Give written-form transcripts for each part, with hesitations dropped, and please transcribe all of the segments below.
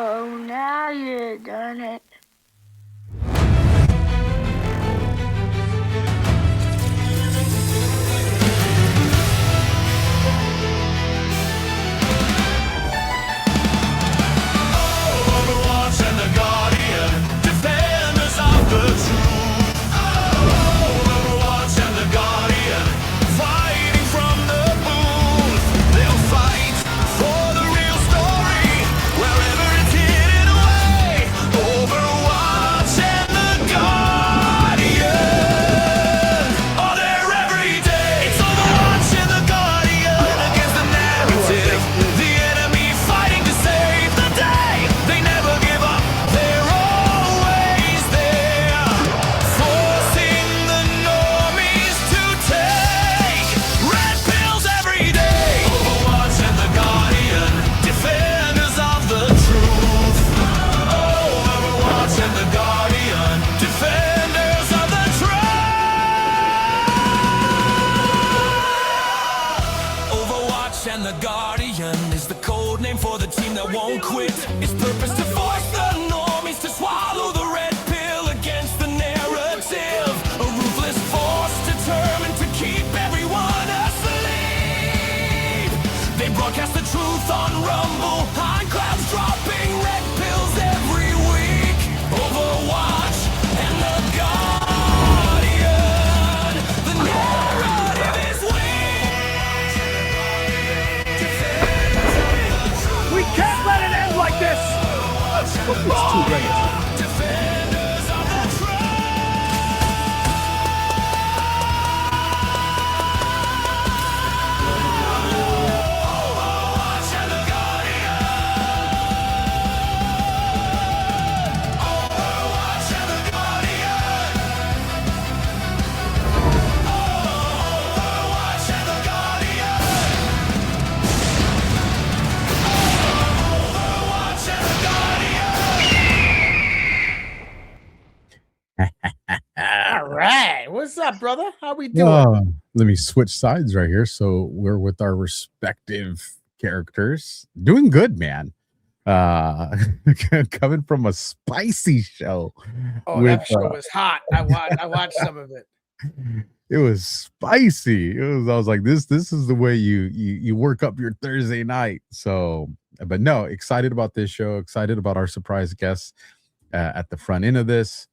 Oh, now you done it. Overwatch and the Guardian, defenders of the truth. Overwatch and the Guardian, fighting from the booth. They'll fight for the real story, wherever it's hidden away. Overwatch and the Guardian are there every day. It's Overwatch and the Guardian against the narrative. The enemy fighting to save the day. They never give up, they're always there, forcing the normies to take red pills every day. Overwatch and the Guardian, defenders of the truth. Overwatch and the Guardian, defenders of the truth. Overwatch and the Guardian is the code name for the team that won't quit. Its purpose to force the normies to swallow the red pill against the narrative. A ruthless force determined to keep everyone asleep. They broadcast the truth on Rumble, on clouds dropping red pills every week. Overwatch and the Guardian, the narrative is weak. We can't let it end like this. It's too late. Defenders of the Overwatch and the Guardian. Overwatch and the Guardian. Overwatch and the Guardian. Overwatch and the Guardian. All right. What's up, brother? How we doing? Let me switch sides right here. So we're with our respective characters. Doing good, man. Coming from a spicy show. Oh, that show was hot. I watched some of it. It was spicy. I was like, this is the way you work up your Thursday night. So, but no, excited about this show. Excited about our surprise guests at the front end of this.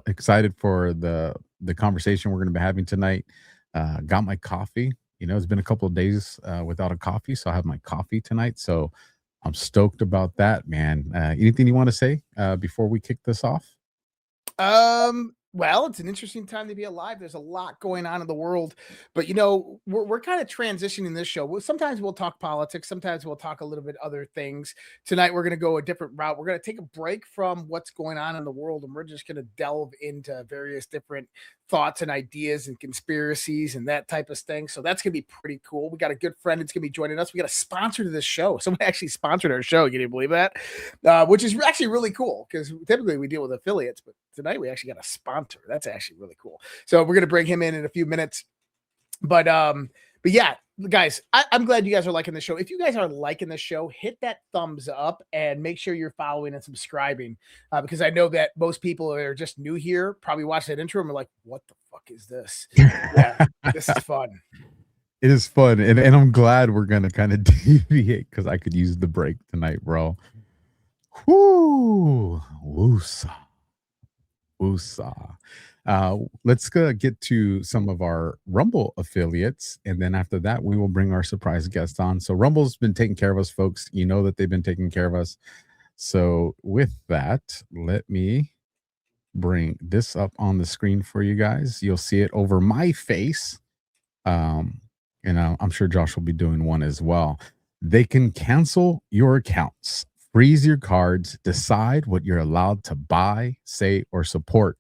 Excited for the conversation we're going to be having tonight. Got my coffee. You know, it's been a couple of days without a coffee, so I have my coffee tonight. So I'm stoked about that, man. Anything you want to say before we kick this off? Well, it's an interesting time to be alive. There's a lot going on in the world, but you know, we're kind of transitioning this show. Sometimes we'll talk politics, sometimes we'll talk a little bit other things. Tonight we're going to go a different route. We're going to take a break from what's going on in the world, and we're just going to delve into various different thoughts and ideas and conspiracies and that type of thing. So that's going to be pretty cool. We got a good friend that's going to be joining us. We got a sponsor to this show. Someone actually sponsored our show. Can you believe that? Which is actually really cool because typically we deal with affiliates, but tonight we actually got a sponsor. That's actually really cool. So we're going to bring him in a few minutes. But yeah, guys, I'm glad you guys are liking the show. If you guys are liking the show, hit that thumbs up and make sure you're following and subscribing because I know that most people that are just new here probably watch that intro and are like, what the fuck is this? Yeah, this is fun. It is fun. And I'm glad we're going to kind of deviate because I could use the break tonight, bro. Whoo! Woosah. Woosah. Let's get to some of our Rumble affiliates, and then after that we will bring our surprise guest on. So Rumble's been taking care of us, folks. You know that they've been taking care of us. So with that, let me bring this up on the screen for you guys. You'll see it over my face. And I'm sure Josh will be doing one as well. They can cancel your accounts, freeze your cards, decide what you're allowed to buy, say, or support.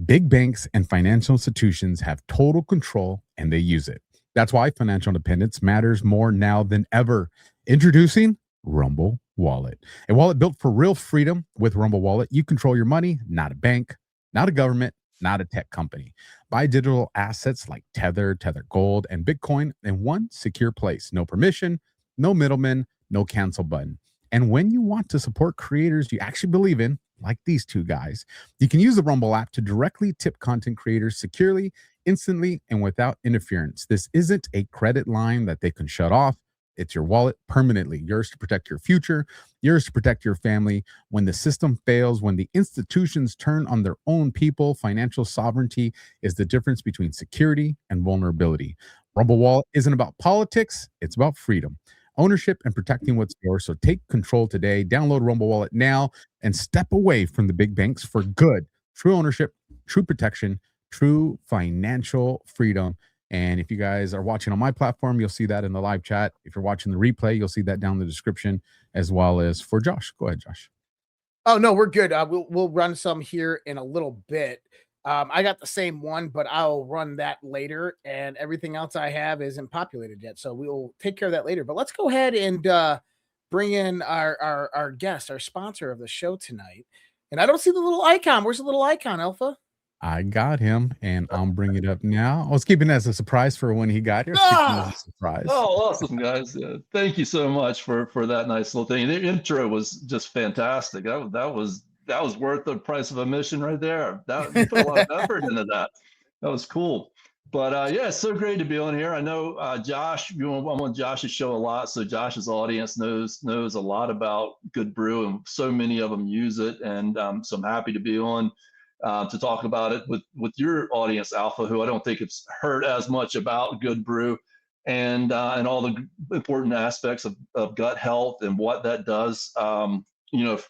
Big banks and financial institutions have total control and they use it. That's why financial independence matters more now than ever. Introducing Rumble Wallet, a wallet built for real freedom. With Rumble Wallet, you control your money, not a bank, not a government, not a tech company. Buy digital assets like Tether Gold, and Bitcoin in one secure place. No permission, no middleman, no cancel button. And when you want to support creators you actually believe in, like these two guys, you can use the Rumble app to directly tip content creators securely, instantly, and without interference. This isn't a credit line that they can shut off. It's your wallet permanently, yours to protect your future, yours to protect your family. When the system fails, when the institutions turn on their own people, financial sovereignty is the difference between security and vulnerability. Rumble Wallet isn't about politics, it's about freedom, ownership, and protecting what's yours. So take control today. Download Rumble Wallet now and step away from the big banks for good. True ownership, true protection, true financial freedom. And if you guys are watching on my platform, you'll see that in the live chat. If you're watching the replay, you'll see that down in the description, as well as for Josh. Go ahead, Josh. Oh no, we're good. We'll run some here in a little bit. I got the same one, but I'll run that later, and everything else I have isn't populated yet, so we'll take care of that later. But let's go ahead and bring in our guest, our sponsor of the show tonight. And I don't see the little icon. Where's the little icon, Alpha? I got him, and I'm bringing it up now. I was keeping it as a surprise for when he got here. As a surprise. Oh, awesome, guys! Yeah, thank you so much for that nice little thing. The intro was just fantastic. That was worth the price of admission right there. You put a lot of effort into that. That was cool. But yeah, it's so great to be on here. I know Josh. I'm on Josh's show a lot, so Josh's audience knows a lot about Good Brew, and so many of them use it. And so I'm happy to be on to talk about it with your audience, Alpha, who I don't think has heard as much about Good Brew and all the important aspects of gut health and what that does,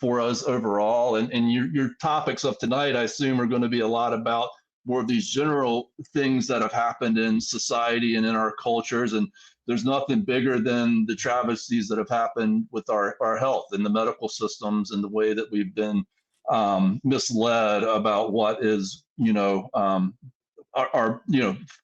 for us overall. And your topics of tonight, I assume, are going to be a lot about more of these general things that have happened in society and in our cultures. And there's nothing bigger than the travesties that have happened with our health and the medical systems and the way that we've been misled about what is, are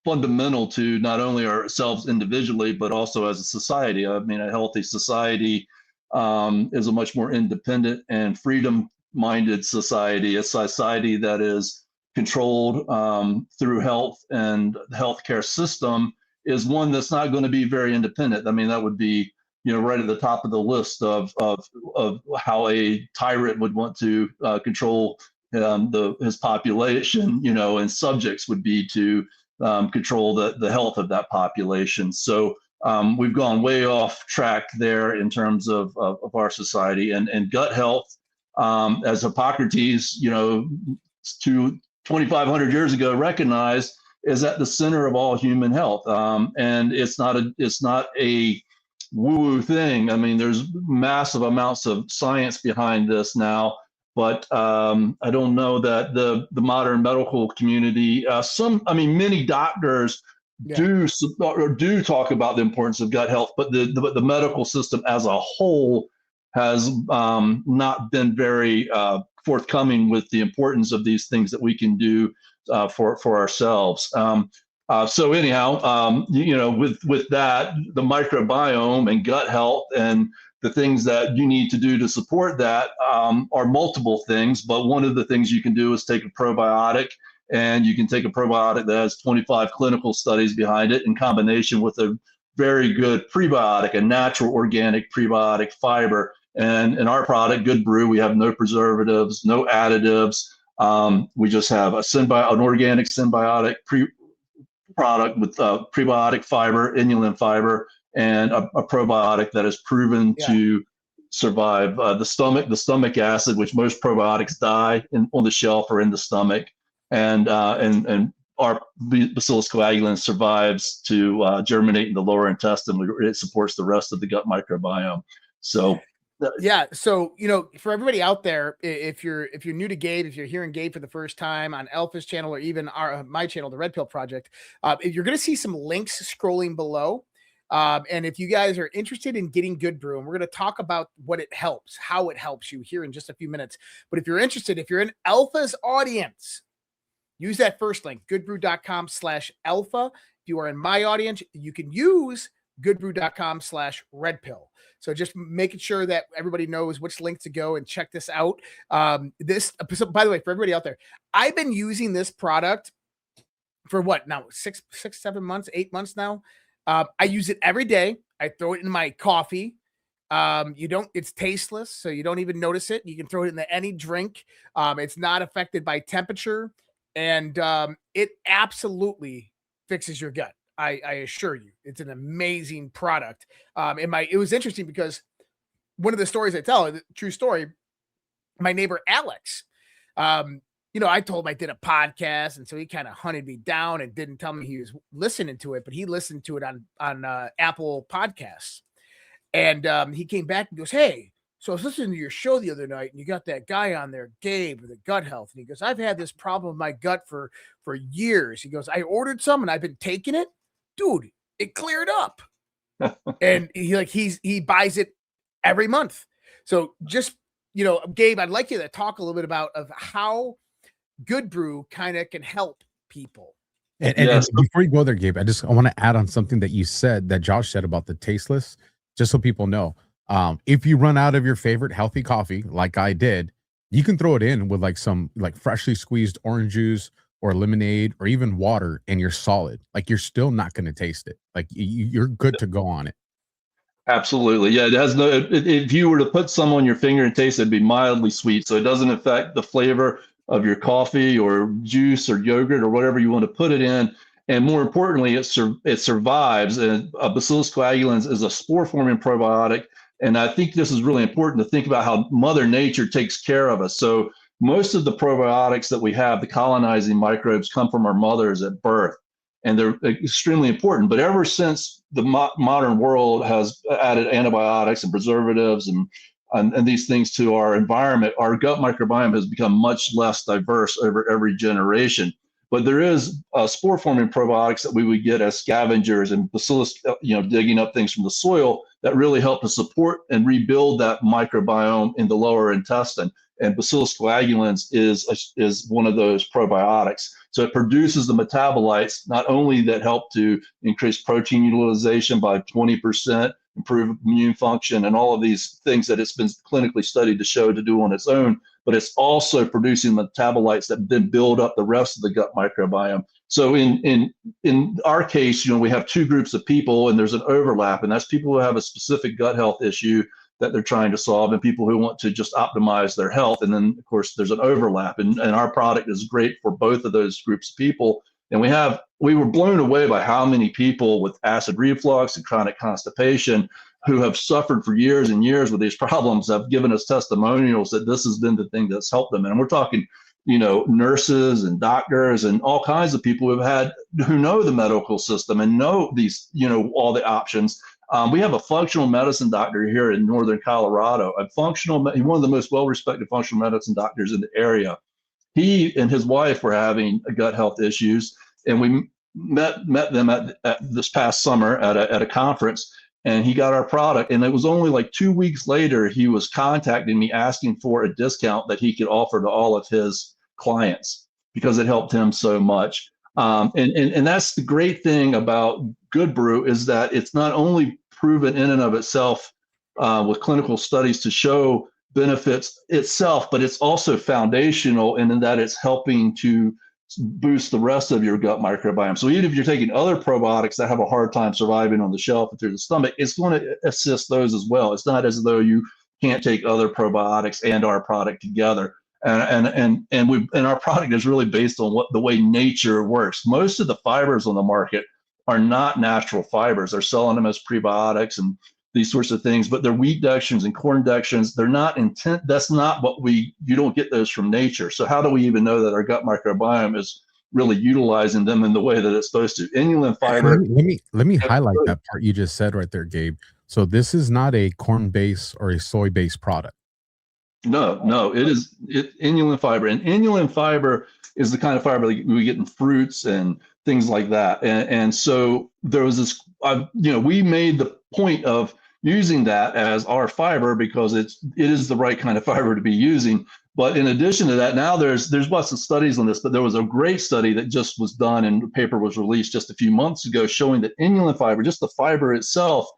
fundamental to not only ourselves individually, but also as a society. I mean, a healthy society is a much more independent and freedom-minded society, a society that is controlled through health, and the healthcare system is one that's not going to be very independent. I mean, that would be right at the top of the list of how a tyrant would want to control his population, and subjects would be to control the health of that population. So we've gone way off track there in terms of our society, and gut health, as Hippocrates, 2,500 years ago recognized, is at the center of all human health. And it's not a woo-woo thing. I mean, there's massive amounts of science behind this now, but I don't know that the modern medical community, many doctors do talk about the importance of gut health, but the medical system as a whole has not been very forthcoming with the importance of these things that we can do for ourselves. So anyhow, with that, the microbiome and gut health and the things that you need to do to support that are multiple things. But one of the things you can do is take a probiotic, and you can take a probiotic that has 25 clinical studies behind it in combination with a very good prebiotic, a natural organic prebiotic fiber. And in our product, Good Brew, we have no preservatives, no additives. We just have an organic symbiotic product with prebiotic fiber, inulin fiber, and a probiotic that is proven to survive the stomach acid, which most probiotics die on the shelf or in the stomach, and our Bacillus coagulans survives to germinate in the lower intestine. It supports the rest of the gut microbiome. So. Yeah. So, for everybody out there, if you're new to Gabe, if you're hearing Gabe for the first time on Alpha's channel, or even my channel, the Red Pill Project, you're going to see some links scrolling below. And if you guys are interested in getting Good Brew, and we're going to talk about what it helps, how it helps you here in just a few minutes. But if you're interested, if you're in Alpha's audience, use that first link, goodbrew.com/alpha. If you are in my audience, you can use goodbrew.com/redpill. So just making sure that everybody knows which link to go and check this out. So by the way, for everybody out there, I've been using this product for what now? 7 months, 8 months now. I use it every day. I throw it in my coffee. It's tasteless, so you don't even notice it. You can throw it into any drink. It's not affected by temperature, and it absolutely fixes your gut. I assure you, it's an amazing product. It was interesting because one of the stories I tell, a true story, my neighbor Alex, I told him I did a podcast, and so he kind of hunted me down and didn't tell me he was listening to it, but he listened to it on Apple Podcasts. And he came back and goes, "Hey, so I was listening to your show the other night, and you got that guy on there, Gabe, with the gut health." And he goes, "I've had this problem with my gut for years." He goes, "I ordered some, and I've been taking it, dude. It cleared up." And he buys it every month. So just Gabe, I'd like you to talk a little bit about how Good Brew kind of can help people. And before you go there, Gabe, I want to add on something that you said, that Josh said about the tasteless, just so people know. If you run out of your favorite healthy coffee, like I did, you can throw it in with some freshly squeezed orange juice or lemonade or even water, and you're solid. You're still not going to taste it. You're good to go on it. Absolutely. Yeah, it has if you were to put some on your finger and taste it, it'd be mildly sweet. So it doesn't affect the flavor of your coffee or juice or yogurt or whatever you want to put it in. And more importantly, it survives. And Bacillus coagulans is a spore-forming probiotic. And I think this is really important to think about how Mother Nature takes care of us. So most of the probiotics that we have, the colonizing microbes, come from our mothers at birth. And they're extremely important. But ever since the modern world has added antibiotics and preservatives and these things to our environment, our gut microbiome has become much less diverse over every generation. But there is spore-forming probiotics that we would get as scavengers and bacillus, digging up things from the soil that really help to support and rebuild that microbiome in the lower intestine. And Bacillus coagulans is one of those probiotics. So it produces the metabolites, not only that help to increase protein utilization by 20%, improve immune function, and all of these things that it's been clinically studied to show to do on its own, but it's also producing metabolites that then build up the rest of the gut microbiome. So in our case, we have two groups of people, and there's an overlap, and that's people who have a specific gut health issue that they're trying to solve, and people who want to just optimize their health. And then, of course, there's an overlap, and our product is great for both of those groups of people. And we were blown away by how many people with acid reflux and chronic constipation who have suffered for years and years with these problems have given us testimonials that this has been the thing that's helped them. And we're talking, nurses and doctors and all kinds of people who know the medical system and know these, all the options. We have a functional medicine doctor here in Northern Colorado, one of the most well-respected functional medicine doctors in the area. He and his wife were having gut health issues, and we met them at this past summer at a conference, and he got our product. And it was only 2 weeks later, he was contacting me asking for a discount that he could offer to all of his clients because it helped him so much. And that's the great thing about Good Brew, is that it's not only proven in and of itself with clinical studies to show benefits itself, but it's also foundational in that it's helping to boost the rest of your gut microbiome. So even if you're taking other probiotics that have a hard time surviving on the shelf and through the stomach, it's going to assist those as well. It's not as though you can't take other probiotics and our product together. And our product is really based on the way nature works. Most of the fibers on the market are not natural fibers. They're selling them as prebiotics and these sorts of things, but they're wheat dextrins and corn dextrins. They're not that's not you don't get those from nature. So how do we even know that our gut microbiome is really utilizing them in the way that it's supposed to? Inulin fiber. Let me highlight that part you just said right there, Gabe. So this is not a corn-based or a soy-based product. No, it is inulin fiber, and inulin fiber is the kind of fiber that we get in fruits and things like that. And so there was this, we made the point of using that as our fiber because it is the right kind of fiber to be using. But in addition to that, now there's lots of studies on this, but there was a great study that just was done and the paper was released just a few months ago showing that inulin fiber, just the fiber itself,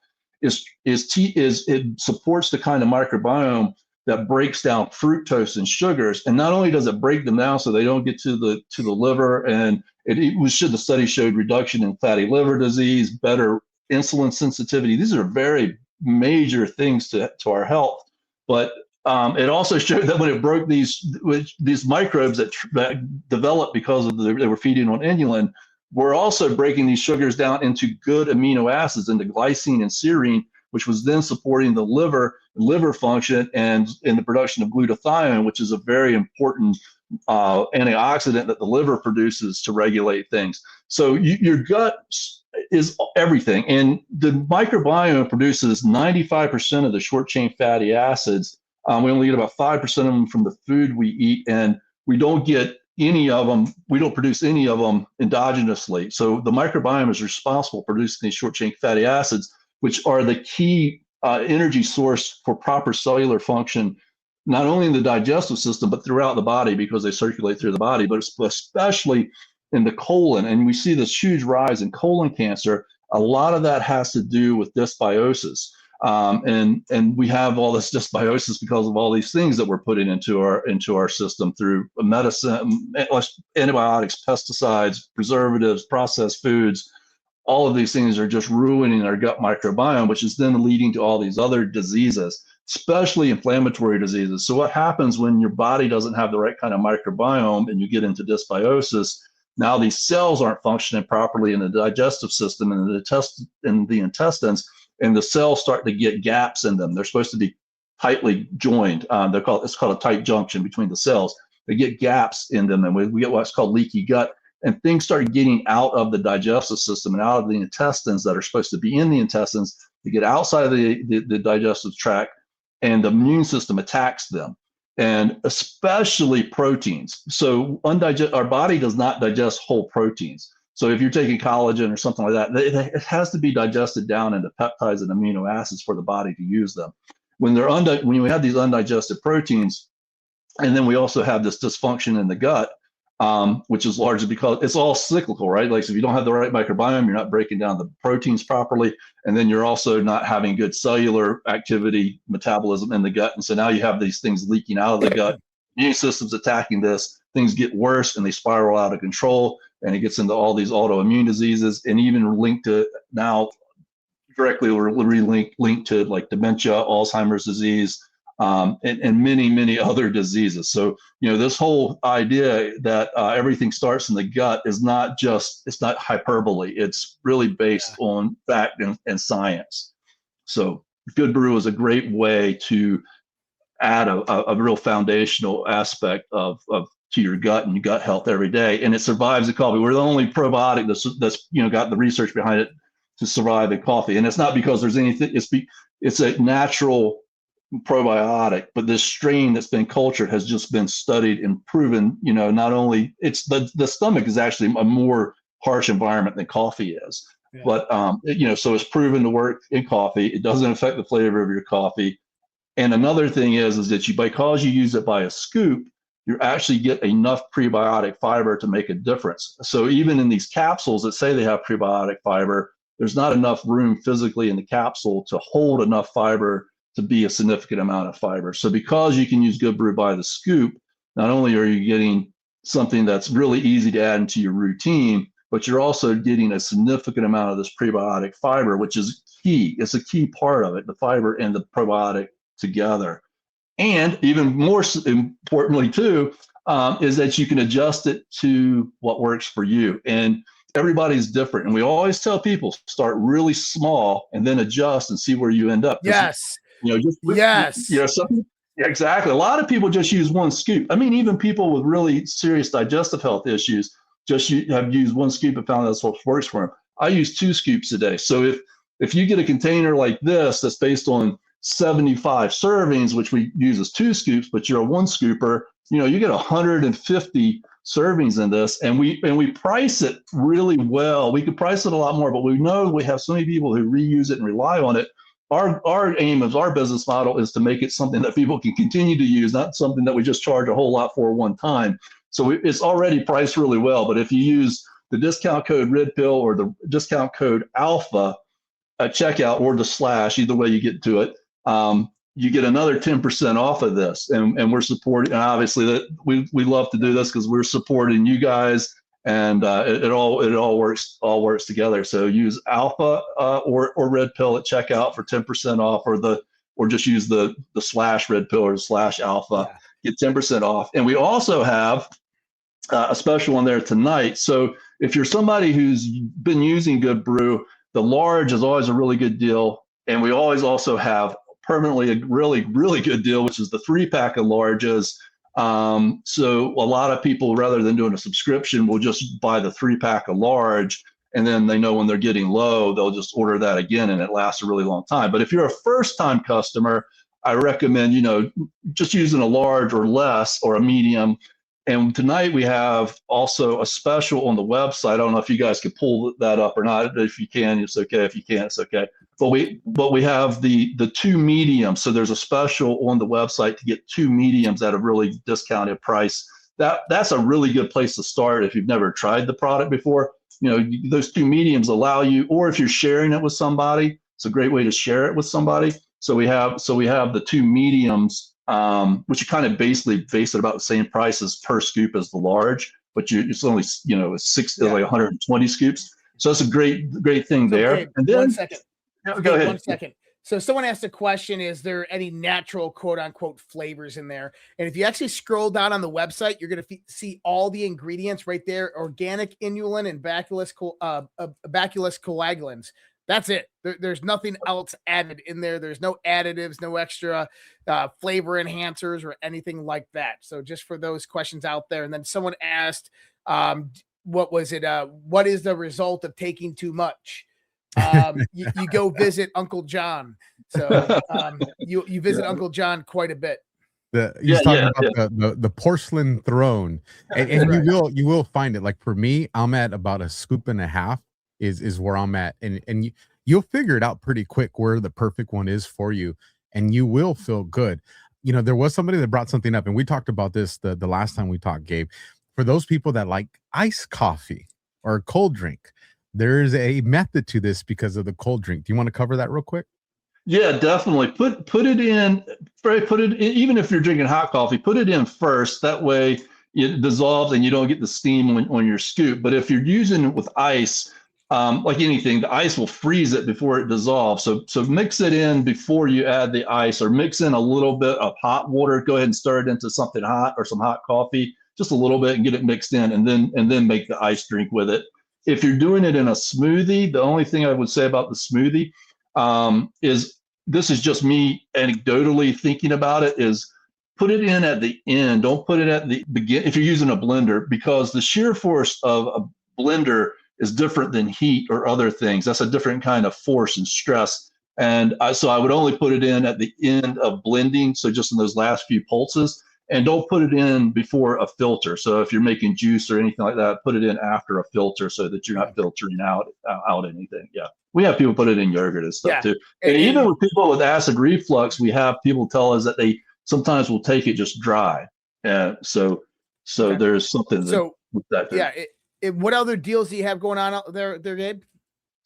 it supports the kind of microbiome that breaks down fructose and sugars. And not only does it break them down so they don't get to the liver, and the study showed reduction in fatty liver disease, better insulin sensitivity. These are very major things to our health. But it also showed that when it broke these microbes that developed because of they were feeding on inulin, we're also breaking these sugars down into good amino acids, into glycine and serine, which was then supporting the liver function and in the production of glutathione, which is a very important antioxidant that the liver produces to regulate things. So your gut is everything, and the microbiome produces 95% of the short chain fatty acids. We only get about 5% of them from the food we eat, and we don't get any of them. We don't produce any of them endogenously. So the microbiome is responsible for producing these short chain fatty acids, which are the key energy source for proper cellular function, not only in the digestive system, but throughout the body, because they circulate through the body, but especially in the colon. And we see this huge rise in colon cancer. A lot of that has to do with dysbiosis. And we have all this dysbiosis because of all these things that we're putting into our system through medicine, antibiotics, pesticides, preservatives, processed foods. All of these things are just ruining our gut microbiome, which is then leading to all these other diseases, especially inflammatory diseases. So what happens when your body doesn't have the right kind of microbiome and you get into dysbiosis? Now these cells aren't functioning properly in the digestive system and in the intestines, and the cells start to get gaps in them. They're supposed to be tightly joined. It's called a tight junction between the cells. They get gaps in them, and we get what's called leaky gut. And things start getting out of the digestive system and out of the intestines that are supposed to be in the intestines to get outside of the digestive tract, and the immune system attacks them, and especially proteins. So our body does not digest whole proteins. So if you're taking collagen or something like that, it has to be digested down into peptides and amino acids for the body to use them. When we have these undigested proteins, and then we also have this dysfunction in the gut, which is largely because it's all cyclical, right? Like, so if you don't have the right microbiome, you're not breaking down the proteins properly, and then you're also not having good cellular activity, metabolism in the gut. And so now you have these things leaking out of the gut. Immune system's attacking this. Things get worse and they spiral out of control, and it gets into all these autoimmune diseases, and even linked to now directly linked to like dementia, Alzheimer's disease, and many, many other diseases. So, this whole idea that everything starts in the gut is it's not hyperbole. It's really based on fact and science. So Good Brew is a great way to add a real foundational aspect to your gut and your gut health every day. And it survives the coffee. We're the only probiotic that's got the research behind it to survive in coffee. And it's not because there's anything, it's a natural probiotic, but this strain that's been cultured has just been studied and proven, not only it's the stomach is actually a more harsh environment than coffee is, but so it's proven to work in coffee. It doesn't affect the flavor of your coffee. And another thing is that because you use it by a scoop, you actually get enough prebiotic fiber to make a difference. So even in these capsules that say they have prebiotic fiber, there's not enough room physically in the capsule to hold enough fiber to be a significant amount of fiber. So because you can use Good Brew by the scoop, not only are you getting something that's really easy to add into your routine, but you're also getting a significant amount of this prebiotic fiber, which is key. It's a key part of it, the fiber and the probiotic together. And even more importantly too, is that you can adjust it to what works for you. And everybody's different. And we always tell people, start really small and then adjust and see where you end up. Yes. Exactly. A lot of people just use one scoop. I mean, even people with really serious digestive health issues just have used one scoop and found that's what works for them. I use 2 scoops a day. So if you get a container like this that's based on 75 servings, which we use as 2 scoops, but you're a 1 scooper, you get 150 servings in this, and we price it really well. We could price it a lot more, but we know we have so many people who reuse it and rely on it. Our aim of our business model is to make it something that people can continue to use, not something that we just charge a whole lot for one time. So it's already priced really well. But if you use the discount code REDPILL or the discount code ALPHA at checkout, or the / either way you get to it, you get another 10% off of this. And we're supporting, and obviously that we love to do this because we're supporting you guys and it all works together. So use alpha or red pill at checkout for 10% off, or just use the slash red pill or slash alpha, get 10% off. And we also have a special one there tonight. So if you're somebody who's been using Good Brew, the large is always a really good deal. And we always also have permanently a really, really good deal, which is the 3-pack of larges. So a lot of people, rather than doing a subscription, will just buy the 3-pack of large, and then they know when they're getting low, they'll just order that again, and it lasts a really long time. But if you're a first-time customer, I recommend, just using a large or less, or a medium. And tonight we have also a special on the website. I don't know if you guys could pull that up or not. If you can, it's okay. If you can't, it's okay. But we have the 2 mediums. So there's a special on the website to get 2 mediums at a really discounted price. That's a really good place to start if you've never tried the product before. Those 2 mediums allow you, or if you're sharing it with somebody, it's a great way to share it with somebody. So we have the 2 mediums, which you kind of basically base it about the same price as per scoop as the large, but it's only like 120 scoops. So that's a great thing there. Okay, and then 1 second. Go ahead. 1 second. So someone asked a question, is there any natural quote unquote flavors in there? And if you actually scroll down on the website, you're going to see all the ingredients right there: organic inulin and bacillus coagulans. That's it. There's nothing else added in there. There's no additives, no extra flavor enhancers or anything like that. So just for those questions out there. And then someone asked, what was it? What is the result of taking too much? You go visit Uncle John. So you visit Uncle John quite a bit. He's talking about the porcelain throne, and you will find it. Like for me, I'm at about a scoop and a half is where I'm at, and you'll figure it out pretty quick where the perfect one is for you, and you will feel good. There was somebody that brought something up, and we talked about this the last time we talked, Gabe. For those people that like iced coffee or a cold drink, there's a method to this because of the cold drink. Do you want to cover that real quick? Yeah, definitely. Put it in, even if you're drinking hot coffee, put it in first. That way it dissolves and you don't get the steam on your scoop. But if you're using it with ice, like anything, the ice will freeze it before it dissolves. So mix it in before you add the ice, or mix in a little bit of hot water. Go ahead and stir it into something hot or some hot coffee, just a little bit, and get it mixed in, and then make the ice drink with it. If you're doing it in a smoothie, the only thing I would say about the smoothie is, this is just me anecdotally thinking about it, is put it in at the end. Don't put it at the beginning if you're using a blender, because the shear force of a blender is different than heat or other things. That's a different kind of force and stress. And so I would only put it in at the end of blending, so just in those last few pulses. And don't put it in before a filter. So if you're making juice or anything like that, put it in after a filter so that you're not filtering out anything. Yeah. We have people put it in yogurt and stuff too. And even with people with acid reflux, we have people tell us that they sometimes will take it just dry. So there's something with that. Yeah. What other deals do you have going on out there, Gabe?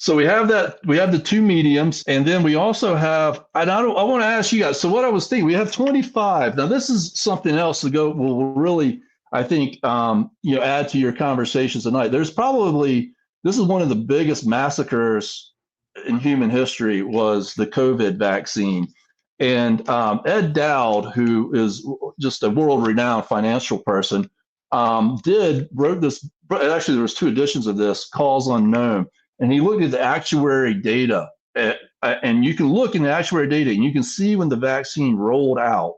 So we have the 2 mediums, and then we also have, and I want to ask you guys, so what I was thinking, we have 25. Now this is something else will really, I think, add to your conversations tonight. This is one of the biggest massacres in human history, was the COVID vaccine. And Ed Dowd, who is just a world-renowned financial person, wrote this, actually there was 2 editions of this, Cause Unknown. And he looked at the actuary data, and you can look in the actuary data and you can see when the vaccine rolled out,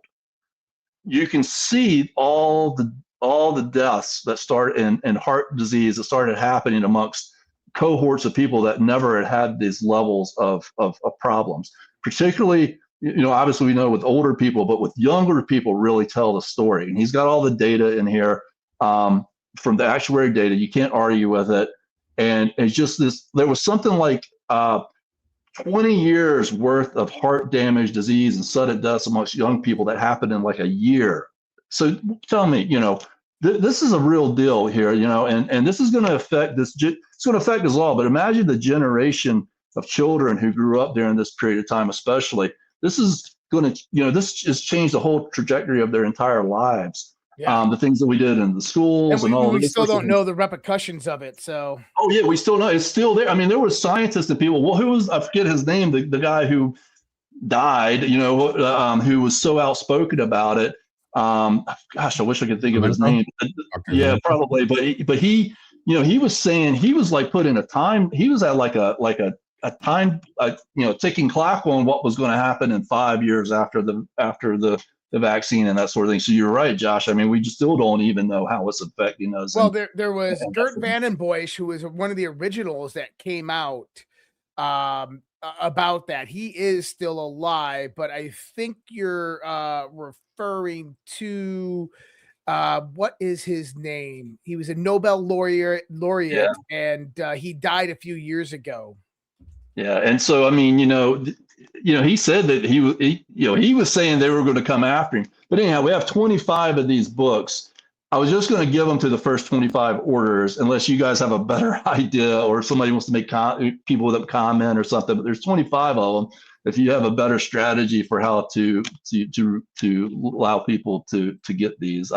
you can see all the deaths that started and heart disease that started happening amongst cohorts of people that never had these levels of problems. Particularly, obviously we know with older people, but with younger people really tell the story. And he's got all the data in here from the actuary data. You can't argue with it. And it's just there was something like 20 years worth of heart damage, disease, and sudden deaths amongst young people that happened in like a year. So tell me, this is a real deal here, and this is going to affect it's going to affect us all. But imagine the generation of children who grew up during this period of time, especially. This is going to, this has changed the whole trajectory of their entire lives. Yeah. the things that we did in the schools and all we this. still don't know the repercussions of it. So. Oh yeah, we still know it's still there. I mean, there were scientists and people. Well, who was, I forget his name, the guy who died, who was so outspoken about it. Gosh, I wish I could think of his name. Yeah, probably. But he, he was saying he was like put in a time. He was at like a time, ticking clock on what was going to happen in 5 years after the vaccine and that sort of thing. So you're right, Josh. I mean, we just still don't even know how it's affecting us. Well, there was Gert Vandenbosch, who was one of the originals that came out about that. He is still alive, but I think you're referring to what is his name? He was a Nobel laureate, Yeah. and he died a few years ago. Yeah, and so I mean, he said that he was saying they were going to come after him. But anyhow, we have 25 of these books. I was just going to give them to the first 25 orders, unless you guys have a better idea or somebody wants to make people with a comment or something. But there's 25 of them. If you have a better strategy for how to allow people to get these,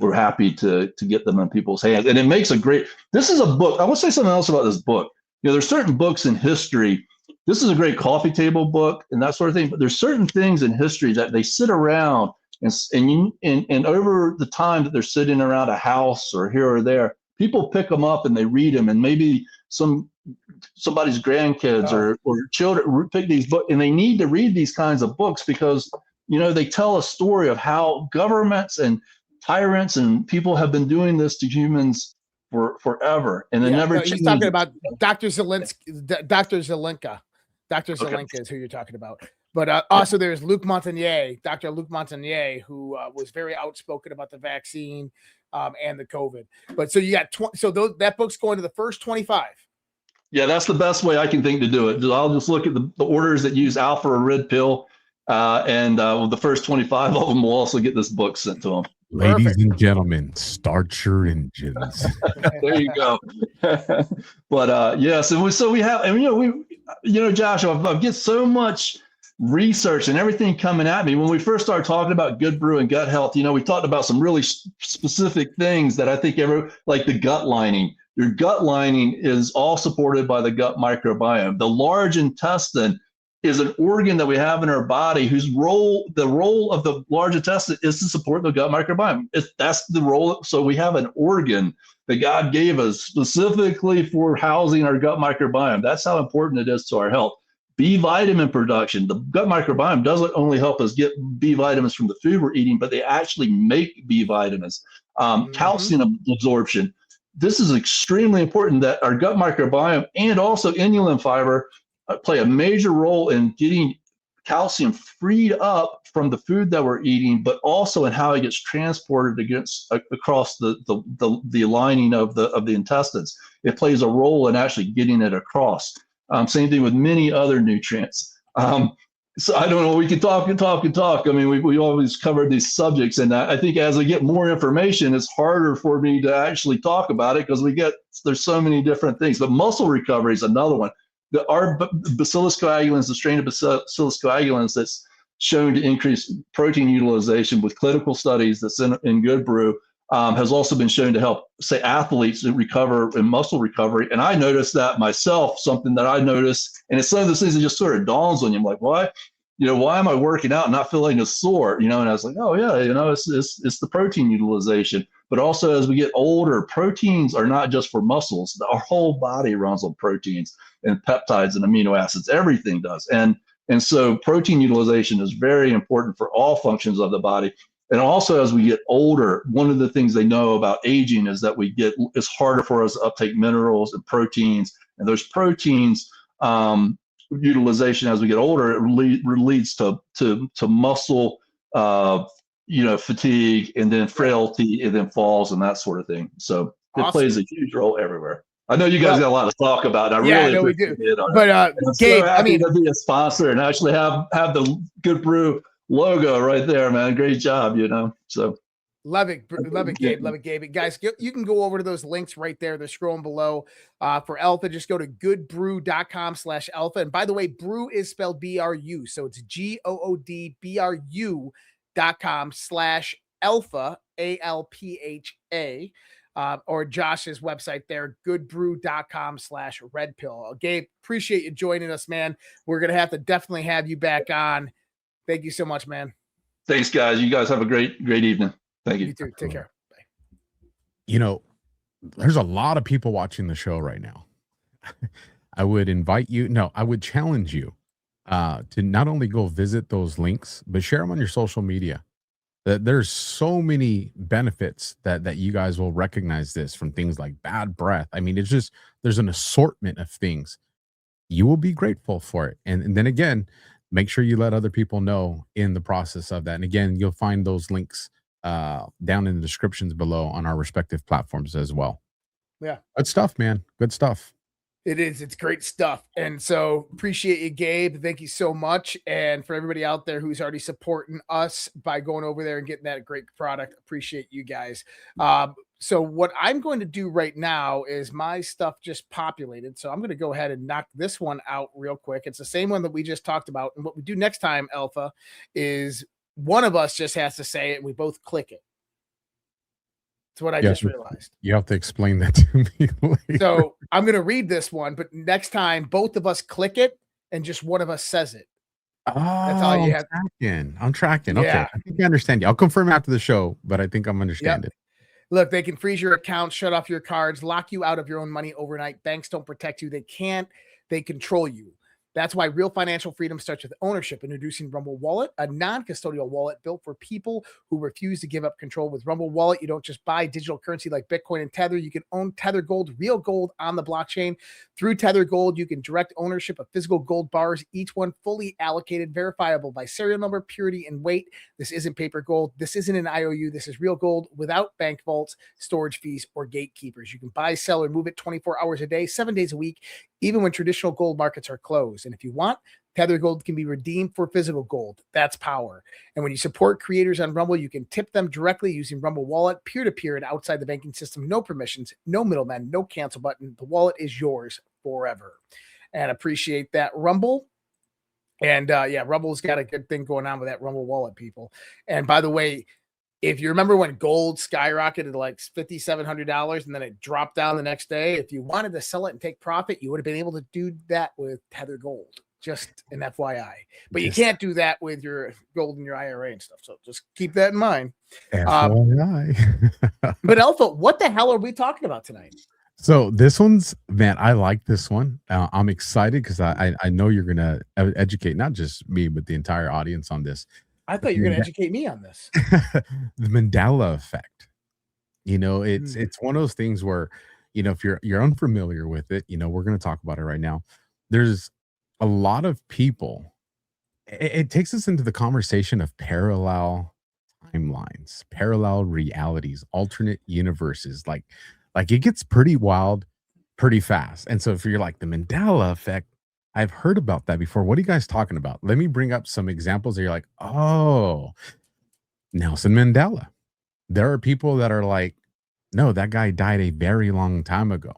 we're happy to get them in people's hands. And it makes a great. This is a book. I want to say something else about this book. There's certain books in history. This is a great coffee table book and that sort of thing. But there's certain things in history that they sit around and over the time that they're sitting around a house or here or there, people pick them up and they read them, and maybe somebody's grandkids or children pick these books, and they need to read these kinds of books because they tell a story of how governments and tyrants and people have been doing this to humans for forever, and they never change. He's talking about Dr. Zelenka. Dr. Zelenka is who you're talking about. But also there's Luc Montagnier, Dr. Luc Montagnier, who was very outspoken about the vaccine and the COVID. But so you got that book's going to the first 25. Yeah, that's the best way I can think to do it. I'll just look at the orders that use alpha or red pill, and the first 25 of them will also get this book sent to them. Ladies and gentlemen, start your engines. There you go. But so we have, and Josh, I get so much research and everything coming at me. When we first started talking about good brew and gut health, we talked about some really specific things that I think like the gut lining. Your gut lining is all supported by the gut microbiome. The large intestine is an organ that we have in our body the role of the large intestine is to support the gut microbiome. That's the role. So we have an organ that God gave us specifically for housing our gut microbiome. That's how important it is to our health. B vitamin production. The gut microbiome doesn't only help us get B vitamins from the food we're eating, but they actually make B vitamins. Calcium absorption. This is extremely important that our gut microbiome and also inulin fiber play a major role in getting calcium freed up from the food that we're eating, but also in how it gets transported across the lining of the intestines. It plays a role in actually getting it across. Same thing with many other nutrients. So I don't know, we can talk and talk and talk. I mean, we always covered these subjects, and I think as I get more information, it's harder for me to actually talk about it because there's so many different things. But muscle recovery is another one. Our Bacillus coagulans, the strain of Bacillus coagulans that's shown to increase protein utilization with clinical studies that's in Good Brew, has also been shown to help, say, athletes recover in muscle recovery. And I noticed that myself, something that I noticed, and it's some of those things that just sort of dawns on you. I'm like, why am I working out and not feeling as sore? And I was like, oh yeah, it's the protein utilization. But also as we get older, proteins are not just for muscles. Our whole body runs on proteins and peptides and amino acids. Everything does. And so protein utilization is very important for all functions of the body. And also, as we get older, one of the things they know about aging is that it's harder for us to uptake minerals and proteins. And those proteins utilization as we get older, it leads to muscle, fatigue, and then frailty, and then falls and that sort of thing. So it plays a huge role everywhere. I know you guys got a lot to talk about. I really appreciate it. But I'm Gabe, so happy to be a sponsor and actually have the Good Brew logo right there, man. Great job, So love it, Gabe. Love it, Gabe. Guys, you can go over to those links right there. They're scrolling below. For Alpha, just go to goodbrew.com/alpha. And by the way, brew is spelled BRU, so it's GOODBRU.com/alpha. Alpha, ALPHA, or Josh's website there, goodbrew.com/redpill. Gabe, appreciate you joining us, man. We're going to have to definitely have you back on. Thank you so much, man. Thanks, guys. You guys have a great evening. Thank you. You too. Take care. Bye. You know, there's a lot of people watching the show right now. I would invite you, no, I would challenge you to not only go visit those links, but share them on your social media. That there's so many benefits that you guys will recognize this, from things like bad breath. I mean, it's just, there's an assortment of things. You will be grateful for it. And then again, make sure you let other people know in the process of that. And again, you'll find those links down in the descriptions below on our respective platforms as well. Yeah. Good stuff, man. Good stuff. It is. It's great stuff. And so appreciate you, Gabe. Thank you so much. And for everybody out there who's already supporting us by going over there and getting that great product, appreciate you guys. So what I'm going to do right now is my stuff just populated. So I'm going to go ahead and knock this one out real quick. It's the same one that we just talked about. And what we do next time, Alpha, is one of us just has to say it and we both click it. That's what I just realized. You have to explain that to me later. So I'm going to read this one, but next time both of us click it and just one of us says it. Oh, that's all you have. I'm tracking. Yeah. Okay. I think I understand you. I'll confirm after the show, but I think I'm understanding. Look, they can freeze your account, shut off your cards, lock you out of your own money overnight. Banks don't protect you. They can't. They control you. That's why real financial freedom starts with ownership. Introducing Rumble Wallet, a non-custodial wallet built for people who refuse to give up control. With Rumble Wallet, you don't just buy digital currency like Bitcoin and Tether. You can own Tether Gold, real gold on the blockchain. Through Tether Gold, you can direct ownership of physical gold bars, each one fully allocated, verifiable by serial number, purity, and weight. This isn't paper gold. This isn't an IOU. This is real gold without bank vaults, storage fees, or gatekeepers. You can buy, sell, or move it 24 hours a day, 7 days a week, even when traditional gold markets are closed. And if you want, Tether Gold can be redeemed for physical gold. That's power. And when you support creators on Rumble, you can tip them directly using Rumble Wallet, peer-to-peer and outside the banking system. No permissions, no middlemen, no cancel button. The wallet is yours forever. And appreciate that, Rumble. And yeah, Rumble's got a good thing going on with that Rumble Wallet, people. And by the way, if you remember when gold skyrocketed to like $5,700 and then it dropped down the next day, if you wanted to sell it and take profit, you would have been able to do that with Tether Gold. Just an FYI. But you can't do that with your gold in your IRA and stuff. So just keep that in mind. FYI. But Alpha, what the hell are we talking about tonight? So this one's, man, I like this one. I'm excited because I know you're going to educate not just me, but the entire audience on this. I thought you were going to educate me on this. The Mandela effect. You know, it's one of those things where, you know, if you're unfamiliar with it, you know, we're going to talk about it right now. There's a lot of people. It takes us into the conversation of parallel timelines, parallel realities, alternate universes. Like it gets pretty wild pretty fast. And so if you're like the Mandela effect, I've heard about that before. What are you guys talking about? Let me bring up some examples that you're like, oh, Nelson Mandela. There are people that are like, no, that guy died a very long time ago.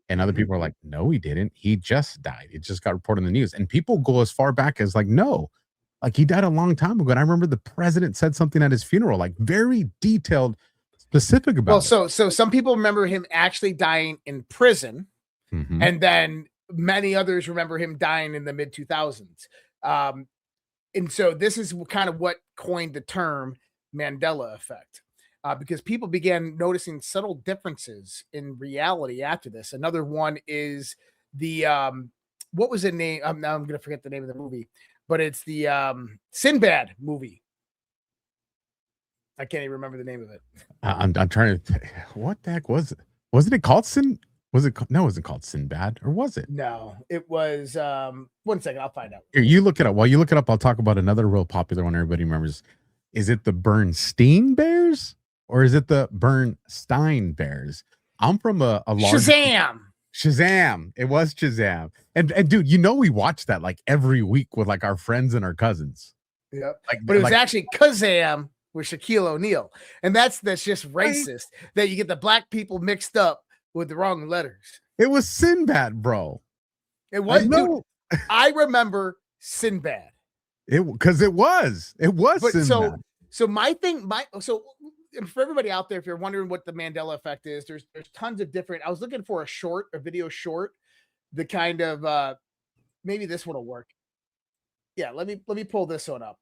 And other people are like, no, he didn't. He just died. It just got reported in the news. And people go as far back as like, no, like he died a long time ago. And I remember the president said something at his funeral, like very detailed, specific about it. So some people remember him actually dying in prison. Mm-hmm. And then many others remember him dying in the mid 2000s. And so this is kind of what coined the term Mandela effect. Because people began noticing subtle differences in reality after this. Another one is the what was the name? Now I'm going to forget the name of the movie, but it's the Sinbad movie. I can't even remember the name of it. I'm trying to. What the heck was it? Wasn't it called Sin? Was it? No, it wasn't called Sinbad, or was it? No, it was. 1 second, I'll find out. Here, you look it up. While you look it up, I'll talk about another real popular one everybody remembers. Is it the Bernstein Bears? Or is it the Bernstein Bears? I'm from a large Shazam. It was Shazam. And dude, you know we watch that like every week with like our friends and our cousins. Yep. But it was actually Kazam with Shaquille O'Neal. And that's just racist that you get the black people mixed up with the wrong letters. It was Sinbad, bro. It was. Dude, I remember Sinbad. Because it was but Sinbad. So my thing, for everybody out there, if you're wondering what the Mandela effect is, there's tons of different. I was looking for a video short, the kind of maybe this one will work. Yeah, let me pull this one up.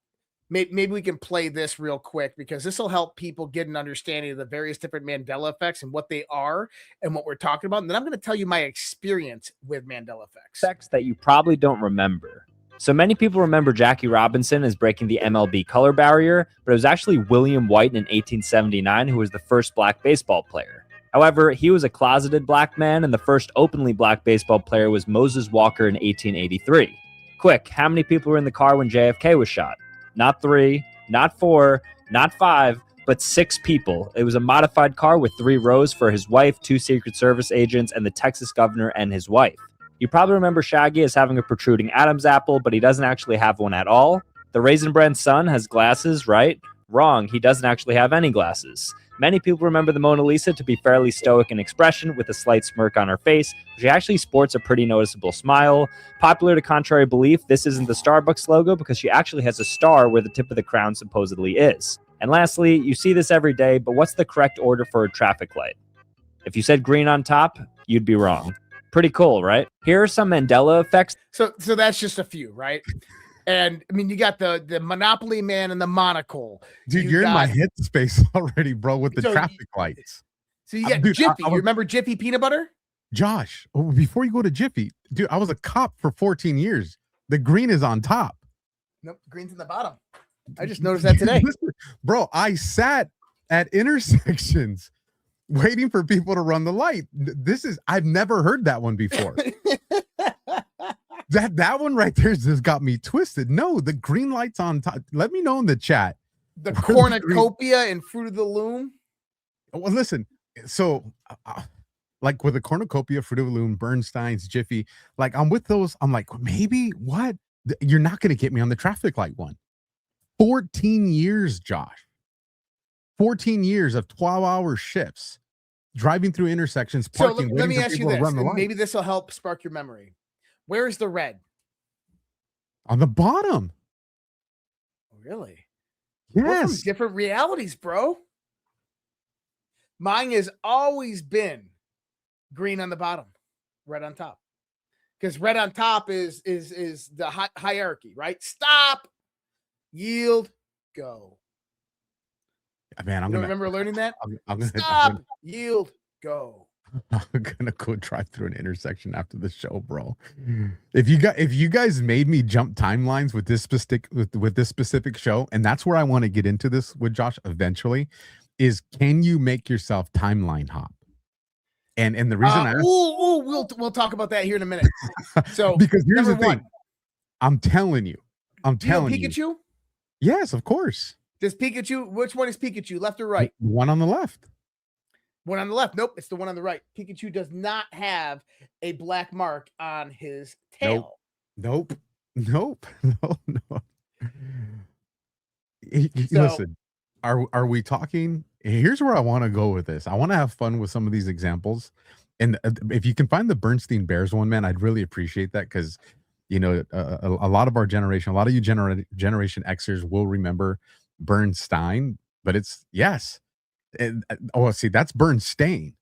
Maybe we can play this real quick because this will help people get an understanding of the various different Mandela effects and what they are and what we're talking about. And then I'm going to tell you my experience with Mandela effects. That you probably don't remember. So many people remember Jackie Robinson as breaking the MLB color barrier, but it was actually William White in 1879 who was the first black baseball player. However, he was a closeted black man, and the first openly black baseball player was Moses Walker in 1883. Quick, how many people were in the car when JFK was shot? Not 3, not 4, not 5, but 6 people. It was a modified car with 3 rows for his wife, 2 Secret Service agents, and the Texas governor and his wife. You probably remember Shaggy as having a protruding Adam's apple, but he doesn't actually have one at all. The Raisin Bran son has glasses, right? Wrong, he doesn't actually have any glasses. Many people remember the Mona Lisa to be fairly stoic in expression with a slight smirk on her face. She actually sports a pretty noticeable smile. Popular to contrary belief, this isn't the Starbucks logo because she actually has a star where the tip of the crown supposedly is. And lastly, you see this every day, but what's the correct order for a traffic light? If you said green on top, you'd be wrong. Pretty cool, right? Here are some Mandela effects. So that's just a few, right? And I mean, you got the Monopoly Man and the monocle. Dude, you're in my headspace already, bro, with the traffic lights. So you got Jiffy. You remember Jiffy peanut butter? Josh, before you go to Jiffy, dude, I was a cop for 14 years. The green is on top. Nope, green's in the bottom. I just noticed that today. Listen, bro, I sat at intersections waiting for people to run the light. I've never heard that one before. That one right there just got me twisted. No, the green light's on top. Let me know in the chat. The cornucopia and Fruit of the Loom. Well, listen, so like with the cornucopia, Fruit of the Loom, Bernstein's, Jiffy, like I'm with those. I'm like, maybe what? You're not going to get me on the traffic light one. 14 years, Josh. 14 years of 12-hour shifts, driving through intersections, parking. So let me ask you this, and maybe this will help spark your memory. Where's the red? On the bottom. Really? Yes. We're from different realities, bro. Mine has always been green on the bottom, red on top. Because red on top is the hierarchy, right? Stop, yield, go. Man, I'm gonna remember learning that. Stop, yield, go. I'm gonna go drive through an intersection after the show, bro. If you guys made me jump timelines with this specific show, and that's where I want to get into this with Josh eventually, is can you make yourself timeline hop? And the reason we'll talk about that here in a minute. So because here's the thing, I'm telling you, Pikachu? Yes, of course. Does Pikachu? Which one is Pikachu? Left or right? One on the left. One on the left. Nope, it's the one on the right. Pikachu does not have a black mark on his tail. Nope. No. Listen, are we talking? Here's where I want to go with this. I want to have fun with some of these examples. And if you can find the Bernstein Bears one, man, I'd really appreciate that because, you know, a lot of our generation, a lot of you Generation Xers will remember Bernstein, but it's yes. See, that's Bernstein,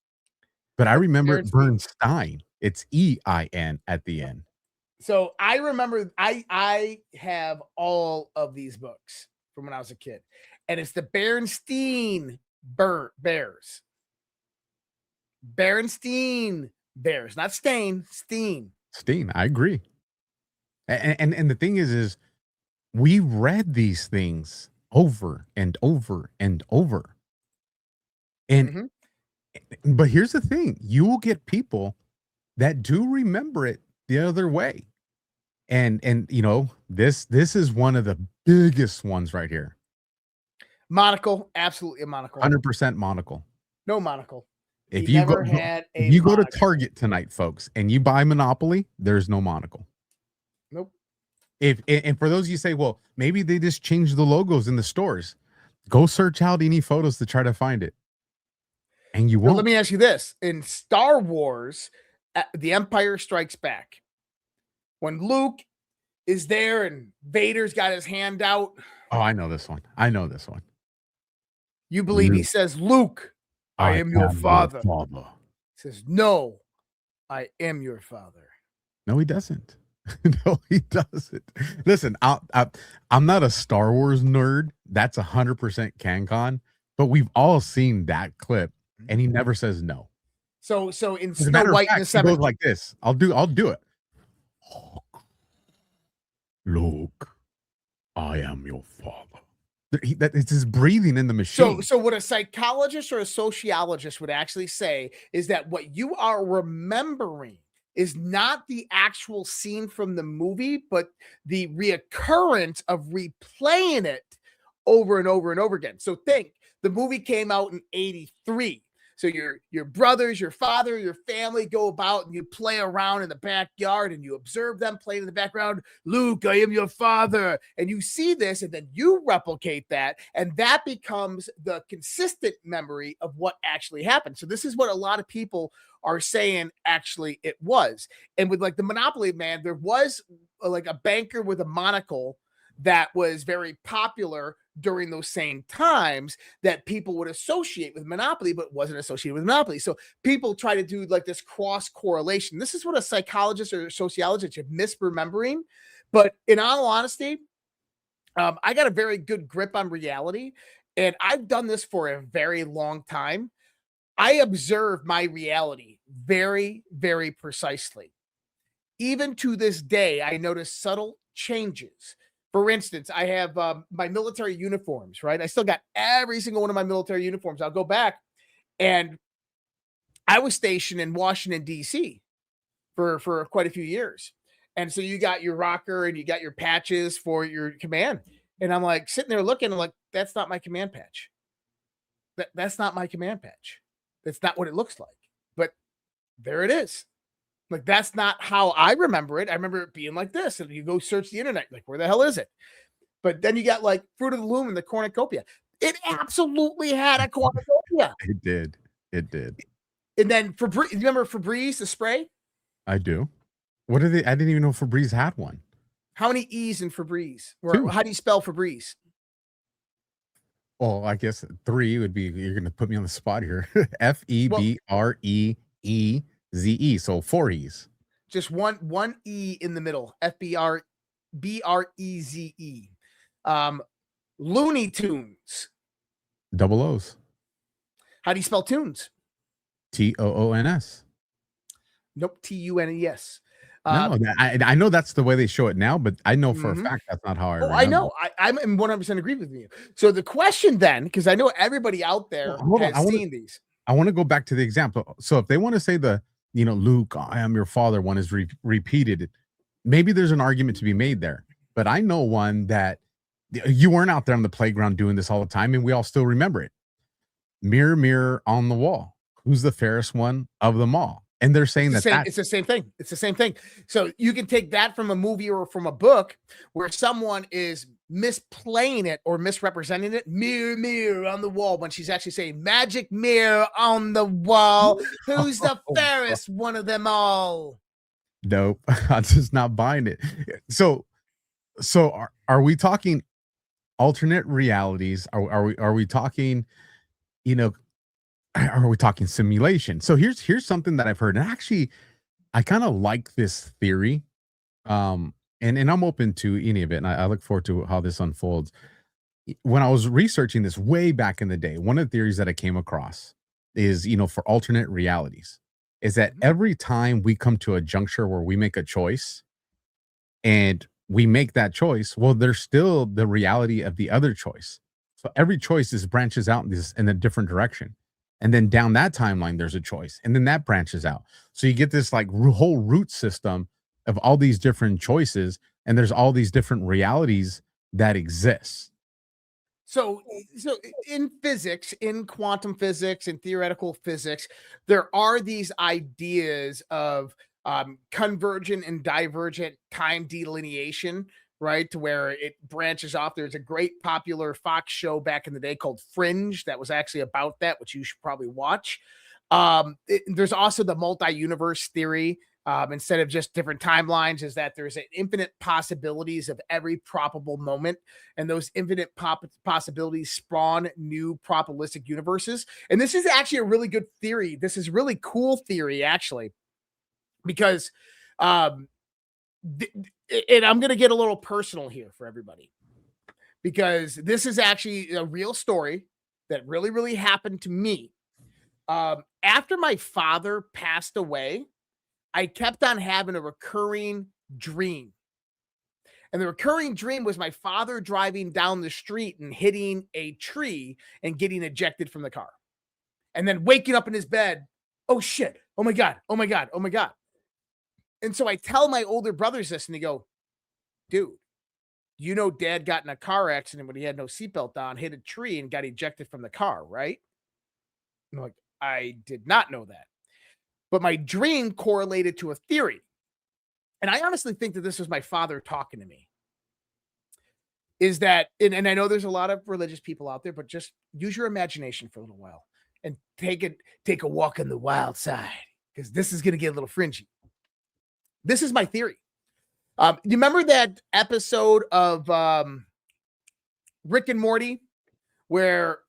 but I remember Bernstein. It's EIN at the end. So I remember I have all of these books from when I was a kid, and it's the Bernstein Bears. Bernstein Bears, not Stain. Steen. I agree. And the thing is we read these things over and over and over. And but here's the thing, you will get people that do remember it the other way. And you know, this is one of the biggest ones right here. Monocle, absolutely a monocle. 100% monocle. No monocle. If you go to Target tonight, folks, and you buy Monopoly, there's no monocle. Nope. And for those of you say, well, maybe they just changed the logos in the stores. Go search out any photos to try to find it. And you won't. Let me ask you this. In Star Wars, The Empire Strikes Back, when Luke is there and Vader's got his hand out. Oh, I know this one. You believe he Luke, says, Luke, I am your father. father. He says, no, I am your father. No, he doesn't. No, he doesn't. Listen, I'm not a Star Wars nerd. That's 100% CanCon, but we've all seen that clip, and he never says no. So in As a Snow matter of White fact, and the he Seven, goes like this. I'll do it. Luke, I am your father. It's his breathing in the machine. So what a psychologist or a sociologist would actually say is that what you are remembering is not the actual scene from the movie, but the reoccurrence of replaying it over and over and over again. So think the movie came out in 83. So your brothers, your father, your family go about and you play around in the backyard and you observe them playing in the background. Luke, I am your father. And you see this and then you replicate that. And that becomes the consistent memory of what actually happened. So this is what a lot of people are saying actually it was. And with like the Monopoly Man, there was like a banker with a monocle that was very popular during those same times that people would associate with Monopoly, but wasn't associated with Monopoly. So people try to do like this cross correlation. This is what a psychologist or a sociologist is misremembering. But in all honesty, I got a very good grip on reality, and I've done this for a very long time. I observe my reality very, very precisely. Even to this day, I notice subtle changes. For instance, I have my military uniforms, right? I still got every single one of my military uniforms. I'll go back, and I was stationed in Washington, D.C. for quite a few years. And so you got your rocker and you got your patches for your command. And I'm like sitting there looking, I'm like, that's not my command patch. That's not my command patch. That's not what it looks like. But there it is. Like, that's not how I remember it. I remember it being like this. And you go search the internet, like, where the hell is it? But then you got like Fruit of the Loom and the cornucopia. It absolutely had a cornucopia. It did. It did. And then Febreze, you remember Febreze, the spray? I do. What are they? I didn't even know Febreze had one. How many E's in Febreze? Or Two. how do you spell Febreze? Well, I guess 3 would be, you're going to put me on the spot here. Febreze. So 4 E's. Just one E in the middle. FBRBREZE. Looney Tunes. Double O's. How do you spell tunes? TOONS. Nope. TUNES. No, I know that's the way they show it now, but I know for a fact that's not how I remember. I know. I'm 100% agree with you. So the question then, because I know everybody out there has seen these. I want to go back to the example. So if they want to say Luke, I am your father one is repeated, maybe there's an argument to be made there. But I know one that you weren't out there on the playground doing this all the time, and we all still remember it. Mirror, mirror on the wall, who's the fairest one of them all? And they're saying it's the same thing. It's the same thing. So you can take that from a movie or from a book where someone is misplaying it or misrepresenting it. Mirror, mirror on the wall, when she's actually saying magic mirror on the wall. Who's the fairest one of them all? Nope. I'm just not buying it. So are we talking alternate realities? Are we talking, are we talking simulation? So here's something that I've heard, and actually I kind of like this theory, and I'm open to any of it, and I look forward to how this unfolds. When I was researching this way back in the day, one of the theories that I came across is, for alternate realities, is that every time we come to a juncture where we make a choice and we make that choice, well, there's still the reality of the other choice. So every choice branches out in a different direction. And then down that timeline, there's a choice. And then that branches out. So you get this like whole root system of all these different choices. And there's all these different realities that exist. So in physics, in quantum physics and theoretical physics, there are these ideas of convergent and divergent time delineation, right? To where it branches off. There's a great popular Fox show back in the day called Fringe that was actually about that, which you should probably watch. There's also the multi-universe theory instead of just different timelines, is that there's an infinite possibilities of every probable moment, and those infinite possibilities spawn new probabilistic universes. And this is actually a really good theory. This is really cool theory, actually, because and I'm going to get a little personal here for everybody, because this is actually a real story that really, really happened to me. After my father passed away, I kept on having a recurring dream. And the recurring dream was my father driving down the street and hitting a tree and getting ejected from the car. And then waking up in his bed, oh shit, oh my God, oh my God, oh my God. And so I tell my older brothers this, and they go, dude, you know dad got in a car accident when he had no seatbelt on, hit a tree, and got ejected from the car, right? And I'm like, I did not know that. But my dream correlated to a theory. And I honestly think that this was my father talking to me. Is that, and I know there's a lot of religious people out there, but just use your imagination for a little while and take a walk on the wild side, because this is going to get a little fringy. This is my theory. You remember that episode of Rick and Morty where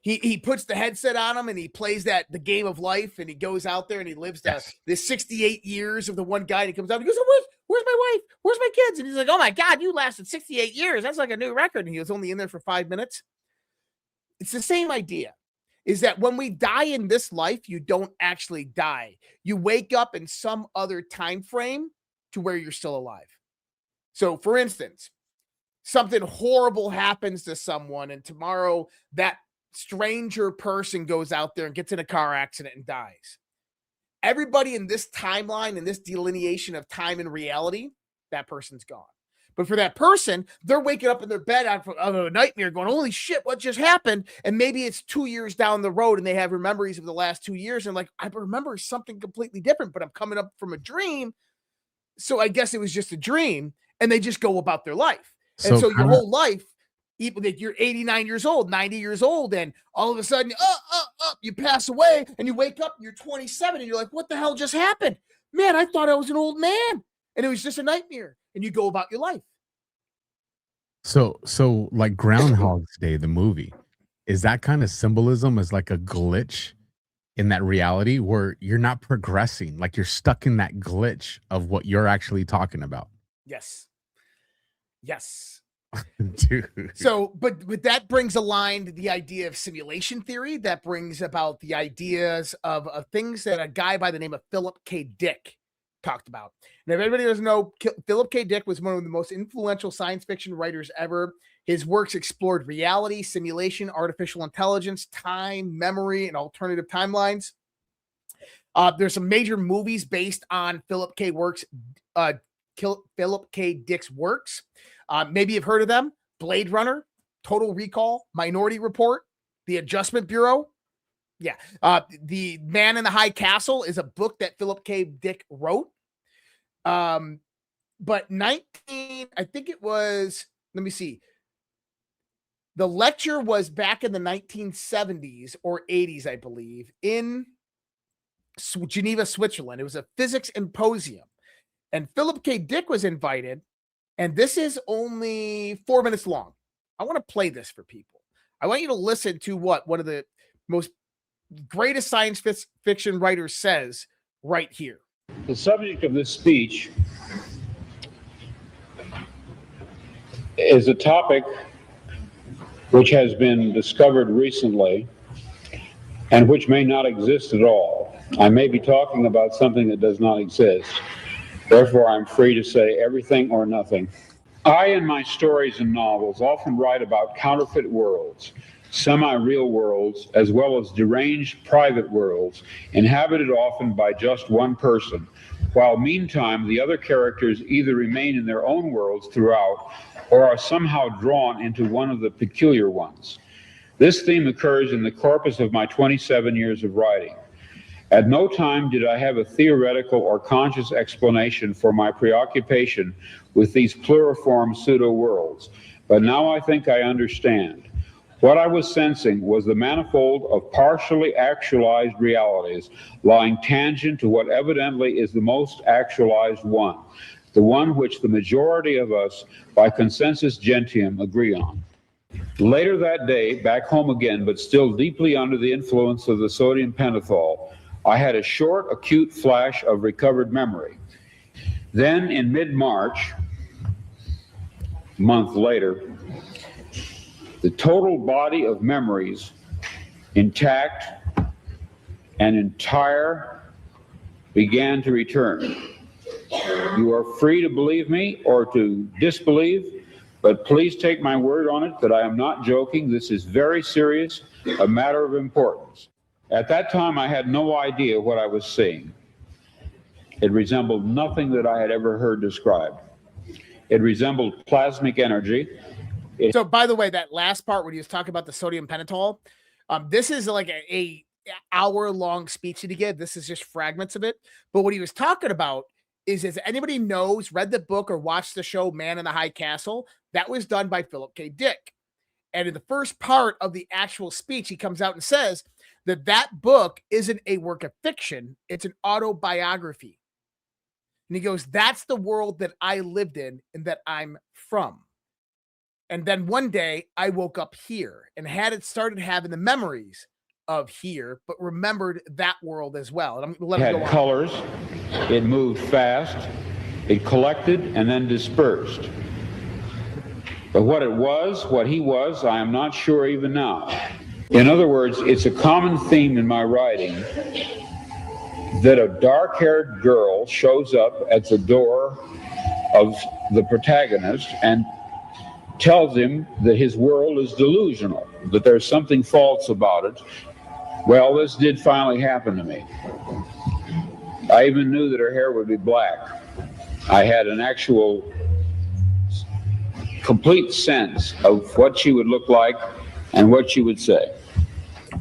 he puts the headset on him and he plays the game of life, and he goes out there and he lives this 68 years of the one guy, and he comes out and he goes, oh, where's my wife? Where's my kids? And he's like, oh my God, you lasted 68 years. That's like a new record. And he was only in there for 5 minutes. It's the same idea, is that when we die in this life, you don't actually die. You wake up in some other time frame to where you're still alive. So for instance, something horrible happens to someone, and tomorrow that stranger person goes out there and gets in a car accident and dies. Everybody in this timeline, in this delineation of time and reality, that person's gone. But for that person, they're waking up in their bed out of a nightmare going, holy shit, what just happened? And maybe it's 2 years down the road and they have memories of the last 2 years. And like, I remember something completely different, but I'm coming up from a dream. So I guess it was just a dream, and they just go about their life. And so your whole life, even that you're 89 years old, 90 years old, and all of a sudden, you pass away and you wake up, you're 27, and you're like, what the hell just happened? Man, I thought I was an old man, and it was just a nightmare. And you go about your life. So like Groundhog's Day, the movie, is that kind of symbolism as like a glitch in that reality where you're not progressing, like you're stuck in that glitch of what you're actually talking about? Yes. Dude. So, but that brings aligned the idea of simulation theory. That brings about the ideas of things that a guy by the name of Philip K. Dick talked about. And if everybody doesn't know, Philip K. Dick was one of the most influential science fiction writers ever. His works explored reality, simulation, artificial intelligence, time, memory, and alternative timelines. There's some major movies based on Philip K. Dick's works. Maybe you've heard of them: Blade Runner, Total Recall, Minority Report, The Adjustment Bureau. Yeah. The Man in the High Castle is a book that Philip K. Dick wrote. But I think it was, let me see. The lecture was back in the 1970s or 80s, I believe, in Geneva, Switzerland. It was a physics symposium. And Philip K. Dick was invited. And this is only 4 minutes long. I want to play this for people. I want you to listen to what one of the most greatest science fiction writers says right here. The subject of this speech is a topic which has been discovered recently and which may not exist at all. I may be talking about something that does not exist. Therefore, I'm free to say everything or nothing. I, in my stories and novels, often write about counterfeit worlds, semi-real worlds, as well as deranged private worlds, inhabited often by just one person, while meantime the other characters either remain in their own worlds throughout or are somehow drawn into one of the peculiar ones. This theme occurs in the corpus of my 27 years of writing. At no time did I have a theoretical or conscious explanation for my preoccupation with these pluriform pseudo-worlds, but now I think I understand. What I was sensing was the manifold of partially actualized realities lying tangent to what evidently is the most actualized one, the one which the majority of us, by consensus gentium, agree on. Later that day, back home again, but still deeply under the influence of the sodium pentothal, I had a short, acute flash of recovered memory. Then, in mid-March, a month later, the total body of memories, intact and entire, began to return. You are free to believe me or to disbelieve, but please take my word on it that I am not joking. This is very serious, a matter of importance. At that time, I had no idea what I was seeing. It resembled nothing that I had ever heard described. It resembled plasmic energy. So, by the way, that last part when he was talking about the sodium pentothal, this is like a hour-long speech that he gave. This is just fragments of it. But what he was talking about is, if anybody knows, read the book, or watched the show Man in the High Castle, that was done by Philip K. Dick. And in the first part of the actual speech, he comes out and says that that book isn't a work of fiction, it's an autobiography. And he goes, that's the world that I lived in and that I'm from. And then one day I woke up here and hadn't started having the memories of here, but remembered that world as well. And I'm going to let It him go had on. colors, it moved fast, it collected and then dispersed. But what it was, what he was, I am not sure even now. In other words, it's a common theme in my writing that a dark-haired girl shows up at the door of the protagonist and tells him that his world is delusional, that there's something false about it. Well, this did finally happen to me. I even knew that her hair would be black. I had an actual complete sense of what she would look like and what she would say.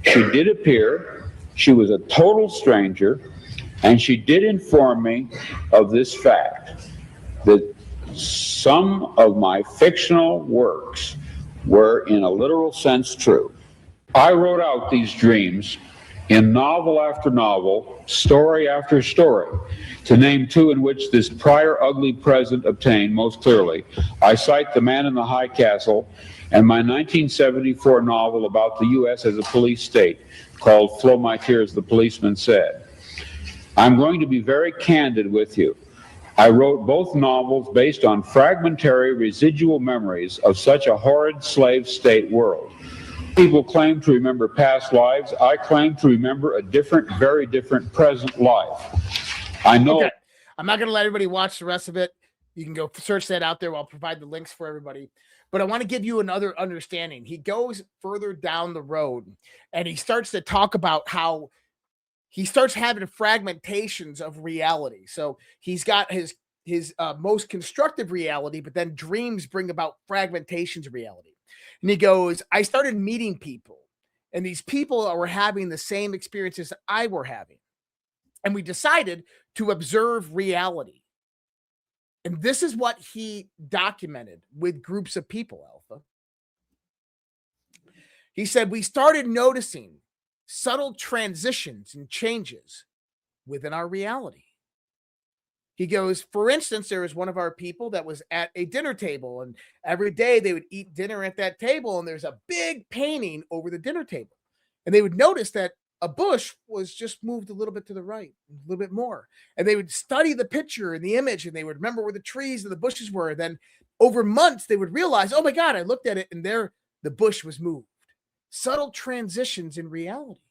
She did appear, she was a total stranger, and she did inform me of this fact, that some of my fictional works were in a literal sense true. I wrote out these dreams in novel after novel, story after story. To name two in which this prior ugly present obtained most clearly, I cite The Man in the High Castle and my 1974 novel about the U.S. as a police state called Flow My Tears, the Policeman Said. I'm going to be very candid with you. I wrote both novels based on fragmentary residual memories of such a horrid slave state world. People claim to remember past lives. I claim to remember a different, very different present life. I know. Okay. I'm not going to let everybody watch the rest of it. You can go search that out there. I'll provide the links for everybody. But I want to give you another understanding. He goes further down the road and he starts to talk about how he starts having fragmentations of reality. So he's got his most constructive reality, but then dreams bring about fragmentations of reality. And he goes, I started meeting people, and these people were having the same experiences that I were having. And we decided to observe reality. And this is what he documented with groups of people, Alpha. He said, we started noticing subtle transitions and changes within our reality. He goes, for instance, there was one of our people that was at a dinner table, and every day they would eat dinner at that table, and there's a big painting over the dinner table. And they would notice that a bush was just moved a little bit to the right, a little bit more. And they would study the picture and the image, and they would remember where the trees and the bushes were. Then over months, they would realize, oh my God, I looked at it, and there the bush was moved. Subtle transitions in reality.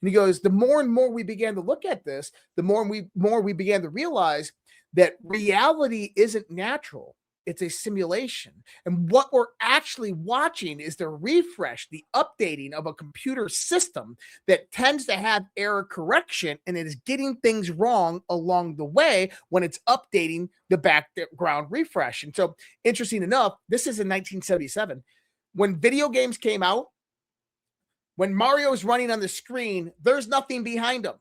And he goes, the more and more we began to look at this, the more we began to realize that reality isn't natural. It's a simulation. And what we're actually watching is the refresh, the updating of a computer system that tends to have error correction, and it is getting things wrong along the way when it's updating the background refresh. And so, interesting enough, this is in 1977. When video games came out, when Mario's running on the screen, there's nothing behind him,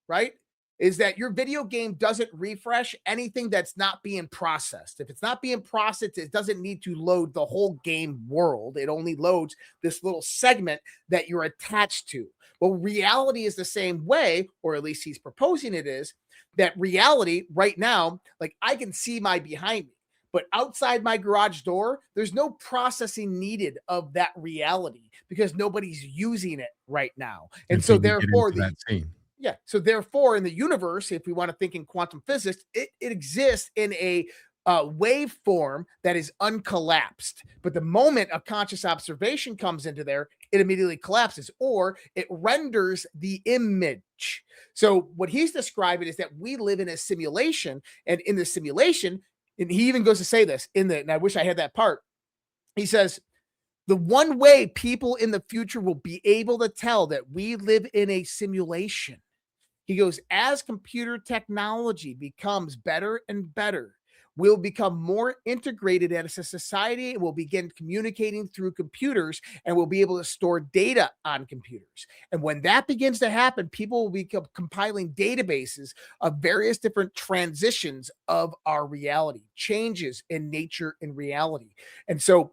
right? is that your video game doesn't refresh anything that's not being processed. If it's not being processed, it doesn't need to load the whole game world. It only loads this little segment that you're attached to. Well, reality is the same way, or at least he's proposing it is, that reality right now, like I can see my behind me, but outside my garage door, there's no processing needed of that reality because nobody's using it right now. And so therefore that scene. Yeah. So therefore, in the universe, if we want to think in quantum physics, it exists in a waveform that is uncollapsed. But the moment a conscious observation comes into there, it immediately collapses or it renders the image. So what he's describing is that we live in a simulation, and in the simulation, and he even goes to say this and I wish I had that part. He says, the one way people in the future will be able to tell that we live in a simulation. He goes, as computer technology becomes better and better, we'll become more integrated as a society and we'll begin communicating through computers and we'll be able to store data on computers. And when that begins to happen, people will be compiling databases of various different transitions of our reality, changes in nature and reality. And so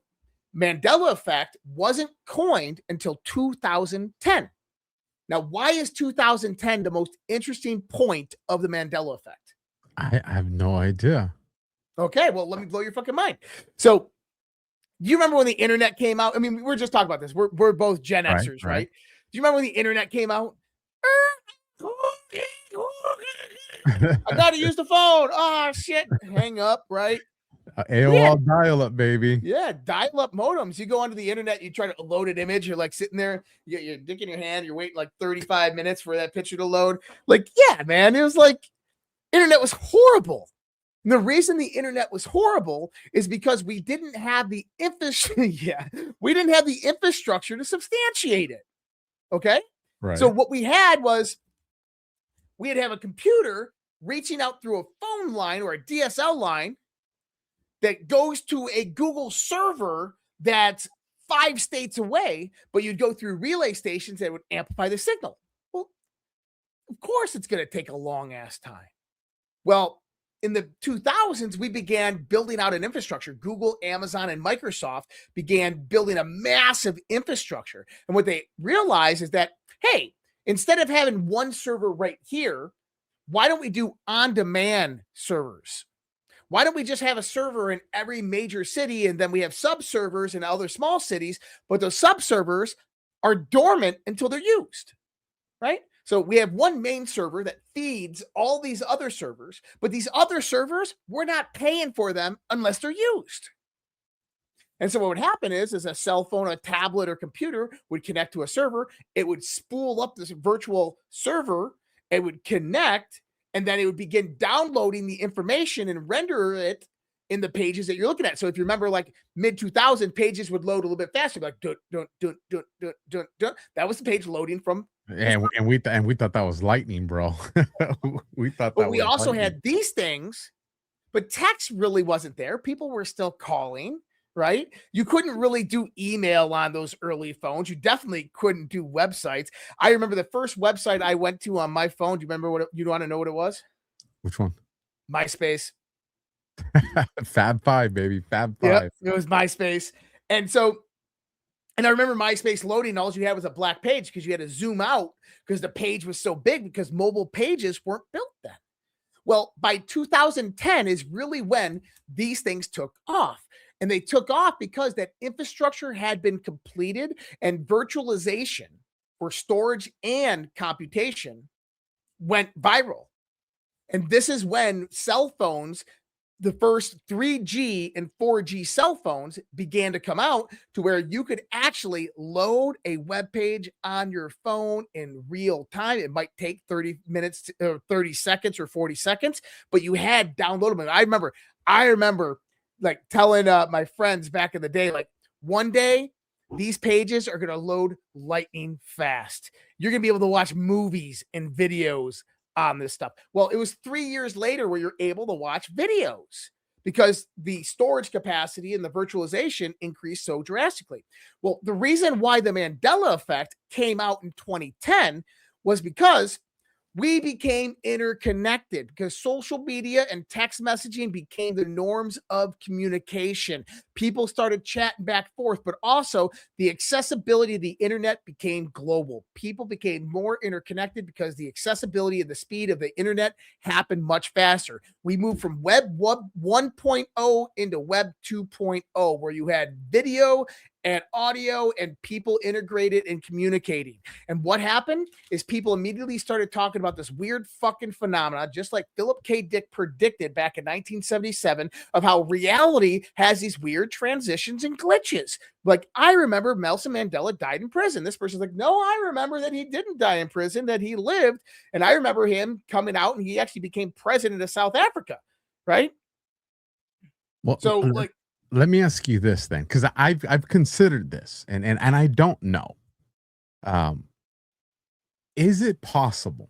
Mandela effect wasn't coined until 2010. Now, why is 2010 the most interesting point of the Mandela effect? I have no idea. Okay, well, let me blow your fucking mind. So, you remember when the internet came out? I mean, we're just talking about this. We're both Gen Xers, right? Do you remember when the internet came out? I gotta use the phone. Oh shit! Hang up, right? AOL dial-up, baby. Yeah, dial-up modems. You go onto the internet, you try to load an image. You're like sitting there, you get your dick in your hand. You're waiting like 35 minutes for that picture to load. Like, yeah, man, it was like internet was horrible. And the reason the internet was horrible is because we didn't have the we didn't have the infrastructure to substantiate it. Okay, right. So what we had was we had to have a computer reaching out through a phone line or a DSL line that goes to a Google server that's 5 states away, but you'd go through relay stations that would amplify the signal. Well, of course it's going to take a long ass time. Well, in the 2000s, we began building out an infrastructure. Google, Amazon, and Microsoft began building a massive infrastructure. And what they realized is that, hey, instead of having one server right here, why don't we do on-demand servers? Why don't we just have a server in every major city and then we have sub-servers in other small cities, but those sub-servers are dormant until they're used, right? So we have one main server that feeds all these other servers, but these other servers, we're not paying for them unless they're used. And so what would happen is a cell phone, a tablet, or computer would connect to a server. It would spool up this virtual server. It would connect, and then it would begin downloading the information and render it in the pages that you're looking at. So if you remember, like mid-2000, pages would load a little bit faster, like dun, dun, dun, dun, dun, dun, dun. That was the page loading from. And we thought that was lightning, bro. we thought that. But we was also lightning. had these things, but text really wasn't there. People were still calling, right? You couldn't really do email on those early phones. You definitely couldn't do websites. I remember the first website I went to on my phone. Do you remember you want to know what it was? Which one? MySpace. Fab 5, baby. Fab 5. Yep, it was MySpace. And I remember MySpace loading, all you had was a black page because you had to zoom out because the page was so big because mobile pages weren't built then. Well, by 2010 is really when these things took off. And they took off because that infrastructure had been completed and virtualization for storage and computation went viral. And this is when cell phones, the first 3G and 4G cell phones began to come out to where you could actually load a web page on your phone in real time. It might take 30 minutes, or 30 seconds or 40 seconds, but you had downloadable. I remember like telling my friends back in the day, like one day these pages are going to load lightning fast. You're going to be able to watch movies and videos on this stuff. Well, it was 3 years later where you're able to watch videos because the storage capacity and the virtualization increased so drastically. Well, the reason why the Mandela effect came out in 2010 was because We became interconnected because social media and text messaging became the norms of communication. People started chatting back and forth, but also the accessibility of the internet became global. People became more interconnected because the accessibility and the speed of the internet happened much faster. We moved from Web 1.0 into Web 2.0, where you had video and audio and people integrated and communicating. And what happened is people immediately started talking about this weird fucking phenomenon, just like Philip K. Dick predicted back in 1977, of how reality has these weird transitions and glitches. Like, I remember Nelson Mandela died in prison. This person's like, no, I remember that he didn't die in prison, that he lived. And I remember him coming out and he actually became president of South Africa, right? Well, So, like, let me ask you this then, because I've considered this, and I don't know. Is it possible?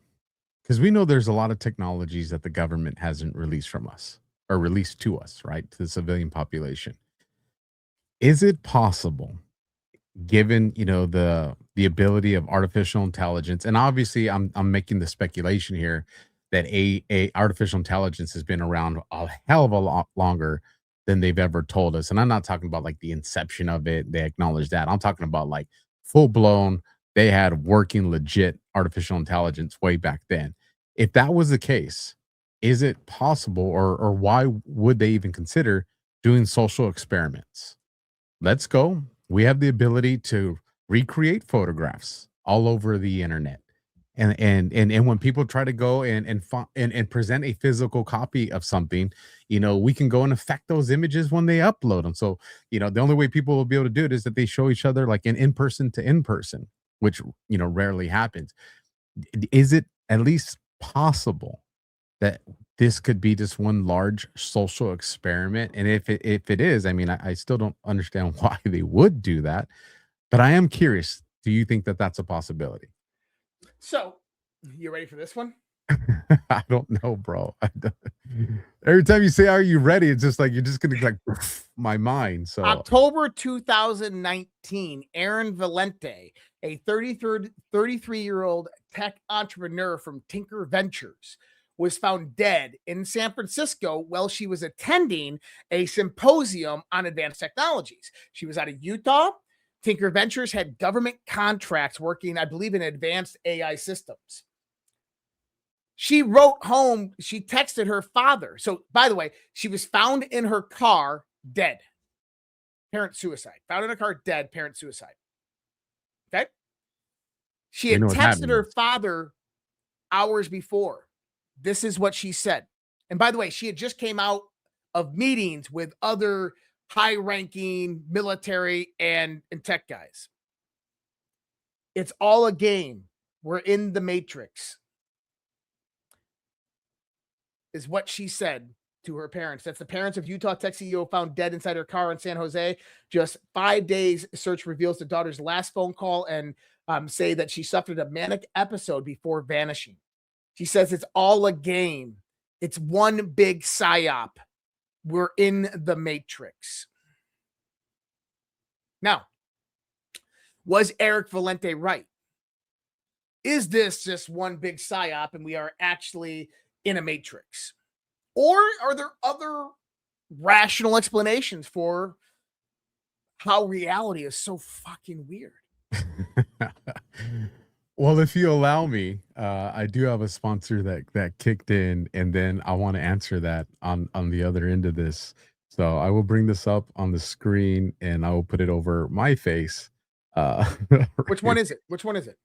Because we know there's a lot of technologies that the government hasn't released from us or released to us, right, to the civilian population. Is it possible, given the ability of artificial intelligence, and obviously I'm making the speculation here that a artificial intelligence has been around a hell of a lot longer than they've ever told us. And I'm not talking about like the inception of it. They acknowledge that. I'm talking about like full blown, they had working legit artificial intelligence way back then. If that was the case, is it possible, or why would they even consider doing social experiments? Let's go. We have the ability to recreate photographs all over the internet. And when people try to go and present a physical copy of something, we can go and affect those images when they upload them. So, the only way people will be able to do it is that they show each other like in person to in person, which, rarely happens. Is it at least possible that this could be just one large social experiment? And if it is, I mean, I still don't understand why they would do that, but I am curious. Do you think that that's a possibility? so you ready for this one? I don't know, bro. Every time you say, "Are you ready?" It's just like you're just gonna like my mind. So October 2019, Aaron Valente, a 33-year-old tech entrepreneur from Tinker Ventures, was found dead in San Francisco while she was attending a symposium on advanced technologies. She was out of Utah. Tinker Ventures had government contracts working, I believe, in advanced AI systems. She wrote home, she texted her father. So, by the way, she was found in her car dead. Parent suicide. Found in a car dead, parent suicide. Okay? She had texted her father hours before. This is what she said. And by the way, she had just came out of meetings with other high-ranking military and tech guys. It's all a game. We're in the Matrix, is what she said to her parents. That's the parents of Utah tech CEO found dead inside her car in San Jose. Just 5 days, search reveals the daughter's last phone call and say that she suffered a manic episode before vanishing. She says it's all a game. It's one big psyop. We're in the Matrix. Now, was Eric Valente right? Is this just one big psyop and we are actually in a matrix? Or are there other rational explanations for how reality is so fucking weird? Well, if you allow me, I do have a sponsor that kicked in, and then I want to answer that on the other end of this. So I will bring this up on the screen, and I will put it over my face. Which one is it? Which one is it?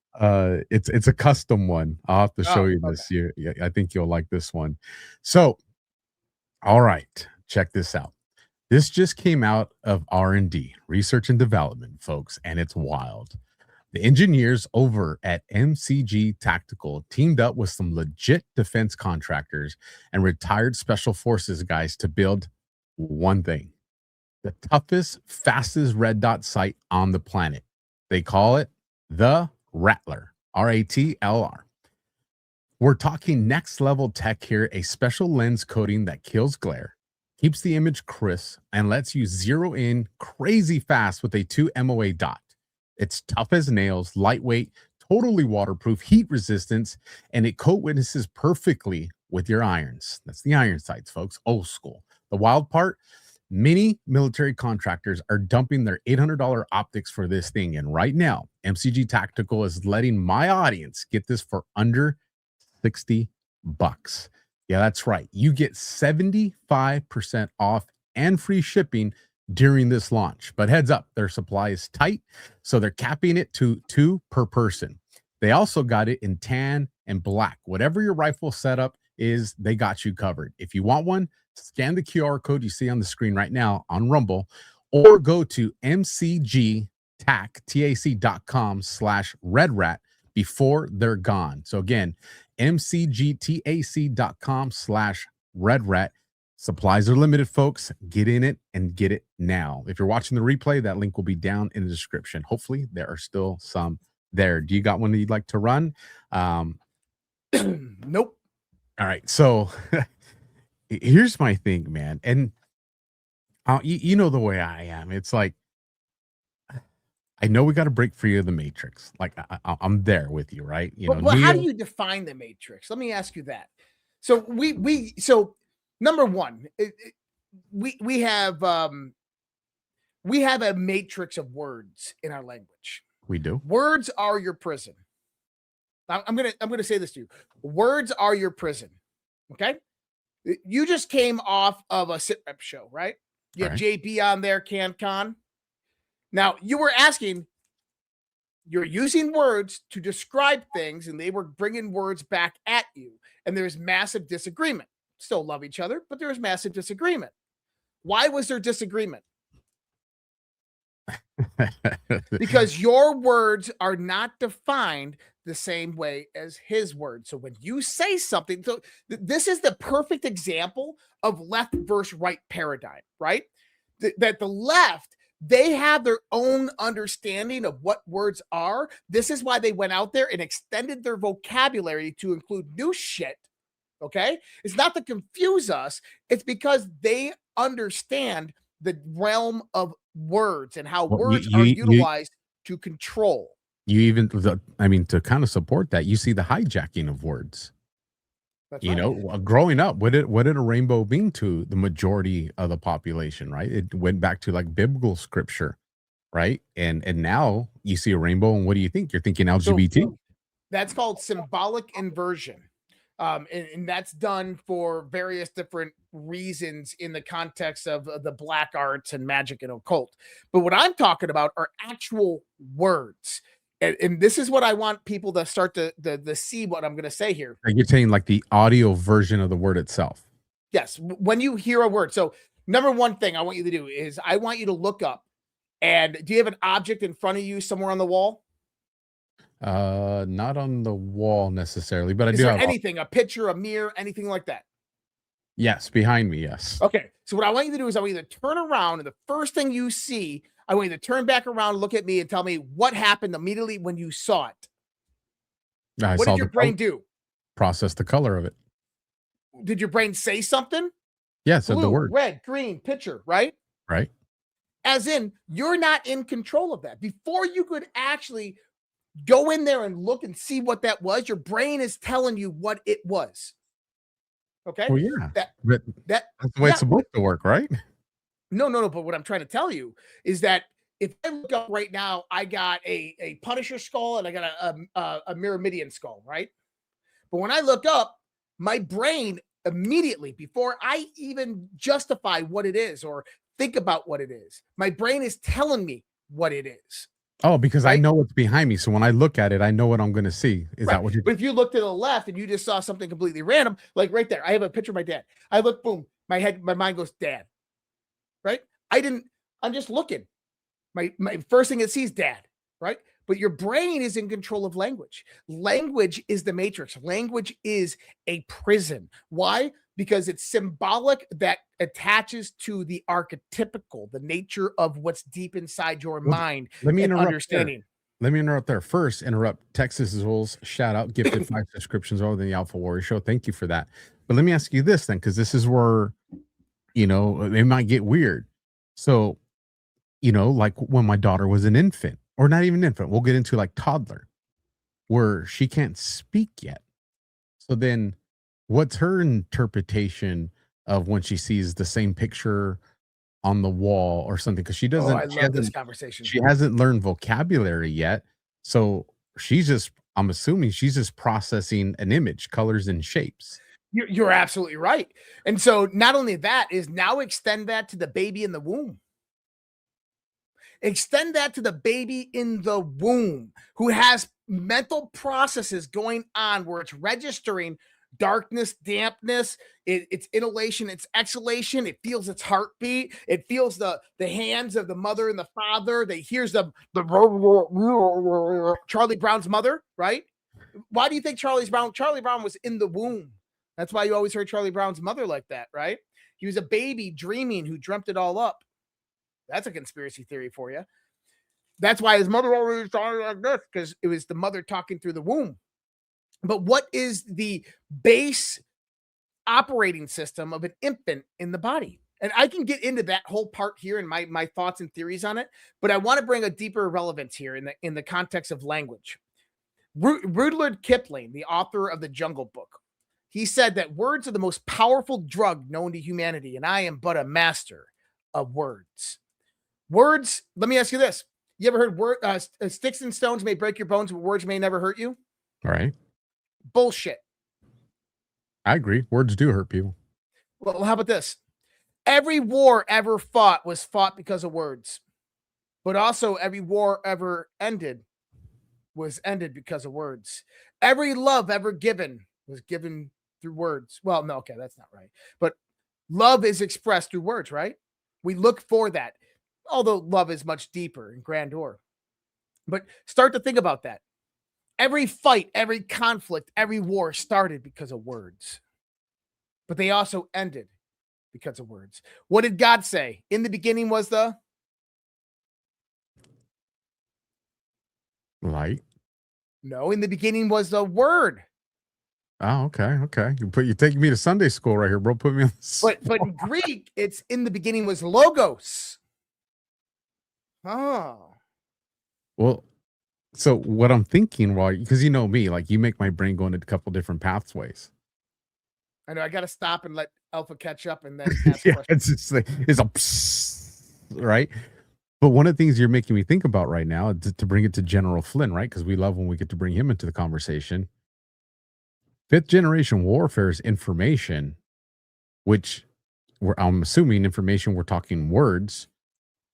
It's a custom one. I'll have to show you this. I think you'll like this one. So, all right, check this out. This just came out of R&D, research and development, folks, and it's wild. The engineers over at MCG Tactical teamed up with some legit defense contractors and retired special forces guys to build one thing: the toughest, fastest red dot sight on the planet. They call it the Rattler, RATLR. We're talking next level tech here, a special lens coating that kills glare, keeps the image crisp, and lets you zero in crazy fast with a 2 MOA dot. It's tough as nails, lightweight, totally waterproof, heat resistance, and it coat witnesses perfectly with your irons. That's the iron sights, folks. Old school. The wild part, many military contractors are dumping their $800 optics for this thing. And right now, MCG Tactical is letting my audience get this for under $60. Yeah, that's right. You get 75% off and free shipping during this launch. But heads up, their supply is tight, so they're capping it to 2 per person. They also got it in tan and black. Whatever your rifle setup is, they got you covered. If you want one, scan the QR code you see on the screen right now on Rumble, or go to mcgtac.com/redrat before they're gone. So again, mcgtac.com/redrat. Supplies are limited, folks. Get in it and get it now. If you're watching the replay, that link will be down in the description. Hopefully there are still some there. Do you got one that you'd like to run? Nope. All right. So here's my thing, man. And you know the way I am. It's like, I know we got to break free of the matrix. Like I'm there with you, right? You know. Well, how do you define the matrix? Let me ask you that. So so number one, we have a matrix of words in our language. We do. Words are your prison. I'm gonna say this to you. Words are your prison. Okay. You just came off of a sit rep show, right? You had JB on there, CanCon. Now you were asking, you're using words to describe things, and they were bringing words back at you, and there's massive disagreement. Still love each other, but there was massive disagreement. Why was there disagreement? Because your words are not defined the same way as his words. So when you say something, so this is the perfect example of left versus right paradigm, right? That the left, they have their own understanding of what words are. This is why they went out there and extended their vocabulary to include new shit. Okay. It's not to confuse us. It's because they understand the realm of words and how words are utilized to control. You even, I mean, to kind of support that, you see the hijacking of words. That's you right. know, growing up, what did a rainbow mean to the majority of the population, right? It went back to like biblical scripture, right? And now you see a rainbow, and what do you think? You're thinking LGBT. So that's called symbolic inversion. And that's done for various different reasons in the context of the black arts and magic and occult. But what I'm talking about are actual words. And this is what I want people to start to see what I'm going to say here. You're saying like the audio version of the word itself. Yes. When you hear a word. So number one thing I want you to do is I want you to look up. And do you have an object in front of you somewhere on the wall? Not on the wall necessarily, but I do do have have anything, a picture, a mirror, anything like that. Yes, behind me. Yes. Okay. So what I want you to do is I want you to turn around, and the first thing you see, I want you to turn back around, look at me, and tell me what happened immediately when you saw it. What did your brain do? Process the color of it. Did your brain say something? Yes, Blue, the word. red, green, picture, right? Right. As in, you're not in control of that. Before you could actually go in there and look and see what that was, your brain is telling you what it was. Okay. Well, yeah. That's the way it's supposed to work, right? No. But what I'm trying to tell you is that if I look up right now, I got a Punisher skull and I got a Myrmidian skull, right? But when I look up, my brain immediately, before I even justify what it is or think about what it is, my brain is telling me what it is. Oh, because right? I know what's behind me. So when I look at it, I know what I'm going to see. Is that what you're... But if you look to the left and you just saw something completely random, like right there, I have a picture of my dad. I look, boom, my mind goes, dad. Right? I'm just looking. My first thing it sees, dad. Right? But your brain is in control of language. Language is the matrix. Language is a prison. Why? Because it's symbolic that attaches to the archetypical, the nature of what's deep inside your mind and understanding. Let me interrupt there. First, interrupt Texas Rules. Shout out, gifted 5 subscriptions over the Alpha Warrior Show. Thank you for that. But let me ask you this then, because this is where, you know, it might get weird. So, you know, like when my daughter was an infant, or not even infant, we'll get into like toddler. where she can't speak yet. So then what's her interpretation of when she sees the same picture on the wall or something? Because Oh, I love this conversation. she hasn't learned vocabulary yet. So she's just, I'm assuming she's just processing an image, colors and shapes. You're absolutely right. And so not only that is now extend that to the baby in the womb. Extend that to the baby in the womb who has mental processes going on where it's registering darkness, dampness, it's inhalation, it's exhalation, it feels its heartbeat, it feels the hands of the mother and the father, they hears the Charlie Brown's mother, right? Why do you think Charlie Brown was in the womb? That's why you always heard Charlie Brown's mother like that, right? He was a baby dreaming who dreamt it all up. That's a conspiracy theory for you. That's why his mother always talked like this, because it was the mother talking through the womb. But what is the base operating system of an infant in the body? And I can get into that whole part here and my thoughts and theories on it, but I want to bring a deeper relevance here in the context of language. Rudyard Kipling, the author of the Jungle Book, he said that words are the most powerful drug known to humanity, and I am but a master of words. Words, let me ask you this. You ever heard sticks and stones may break your bones, but words may never hurt you? All right. Bullshit. I agree. Words do hurt people. Well, how about this? Every war ever fought was fought because of words. But also every war ever ended was ended because of words. Every love ever given was given through words. Well, no, okay, that's not right. But love is expressed through words, right? We look for that. Although love is much deeper and grandeur. But start to think about that. Every fight, every conflict, every war started because of words. But they also ended because of words. What did God say? In the beginning was the light. No, in the beginning was the word. Oh, okay. Okay. You're taking me to Sunday school right here, bro. Put me on But in Greek, it's in the beginning was logos. Oh. Well, so what I'm thinking, because you know me, like you make my brain go into a couple different pathways. I know I got to stop and let Alpha catch up and then ask yeah, questions. it's just like, it's a psst, right? But one of the things you're making me think about right now, to bring it to General Flynn, right? Because we love when we get to bring him into the conversation. 5th generation warfare is information, which I'm assuming information, we're talking words,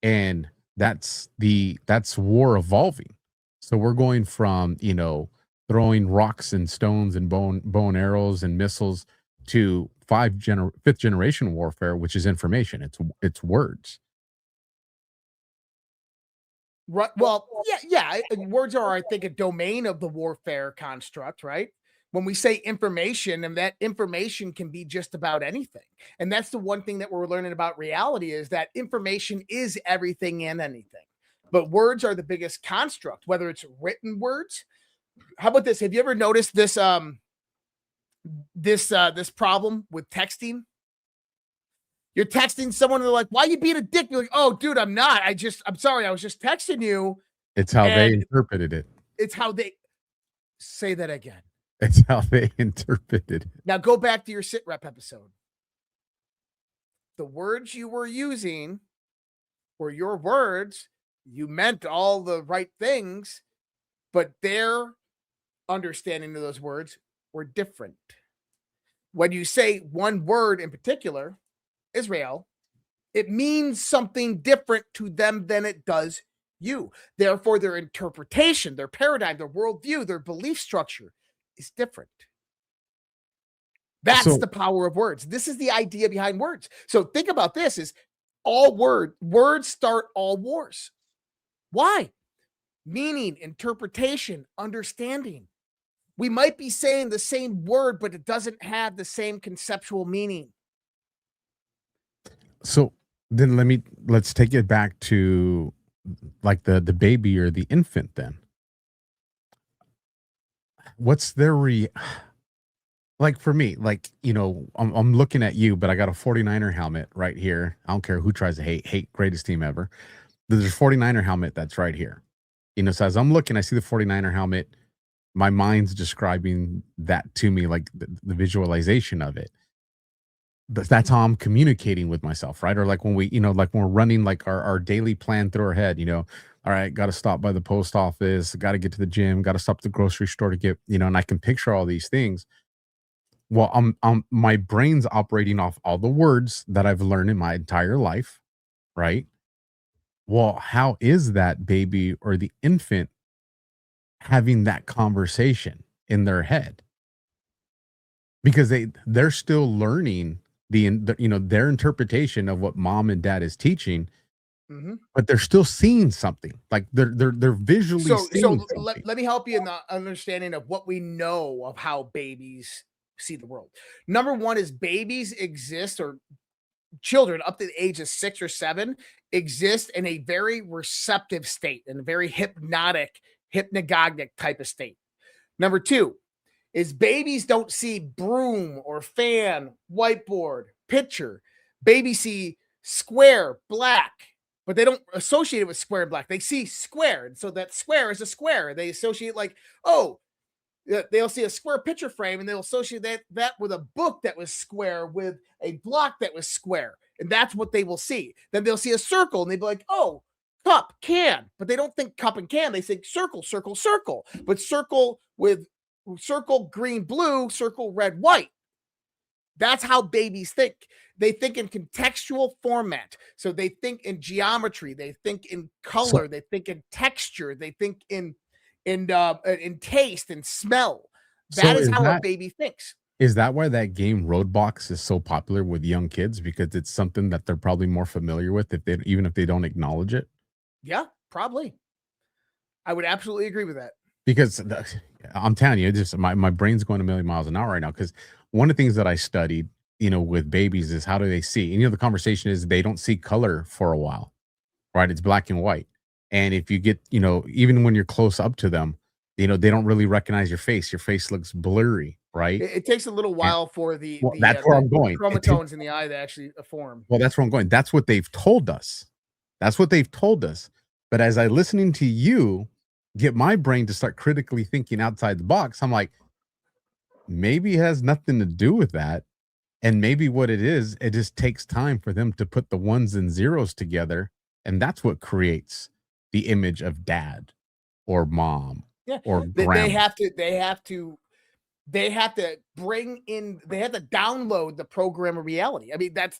and that's war evolving. So we're going from, throwing rocks and stones and bone arrows and missiles to 5th generation warfare, which is information. It's words. Right. Well, yeah. Words are, I think, a domain of the warfare construct, right? When we say information, and that information can be just about anything. And that's the one thing that we're learning about reality is that information is everything and anything. But words are the biggest construct, whether it's written words. How about this? Have you ever noticed this this problem with texting? You're texting someone and they're like, why are you being a dick? You're like, oh, dude, I'm not. I'm sorry. I was just texting you. It's how they interpreted it. It's how they say that again. It's how they interpreted it. Now go back to your sit rep episode. The words you were using were your words. You meant all the right things, but their understanding of those words were different. When you say one word in particular, Israel, it means something different to them than it does you. Therefore, their interpretation, their paradigm, their worldview, their belief structure is different. That's the power of words. This is the idea behind words. So think about this: is all words start all wars. Why? Meaning, interpretation, understanding. We might be saying the same word, but it doesn't have the same conceptual meaning. So then let's take it back to like the baby or the infant then. What's their like for me, like, I'm looking at you, but I got a 49er helmet right here. I don't care who tries to hate greatest team ever. There's a 49er helmet that's right here. So as I'm looking, I see the 49er helmet. my mind's describing that to me, like the visualization of it. That's how I'm communicating with myself, right? Or like when we, like when we're running like our daily plan through our head, all right, got to stop by the post office, got to get to the gym, got to stop at the grocery store to get, and I can picture all these things. Well, my brain's operating off all the words that I've learned in my entire life, right? Well, how is that baby or the infant having that conversation in their head? Because they're still learning their interpretation of what mom and dad is teaching, but they're still seeing something. Like they're visually seeing something. Let me help you in the understanding of what we know of how babies see the world. Number one is babies exist, or children up to the age of 6 or 7 exist in a very receptive state, in a very hypnagogic type of state. Number two is babies don't see broom or fan, whiteboard, picture. Babies see square, black, but they don't associate it with square and black. They see square. And so that square is a square. They associate like, oh, they'll see a square picture frame and they'll associate that with a book that was square with a block that was square. And that's what they will see. Then they'll see a circle and they'll be like, oh, cup, can. But they don't think cup and can. They think circle, circle, circle. But circle with circle, green, blue, circle, red, white. That's how babies think. They think in contextual format. So they think in geometry. They think in color. They think in texture. They think in taste and smell. That is how a baby thinks. Is that why that game Roadblocks is so popular with young kids? Because it's something that they're probably more familiar with, even if they don't acknowledge it. Yeah, probably. I would absolutely agree with that. Because I'm telling you, just my brain's going a million miles an hour right now. Because one of the things that I studied, with babies is how do they see? And the conversation is they don't see color for a while, right? It's black and white. And if you get, even when you're close up to them, they don't really recognize your face. Your face looks blurry, right? It takes a little while for that's where I'm going. Chromatones in the eye to actually form. Well, that's where I'm going. That's what they've told us. But as I listening to you get my brain to start critically thinking outside the box, I'm like, maybe it has nothing to do with that. And maybe what it is, it just takes time for them to put the ones and zeros together. And that's what creates the image of dad or mom or grandma. They have to download the program of reality. I mean, that's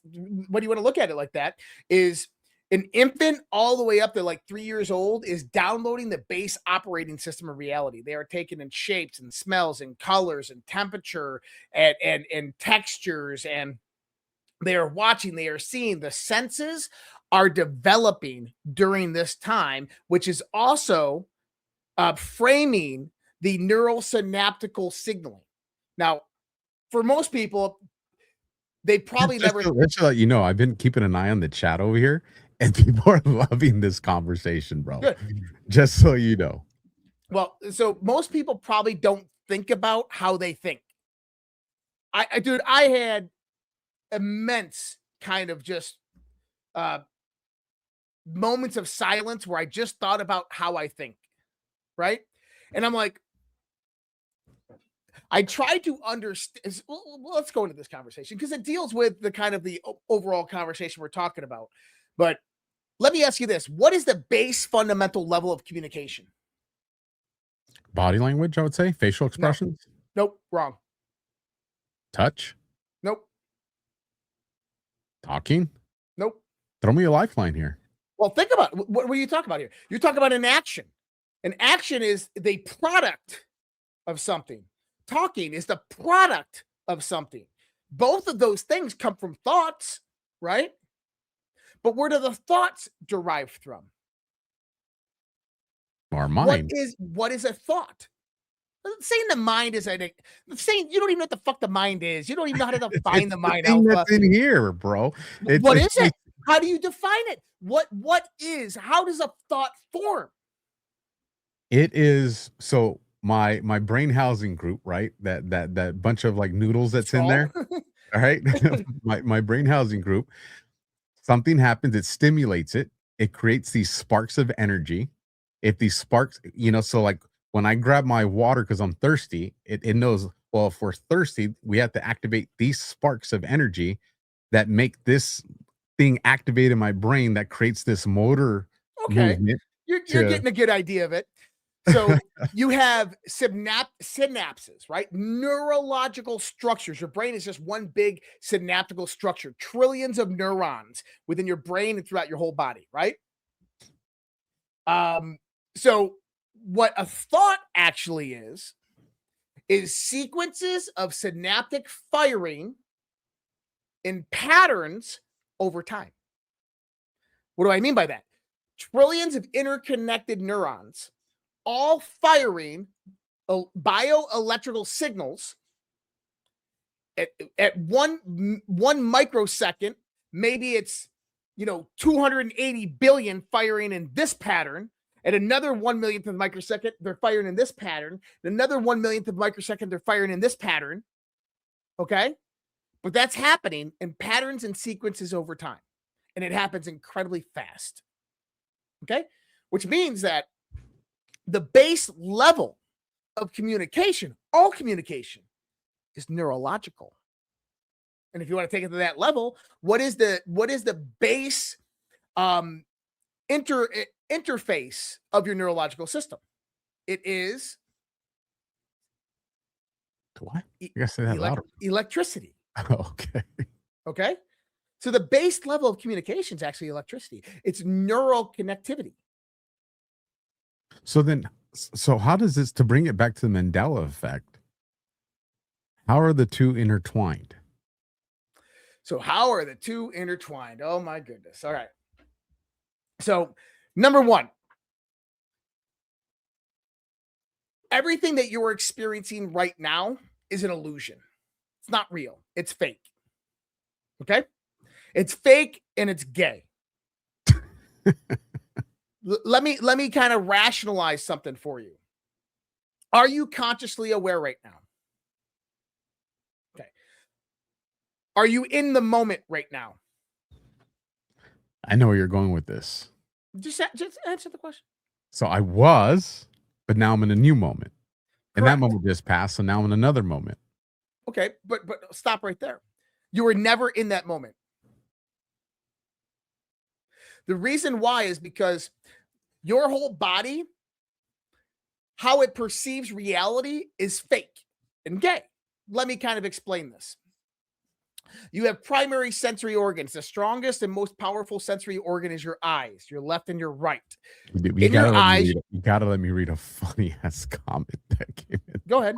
what you want to look at it like that is an infant all the way up to like 3 years old is downloading the base operating system of reality. They are taking in shapes and smells and colors and temperature and textures, and they are watching, they are seeing. The senses are developing during this time, which is also framing the neural synaptical signaling. Now, for most people, they probably just to let you know, I've been keeping an eye on the chat over here, and people are loving this conversation, bro. Good. Just so you know. Well, so most people probably don't think about how they think. I had immense kind of just moments of silence where I just thought about how I think, right? And I'm like, I try to understand. Well, let's go into this conversation because it deals with the kind of the overall conversation we're talking about. But let me ask you this. What is the base fundamental level of communication? Body language, I would say. Facial expressions? No. Nope. Wrong. Touch? Nope. Talking? Nope. Throw me a lifeline here. Well, think about it. What are you talking about here? You're talking about an action. An action is the product of something. Talking is the product of something. Both of those things come from thoughts, right? But where do the thoughts derive from? Our mind. What is a thought? Saying the mind is saying you don't even know what the fuck the mind is. You don't even know how to define the mind. That's in here, bro. What is it? How do you define it? What is? How does a thought form? It is so my brain housing group, right? That bunch of like noodles that's in there. All right. my brain housing group. Something happens, it stimulates it. It creates these sparks of energy. If these sparks, so like when I grab my water because I'm thirsty, it knows, well, if we're thirsty, we have to activate these sparks of energy that make this thing activate in my brain that creates this motor movement. You're to- getting a good idea of it. So you have synapses, right? Neurological structures. Your brain is just one big synaptical structure, trillions of neurons within your brain and throughout your whole body, right? So what a thought actually is sequences of synaptic firing in patterns over time. What do I mean by that? Trillions of interconnected neurons all firing bioelectrical signals at one microsecond. Maybe it's 280 billion firing in this pattern. At another 1 millionth of a microsecond, they're firing in this pattern. Another 1 millionth of a microsecond, they're firing in this pattern. Okay? But that's happening in patterns and sequences over time. And it happens incredibly fast. Okay? Which means that the base level of communication, all communication, is neurological. And if you want to take it to that level, what is the base interface of your neurological system? It is what? You gotta say that louder. Electricity. Okay. Okay. So the base level of communication is actually electricity. It's neural connectivity. So how does this, to bring it back to the Mandela effect, how are the two intertwined? So how are the two intertwined? Oh my goodness. All right. So number one, everything that you're experiencing right now is an illusion. It's not real. It's fake. Okay? It's fake and it's gay. Let me kind of rationalize something for you. Are you consciously aware right now? Okay. Are you in the moment right now? I know where you're going with this. Just answer the question. So I was, but now I'm in a new moment. And that Correct. moment just passed, so now I'm in another moment. Okay, but stop right there. You were never in that moment. The reason why is because your whole body, how it perceives reality, is fake and gay. Let me kind of explain this. You have primary sensory organs. The strongest and most powerful sensory organ is your eyes, your left and your right. You gotta let me read a funny ass comment that came in. Go ahead.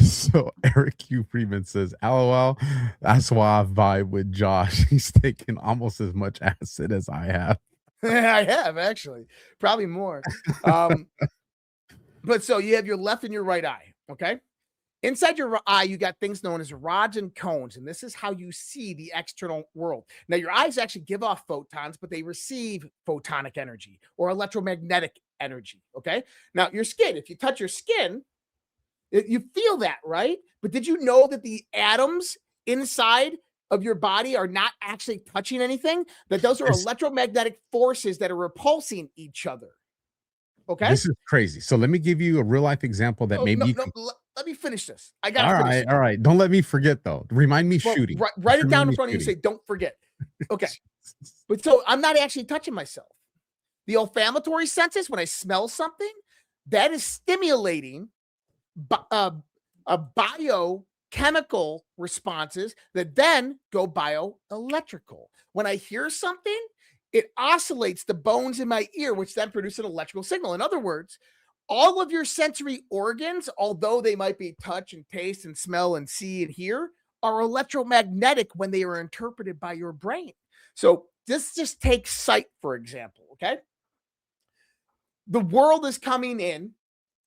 So Eric Q. Freeman says, LOL, that's why I vibe with Josh. He's taken almost as much acid as I have. I have, actually. Probably more. But so you have your left and your right eye, okay? Inside your eye, you got things known as rods and cones, and this is how you see the external world. Now, your eyes actually give off photons, but they receive photonic energy or electromagnetic energy, okay? Now, your skin, if you touch your skin, you feel that, right? But did you know that the atoms inside of your body are not actually touching anything? That those are electromagnetic forces that are repulsing each other. Okay? This is crazy. So let me give you a real life example that maybe let me finish this. I got it. All right. Don't let me forget though. Remind me shooting. Write it down in front of you. Say, don't forget. Okay. But so I'm not actually touching myself. The olfactory senses, when I smell something, that is stimulating a biochemical responses that then go bioelectrical. When I hear something, it oscillates the bones in my ear, which then produce an electrical signal. In other words, all of your sensory organs, although they might be touch and taste and smell and see and hear, are electromagnetic when they are interpreted by your brain. So this just takes sight, for example, okay? The world is coming in.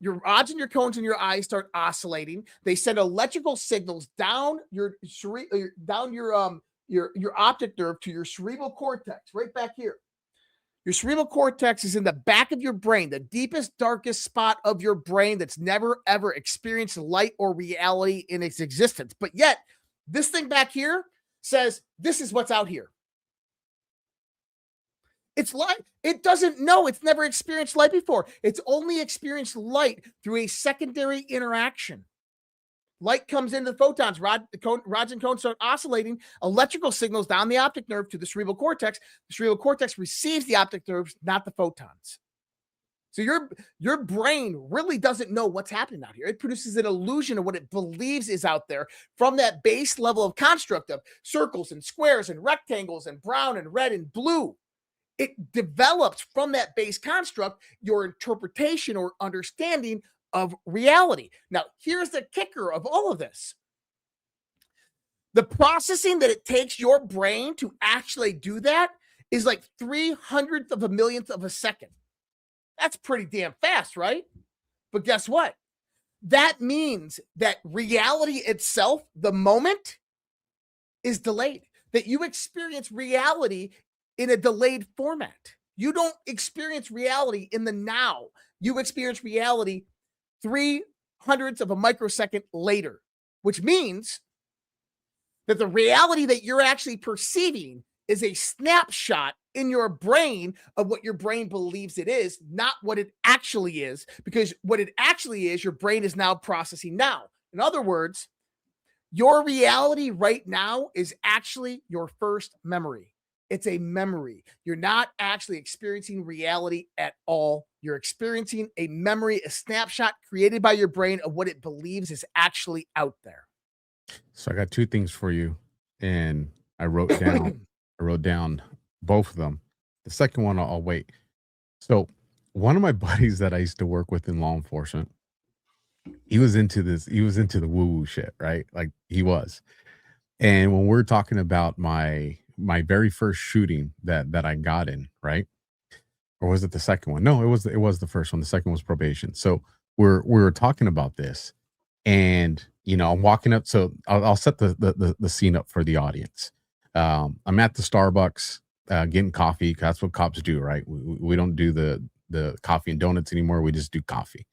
Your rods and your cones in your eyes start oscillating. They send electrical signals down your optic nerve to your cerebral cortex, right back here. Your cerebral cortex is in the back of your brain, the deepest, darkest spot of your brain that's never, ever experienced light or reality in its existence. But yet, this thing back here says, this is what's out here. It's light. It doesn't know. It's never experienced light before. It's only experienced light through a secondary interaction. Light comes into the photons. Rods and cones start oscillating. Electrical signals down the optic nerve to the cerebral cortex. The cerebral cortex receives the optic nerves, not the photons. So your brain really doesn't know what's happening out here. It produces an illusion of what it believes is out there from that base level of construct of circles and squares and rectangles and brown and red and blue. It develops from that base construct your interpretation or understanding of reality. Now, here's the kicker of all of this. The processing that it takes your brain to actually do that is like 300th of a millionth of a second. That's pretty damn fast, right? But guess what? That means that reality itself, the moment, is delayed. That you experience reality in a delayed format. You don't experience reality in the now. You experience reality 300ths of a microsecond later, which means that the reality that you're actually perceiving is a snapshot in your brain of what your brain believes it is, not what it actually is, because what it actually is, your brain is now processing now. In other words, your reality right now is actually your first memory. It's a memory. You're not actually experiencing reality at all. You're experiencing a memory, a snapshot created by your brain of what it believes is actually out there. So I got two things for you, and I wrote down both of them. The second one I'll wait. So one of my buddies that I used to work with in law enforcement, he was into this. He was into the woo-woo shit, right? Like he was. And when we're talking about my very first shooting that I got in, right? Or was it the second one? No, it was the first one. The second was probation. So we were talking about this, and I'm walking up. So I'll set the scene up for the audience. I'm at the Starbucks getting coffee. That's what cops do, right? We don't do the coffee and donuts anymore. We just do coffee.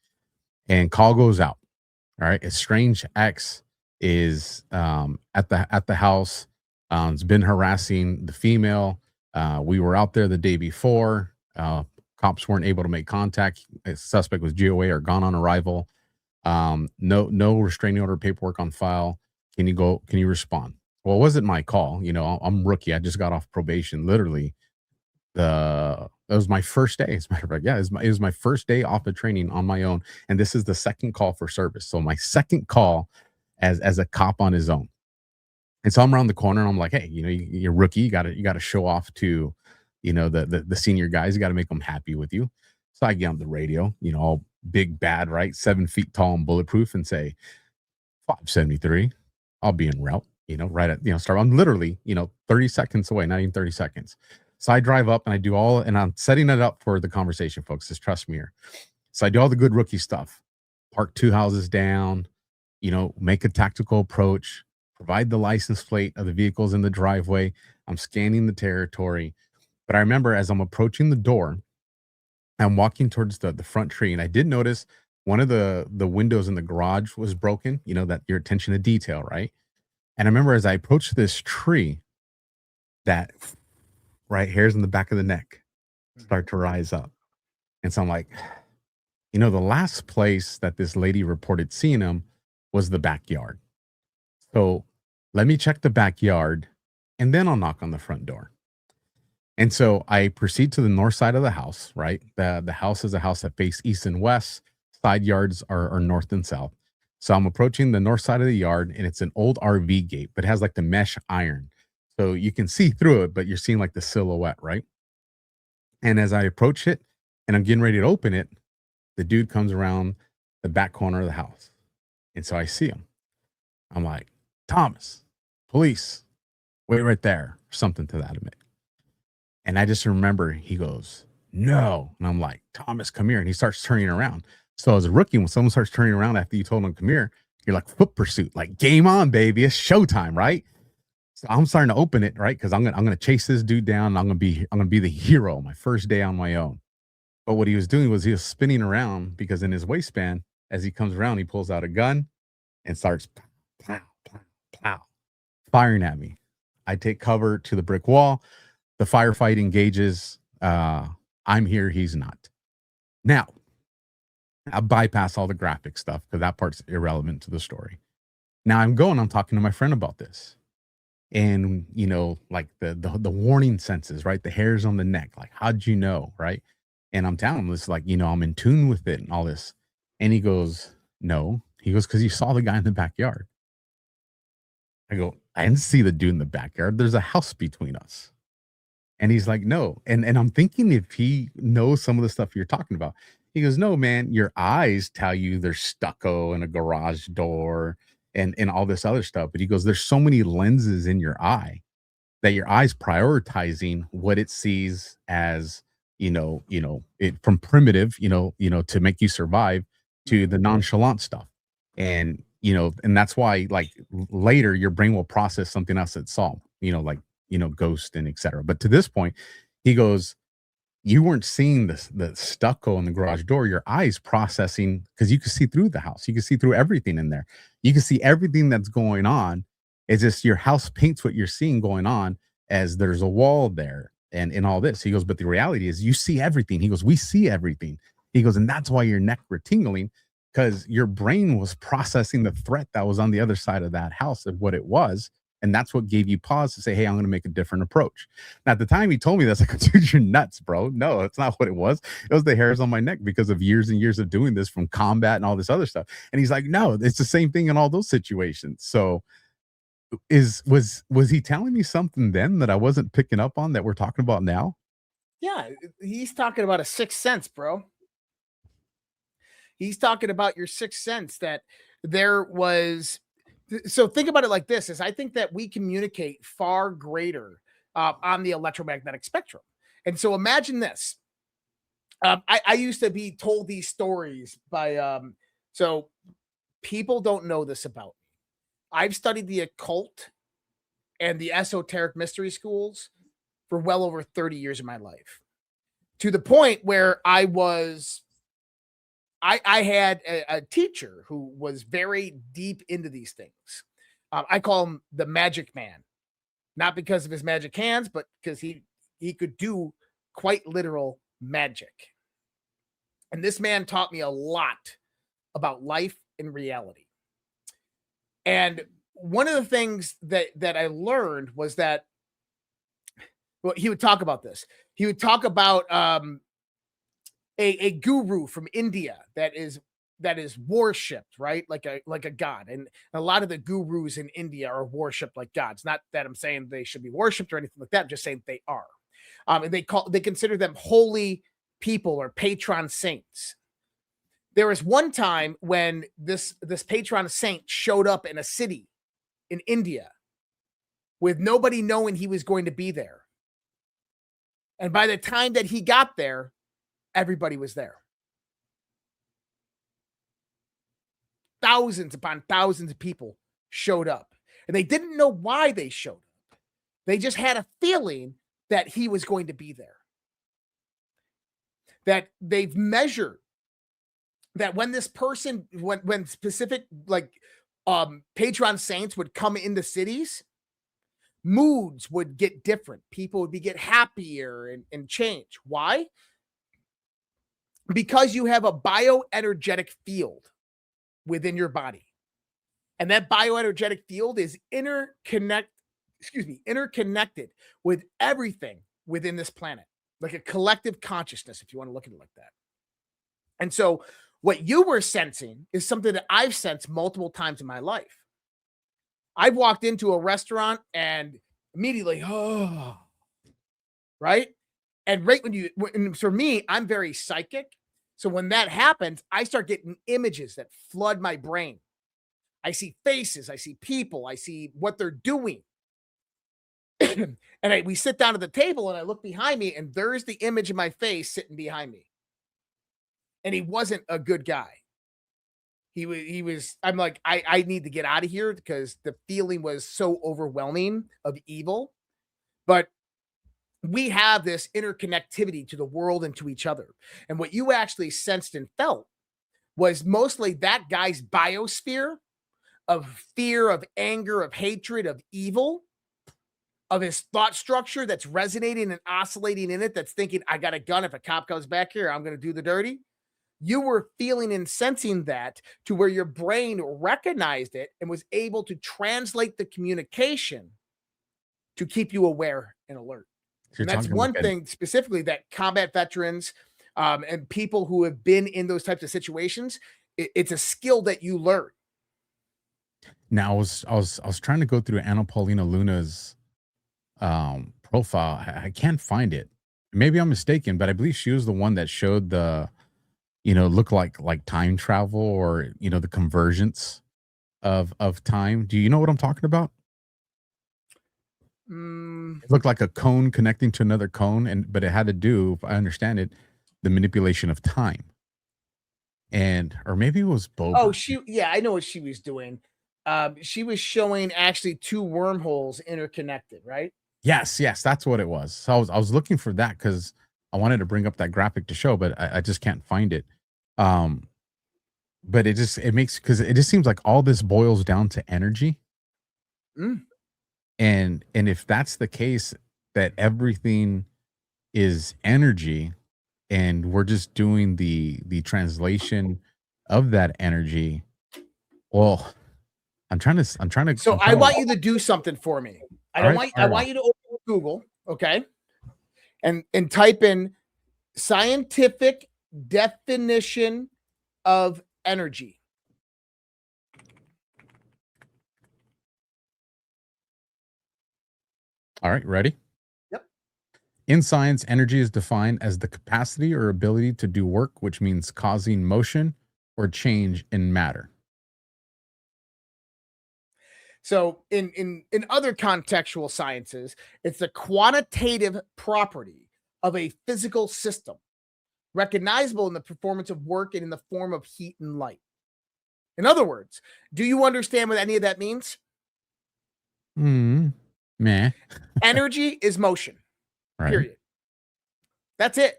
And call goes out. All right, a strange ex is at the house. It's been harassing the female. We were out there the day before. Cops weren't able to make contact. A suspect was GOA or gone on arrival. No restraining order paperwork on file. Can you respond? Well, it wasn't my call. I'm rookie. I just got off probation. Literally, it was my first day. As a matter of fact, yeah, it was my first day off of training on my own, and this is the second call for service. So my second call as a cop on his own. And so I'm around the corner, and I'm like, hey, you're rookie. You got to show off to, the senior guys. You got to make them happy with you. So I get on the radio, all big bad, right, 7 feet tall and bulletproof, and say 573. I'll be en route. Right at, start. I'm literally, 30 seconds away, not even 30 seconds. So I drive up and I do and I'm setting it up for the conversation, folks. Just trust me here. So I do all the good rookie stuff. Park 2 houses down, make a tactical approach, provide the license plate of the vehicles in the driveway. I'm scanning the territory. But I remember as I'm approaching the door, I'm walking towards the front tree, and I did notice one of the windows in the garage was broken, that your attention to detail, right? And I remember as I approached this tree, that right hairs in the back of the neck start to rise up. And so I'm like, the last place that this lady reported seeing him was the backyard. So let me check the backyard, and then I'll knock on the front door. And so I proceed to the north side of the house, right? The house is a house that faces east and west. Side yards are north and south. So I'm approaching the north side of the yard, and it's an old RV gate, but it has like the mesh iron. So you can see through it, but you're seeing like the silhouette, right? And as I approach it and I'm getting ready to open it, the dude comes around the back corner of the house. And so I see him. I'm like, Thomas, police, wait right there, or something to that effect. And I just remember he goes, no. And I'm like, Thomas, come here. And he starts turning around. So as a rookie, when someone starts turning around after you told him, come here, you're like, foot pursuit, like game on, baby. It's showtime, right? So I'm starting to open it, right? Because I'm gonna chase this dude down, and I'm gonna be the hero my first day on my own. But what he was doing was he was spinning around, because in his waistband, as he comes around, he pulls out a gun and starts pow, pow, pow, firing at me. I take cover to the brick wall. The firefight engages. I'm here, he's not. Now, I bypass all the graphic stuff because that part's irrelevant to the story. Now I'm talking to my friend about this. And like the warning senses, right? The hairs on the neck, like, how'd you know, right? And I'm telling him this, like, I'm in tune with it and all this. And he goes, no. He goes, because you saw the guy in the backyard. I go, I didn't see the dude in the backyard. There's a house between us. And he's like, no. And I'm thinking if he knows some of the stuff you're talking about. He goes, no, man, your eyes tell you there's stucco in a garage door and all this other stuff. But he goes, there's so many lenses in your eye that your eye's prioritizing what it sees as, it from primitive, to make you survive to the nonchalant stuff. And, and that's why, like, later your brain will process something else it saw, like, ghost and etc. But to this point, he goes, you weren't seeing the stucco in the garage door. Your eyes processing, because you can see through the house. You can see through everything in there. You can see everything that's going on. It's just your house paints what you're seeing going on as there's a wall there and all this. He goes, but the reality is you see everything. He goes, we see everything. He goes, and that's why your neck were tingling, because your brain was processing the threat that was on the other side of that house of what it was. And that's what gave you pause to say, hey, I'm going to make a different approach. Now, at the time he told me that's like, dude, you're nuts, bro. No, that's not what it was. It was the hairs on my neck because of years and years of doing this from combat and all this other stuff. And he's like, no, it's the same thing in all those situations. So was he telling me something then that I wasn't picking up on that we're talking about now? Yeah, he's talking about a sixth sense, bro. He's talking about your sixth sense, that there was. So think about it like this: is I think that we communicate far greater on the electromagnetic spectrum. And so imagine this. I used to be told these stories by so people don't know this about me. I've studied the occult and the esoteric mystery schools for well over 30 years of my life, to the point where I had a teacher who was very deep into these things. I call him the magic man, not because of his magic hands, but because he could do quite literal magic. And this man taught me a lot about life and reality. And one of the things that I learned was that, well, he would talk about this. He would talk about a guru from India that is worshipped, right? Like a god. And a lot of the gurus in India are worshipped like gods. Not that I'm saying they should be worshipped or anything like that. I'm just saying they are. And they consider them holy people or patron saints. There was one time when this patron saint showed up in a city in India with nobody knowing he was going to be there. And by the time that he got there, everybody was there. Thousands upon thousands of people showed up. And they didn't know why they showed up. They just had a feeling that he was going to be there. That they've measured that when this person, when specific patron saints would come into cities, moods would get different. People would get happier and change. Why? Because you have a bioenergetic field within your body. And that bioenergetic field is interconnected with everything within this planet, like a collective consciousness, if you want to look at it like that. And so what you were sensing is something that I've sensed multiple times in my life. I've walked into a restaurant and immediately, oh, right? And right when for me, I'm very psychic. So when that happens, I start getting images that flood my brain. I see faces, I see people, I see what they're doing. And we sit down at the table and I look behind me and there's the image of my face sitting behind me. And he wasn't a good guy. He was, I'm like, I need to get out of here because the feeling was so overwhelming of evil. But we have this interconnectivity to the world and to each other. And what you actually sensed and felt was mostly that guy's biosphere of fear, of anger, of hatred, of evil of his thought structure that's resonating and oscillating in it, that's thinking, I got a gun. If a cop comes back here, I'm going to do the dirty. You were feeling and sensing that to where your brain recognized it and was able to translate the communication to keep you aware and alert. And that's one thing specifically that combat veterans and people who have been in those types of situations, it's a skill that you learn. Now I was trying to go through Anna Paulina Luna's profile. I can't find it. Maybe I'm mistaken, but I believe she was the one that showed the, look like time travel, or the convergence of time. Do you know what I'm talking about? It looked like a cone connecting to another cone, but it had to do, if I understand it, the manipulation of time. Or maybe it was both. Oh, I know what she was doing. She was showing actually two wormholes interconnected, right? Yes, that's what it was. So I was looking for that because I wanted to bring up that graphic to show, but I just can't find it. But it just seems like all this boils down to energy. And if that's the case, that everything is energy, and we're just doing the translation of that energy. Well, I'm trying to. So I want you to do something for me. I want you to open Google, okay, and type in scientific definition of energy. All right, ready? Yep. In science, energy is defined as the capacity or ability to do work, which means causing motion or change in matter. So in other contextual sciences, it's the quantitative property of a physical system, recognizable in the performance of work and in the form of heat and light. In other words, do you understand what any of that means? Meh. Energy is motion. Right. Period. That's it.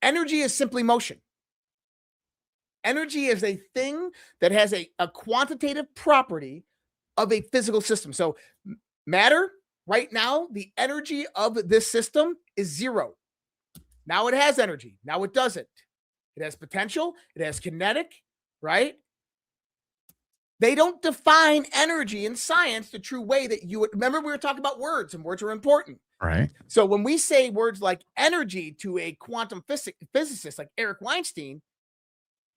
Energy is simply motion. Energy is a thing that has a quantitative property of a physical system. So matter, right now, the energy of this system is 0. Now it has energy. Now it doesn't. It has potential. It has kinetic, right? They don't define energy in science the true way that you would. Remember, we were talking about words, and words are important. Right. So when we say words like energy to a quantum physicist like Eric Weinstein,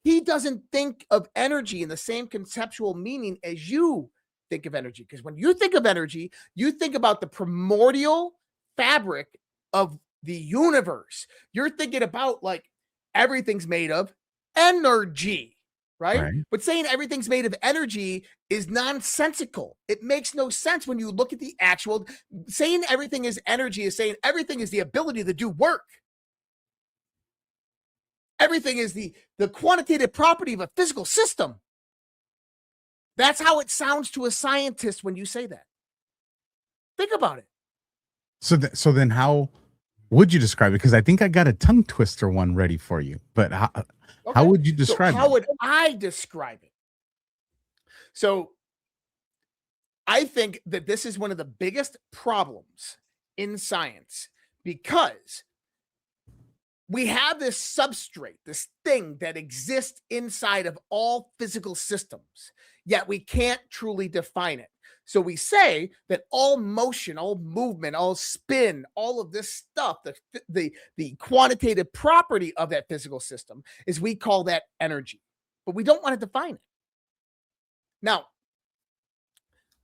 he doesn't think of energy in the same conceptual meaning as you think of energy. Because when you think of energy, you think about the primordial fabric of the universe. You're thinking about like everything's made of energy. Right? But saying everything's made of energy is nonsensical. It makes no sense when you look at the actual. Saying everything is energy is saying everything is the ability to do work. Everything is the quantitative property of a physical system. That's how it sounds to a scientist when you say that. Think about it. So then how would you describe it? Because I think I got a tongue twister one ready for you. But how would you describe it? How would I describe it? So I think that this is one of the biggest problems in science, because we have this substrate, this thing that exists inside of all physical systems, yet we can't truly define it. So we say that all motion, all movement, all spin, all of this stuff, the quantitative property of that physical system is, we call that energy, but we don't want to define it. Now,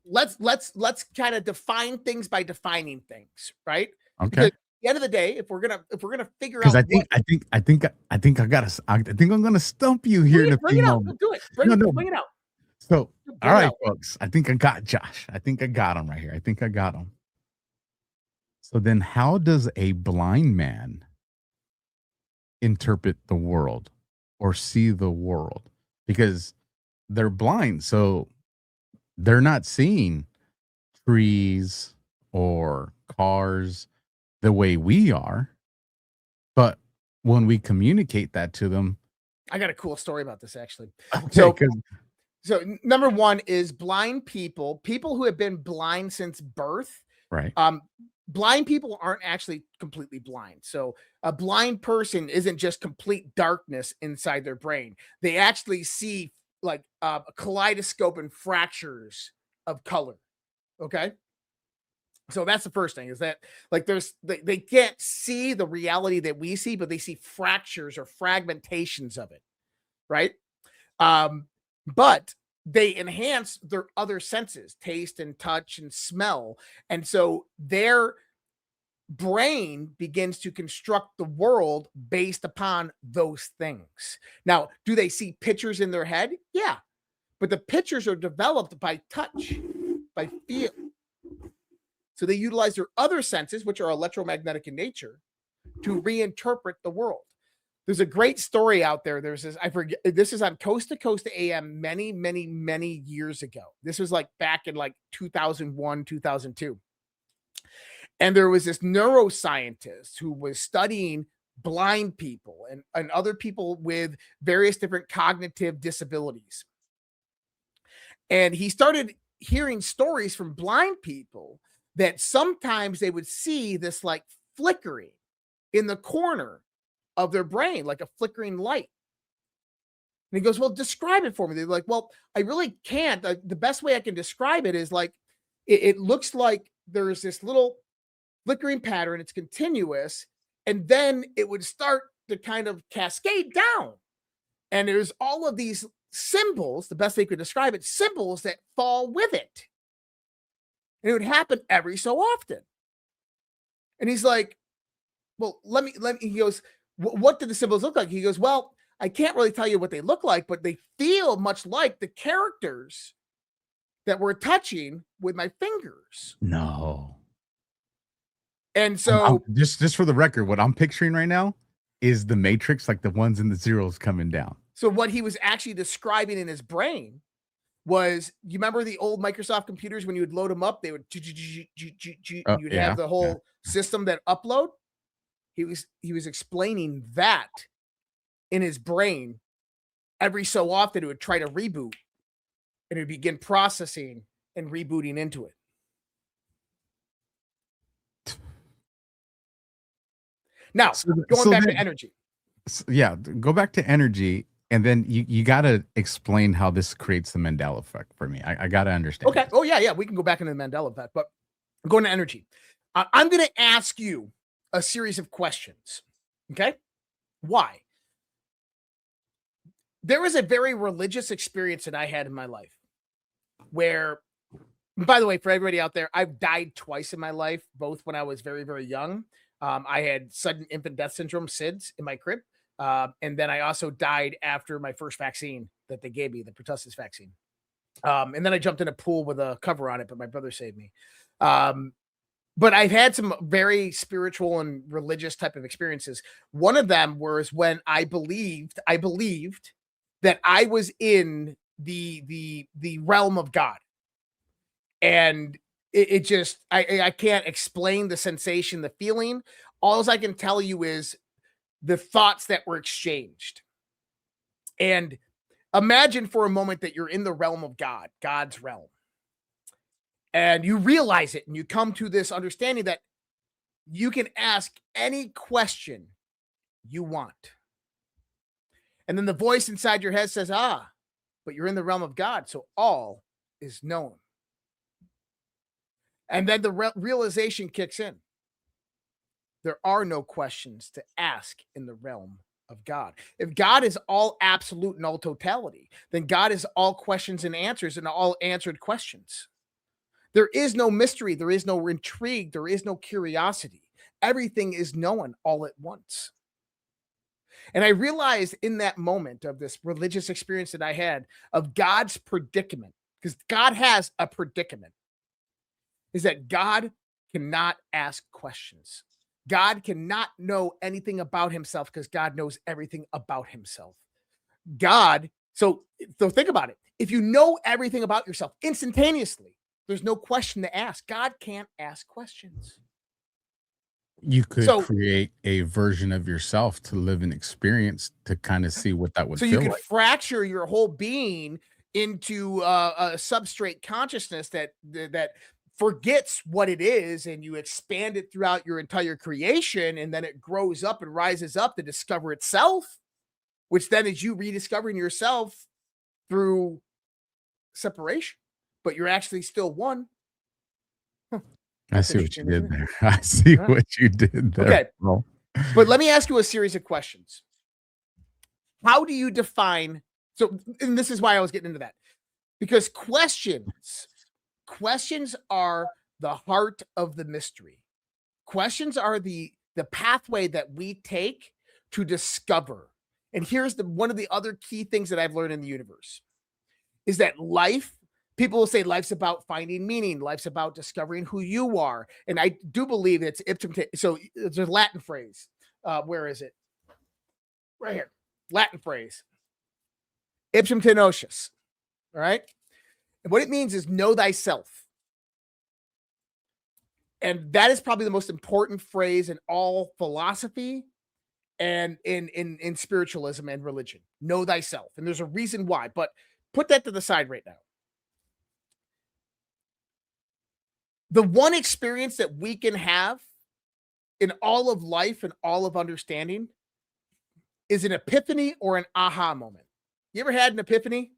let's kind of define things by defining things, right? Okay. Because at the end of the day, if we're gonna figure out, because I think I'm gonna stump you here in a few moments. Do it. Bring it out. So, all right, folks. I think I got Josh. I think I got him right here. I think I got him. So then, how does a blind man interpret the world or see the world? Because they're blind, so they're not seeing trees or cars the way we are. But when we communicate that to them, I got a cool story about this, actually. Okay, So number one is blind people who have been blind since birth, Right. Blind people aren't actually completely blind. So a blind person isn't just complete darkness inside their brain. They actually see like a kaleidoscope and fractures of color. Okay. So that's the first thing, is that like they can't see the reality that we see, but they see fractures or fragmentations of it. Right. But they enhance their other senses, taste and touch and smell. And so their brain begins to construct the world based upon those things. Now, do they see pictures in their head? Yeah. But the pictures are developed by touch, by feel. So they utilize their other senses, which are electromagnetic in nature, to reinterpret the world. There's a great story out there. There's this, I forget, this is on Coast to Coast AM many, many, many years ago. This was like back in like 2001, 2002. And there was this neuroscientist who was studying blind people and other people with various different cognitive disabilities. And he started hearing stories from blind people that sometimes they would see this like flickering in the corner of their brain, like a flickering light. And he goes, well, describe it for me. They're like, well, I really can't. The best way I can describe it is like, it looks like there's this little flickering pattern. It's continuous. And then it would start to kind of cascade down. And there's all of these symbols, the best they could describe it, symbols that fall with it. And it would happen every so often. And he's like, well, let me, he goes, what do the symbols look like? He goes, well, I can't really tell you what they look like, but they feel much like the characters that we're touching with my fingers. No. And so just for the record, what I'm picturing right now is the Matrix, like the ones in the zeros coming down. So what he was actually describing in his brain was, you remember the old Microsoft computers when you would load them up, they would, and you'd have the whole system that upload. He was explaining that in his brain. Every so often it would try to reboot and it would begin processing and rebooting into it. Now, going back to energy. Yeah, go back to energy, and then you got to explain how this creates the Mandela effect for me. I got to understand. Okay. Oh, yeah. We can go back into the Mandela effect, but going to energy. I'm going to ask you a series of questions. Okay. Why? There was a very religious experience that I had in my life where, by the way, for everybody out there, I've died twice in my life, both when I was very, very young. I had sudden infant death syndrome, SIDS, in my crib. And then I also died after my first vaccine that they gave me, the pertussis vaccine. And then I jumped in a pool with a cover on it, but my brother saved me. But I've had some very spiritual and religious type of experiences. One of them was when I believed that I was in the realm of God. And it just, I can't explain the sensation, the feeling. All I can tell you is the thoughts that were exchanged. And imagine for a moment that you're in the realm of God, God's realm. And you realize it, and you come to this understanding that you can ask any question you want. And then the voice inside your head says, but you're in the realm of God, so all is known. And then the realization kicks in. There are no questions to ask in the realm of God. If God is all absolute and all totality, then God is all questions and answers and all answered questions. There is no mystery. There is no intrigue. There is no curiosity. Everything is known all at once. And I realized in that moment of this religious experience that I had of God's predicament, because God has a predicament, is that God cannot ask questions. God cannot know anything about himself because God knows everything about himself. So think about it. If you know everything about yourself instantaneously, there's no question to ask. God can't ask questions. You could create a version of yourself to live an experience to kind of see what that would feel like. So you could fracture your whole being into a substrate consciousness that forgets what it is, and you expand it throughout your entire creation, and then it grows up and rises up to discover itself, which then is you rediscovering yourself through separation, but you're actually still one. I see what you did there. I see what you did there. Okay. Bro. But let me ask you a series of questions. How do you define? So, and this is why I was getting into that, because questions are the heart of the mystery. Questions are the pathway that we take to discover. And here's one of the other key things that I've learned in the universe is that life, people will say life's about finding meaning. Life's about discovering who you are. And I do believe it's so it's a Latin phrase. Where is it? Right here. Latin phrase. Ipsum tenacious. All right. And what it means is know thyself. And that is probably the most important phrase in all philosophy and in spiritualism and religion. Know thyself. And there's a reason why, but put that to the side right now. The one experience that we can have in all of life and all of understanding is an epiphany or an aha moment. You ever had an epiphany?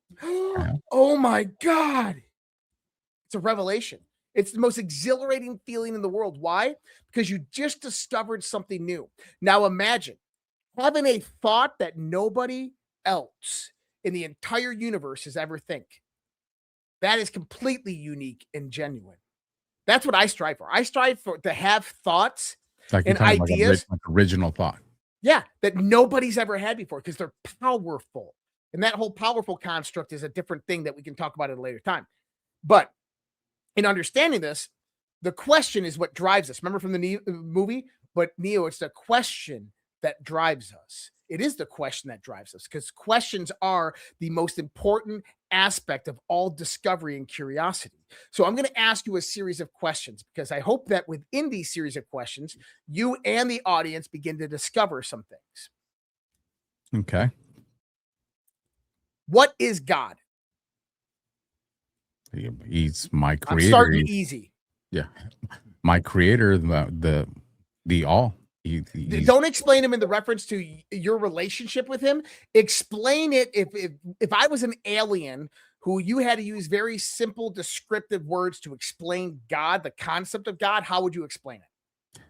Oh my God. It's a revelation. It's the most exhilarating feeling in the world. Why? Because you just discovered something new. Now imagine having a thought that nobody else in the entire universe has ever think. That is completely unique and genuine. That's what I strive for. I strive to have thoughts and ideas. Like original thought. Yeah, that nobody's ever had before because they're powerful. And that whole powerful construct is a different thing that we can talk about at a later time. But in understanding this, the question is what drives us. Remember from the movie? But Neo, it's the question that drives us. It is the question that drives us because questions are the most important aspect of all discovery and curiosity. So I'm going to ask you a series of questions because I hope that within these series of questions, you and the audience begin to discover some things. Okay. What is God? He's my creator. I'm starting easy. Yeah. My creator, the all. Don't explain him in the reference to your relationship with him. Explain it if I was an alien who you had to use very simple descriptive words to explain God, the concept of God, how would you explain it?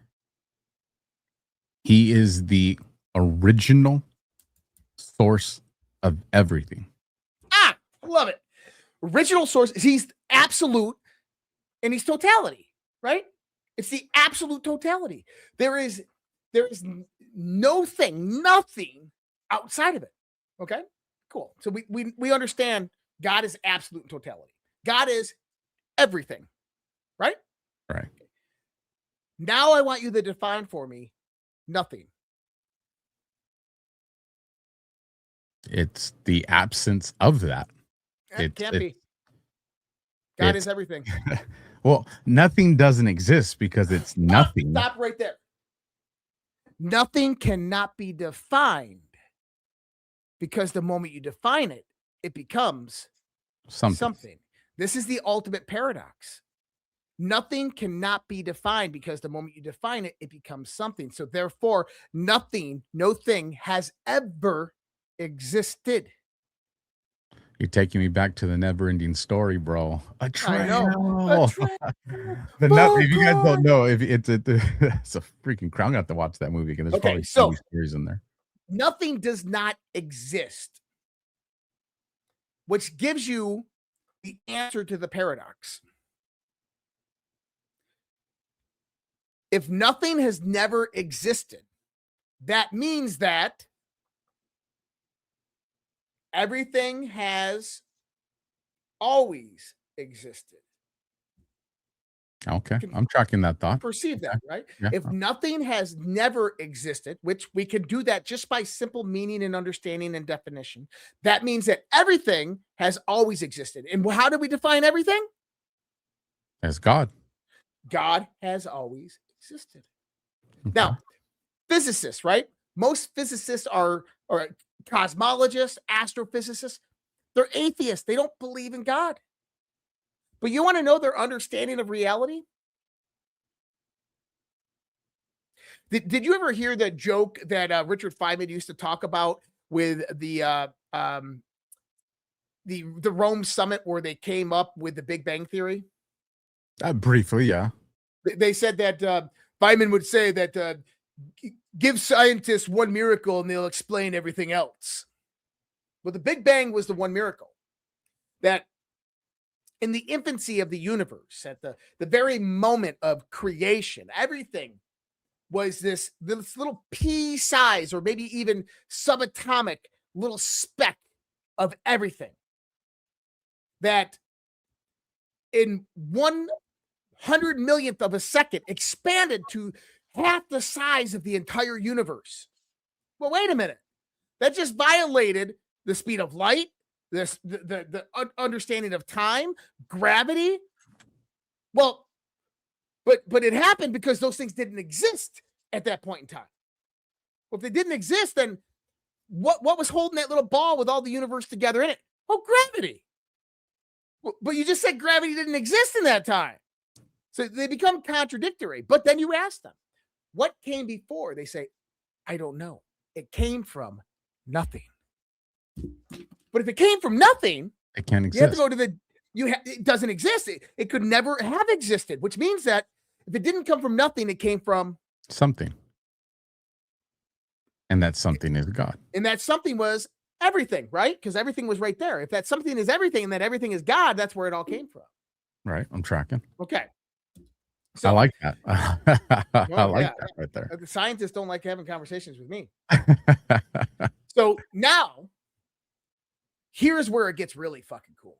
He is the original source of everything. Ah, love it. Original source. He's absolute and he's totality, right? It's the absolute totality. There is nothing outside of it. Okay, cool. So we understand God is absolute totality. God is everything, right? Right. Now I want you to define for me nothing. It's the absence of that. It can't be. God is everything. Well, nothing doesn't exist because it's nothing. Stop right there. Nothing cannot be defined because the moment you define it, it becomes something. This is the ultimate paradox. Nothing cannot be defined because the moment you define it, it becomes something. So therefore, nothing, no thing has ever existed. You're taking me back to the never-ending story, bro. A trail. I know. A trail. If you guys don't know, if it's a freaking crown. I'm gonna have to watch that movie because there's probably so stories in there. Nothing does not exist, which gives you the answer to the paradox. If nothing has never existed, that means that everything has always existed. Okay, I'm tracking that thought. Perceive that, right? Yeah. If nothing has never existed, which we can do that just by simple meaning and understanding and definition, that means that everything has always existed. And how do we define everything? As God. God has always existed. Okay. Now, physicists, right? Most physicists are cosmologists, astrophysicists. They're atheists. They don't believe in God. But you want to know their understanding of reality? Did you ever hear the joke that Richard Feynman used to talk about with the Rome summit where they came up with the Big Bang Theory? Briefly, yeah. They said that Feynman would say that give scientists one miracle and they'll explain everything else. Well, the Big Bang was the one miracle that in the infancy of the universe, at the very moment of creation, everything was this little pea size or maybe even subatomic little speck of everything that in 100 millionth of a second expanded to half the size of the entire universe. Well, wait a minute. That just violated the speed of light, the understanding of time, gravity. Well, but it happened because those things didn't exist at that point in time. Well, if they didn't exist, then what was holding that little ball with all the universe together in it? Oh, gravity. But you just said gravity didn't exist in that time. So they become contradictory. But then you ask them, what came before? They say, I don't know. It came from nothing. But if it came from nothing, it can't exist. You have to go to the, it doesn't exist. It could never have existed, which means that if it didn't come from nothing, it came from something. And that something is God. And that something was everything, right? Because everything was right there. If that something is everything and that everything is God, that's where it all came from. Right. I'm tracking. Okay. So, I like that. I like that right there. The scientists don't like having conversations with me. So now, here's where it gets really fucking cool.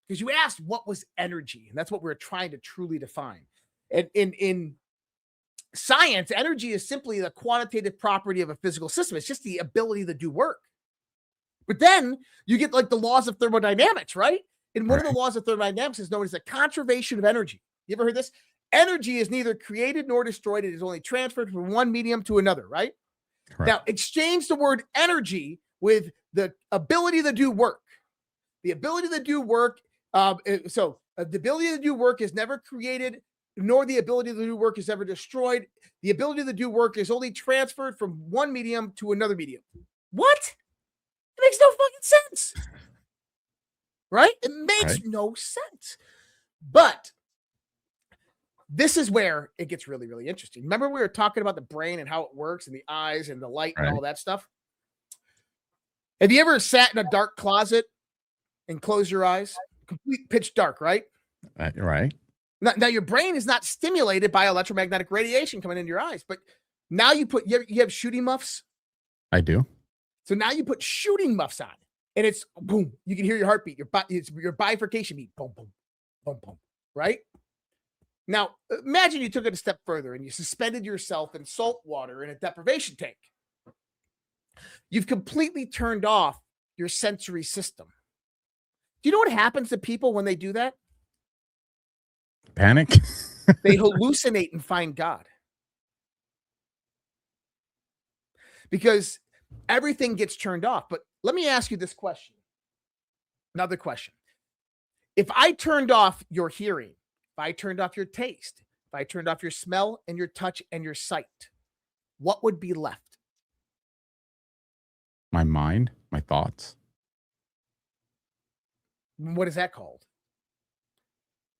Because you asked what was energy, and that's what we're trying to truly define. And in science, energy is simply the quantitative property of a physical system. It's just the ability to do work. But then you get like the laws of thermodynamics, right? And one of the laws of thermodynamics is known as the conservation of energy. You ever heard this? Energy is neither created nor destroyed. It is only transferred from one medium to another, right? Correct. Now, exchange the word energy with the ability to do work. The ability to do work. The ability to do work is never created, nor the ability to do work is ever destroyed. The ability to do work is only transferred from one medium to another medium. What? It makes no fucking sense. Right? It makes no sense. But this is where it gets really, really interesting. Remember we were talking about the brain and how it works and the eyes and the light and all that stuff? Have you ever sat in a dark closet and closed your eyes? Complete pitch dark, right? Right. Now your brain is not stimulated by electromagnetic radiation coming into your eyes, but now you have shooting muffs. I do. So now you put shooting muffs on, and it's boom. You can hear your heartbeat. Your bifurcation beat. Boom, boom, boom, boom. Right. Now imagine you took it a step further and you suspended yourself in salt water in a deprivation tank. You've completely turned off your sensory system. Do you know what happens to people when they do that? Panic. They hallucinate and find God. Because everything gets turned off. But let me ask you this question. Another question. If I turned off your hearing, if I turned off your taste, if I turned off your smell and your touch and your sight, what would be left? My mind, my thoughts. What is that called?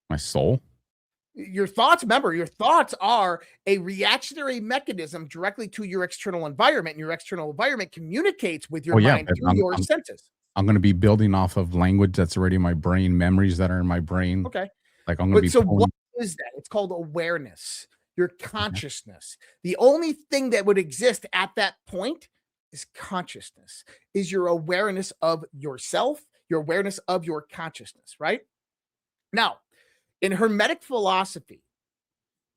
My soul. Your thoughts, remember, your thoughts are a reactionary mechanism directly to your external environment. And your external environment communicates with your mind through your senses. I'm going to be building off of language that's already in my brain, memories that are in my brain. Okay. Like I'm going to be. So what is that? It's called awareness, your consciousness. The only thing that would exist at that point is consciousness, is your awareness of yourself, your awareness of your consciousness, right? Now, in Hermetic philosophy,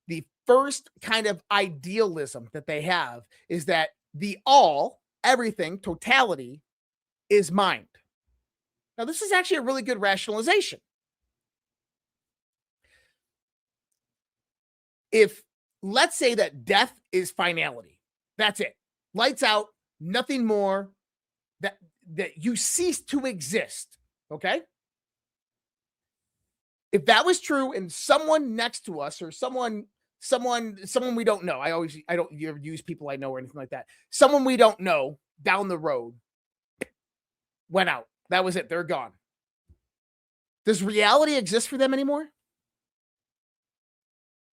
the first kind of idealism that they have is that the all, everything, totality is mind. Now, this is actually a really good rationalization. If, let's say that death is finality, that's it. Lights out, nothing more, that you cease to exist, okay? If that was true and someone next to us or someone we don't know, I don't use people I know or anything like that. Someone we don't know down the road went out. That was it. They're gone. Does reality exist for them anymore?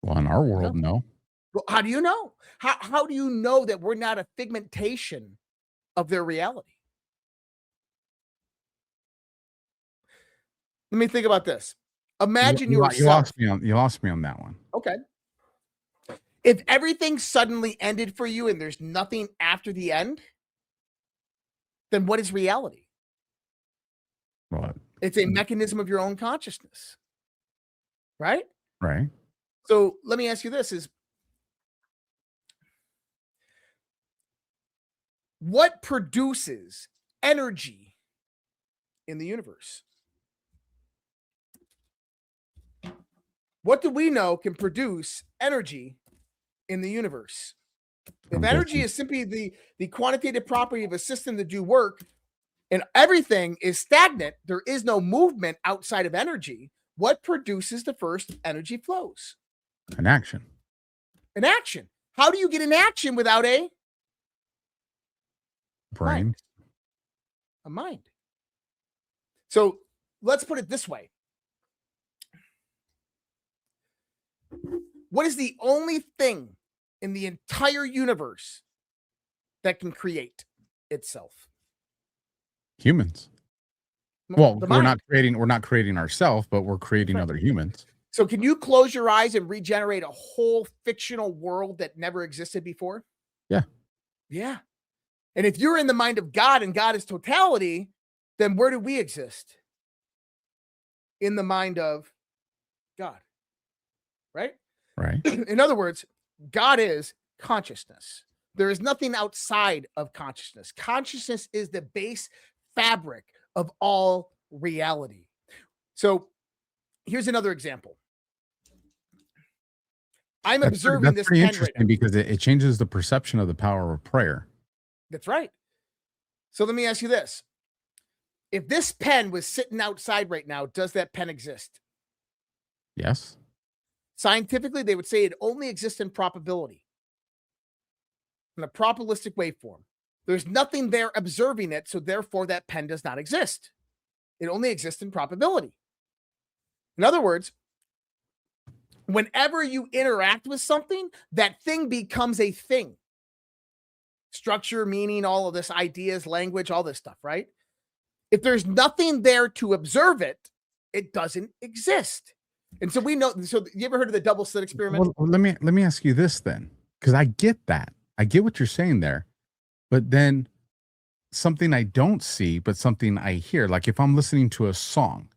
Well, in our world, no. Well, how do you know? How do you know that we're not a figmentation of their reality? Let me think about this. Imagine you yourself. you lost me on that one. Okay. If everything suddenly ended for you and there's nothing after the end, then what is reality? Well, It's a mechanism of your own consciousness. Right? right. So let me ask you this is what produces energy in the universe? What do we know can produce energy in the universe? If energy is simply the quantitative property of a system to do work and everything is stagnant, there is no movement outside of energy, what produces the first energy flows? An action. An action. How do you get an action without a Brain. mind? A mind. So let's put it this way. What is the only thing in the entire universe that can create itself? Humans. Well, The we're mind. not creating ourselves, but we're creating Right. other humans. So can you close your eyes and regenerate a whole fictional world that never existed before? Yeah. Yeah. And if you're in the mind of God and God is totality, then where do we exist? In the mind of God. Right? Right. In other words, God is consciousness. There is nothing outside of consciousness. Consciousness is the base fabric of all reality. So here's another example. I'm observing this pretty pen right interesting now. because it changes the perception of the power of prayer. That's right. So let me ask you this. If this pen was sitting outside right now, does that pen exist? Yes. Scientifically, they would say it only exists in probability, in a probabilistic waveform. There's nothing there observing it, so therefore that pen does not exist. It only exists in probability. In other words, whenever you interact with something, that thing becomes a thing. Structure, meaning, all of this, ideas, language, all this stuff, right? If there's nothing there to observe it, it doesn't exist. And so we know. So you ever heard of the double slit experiment? Well, let me ask you this then, because I get that. I get what you're saying there, but then something I don't see, but something I hear. Like if I'm listening to a song,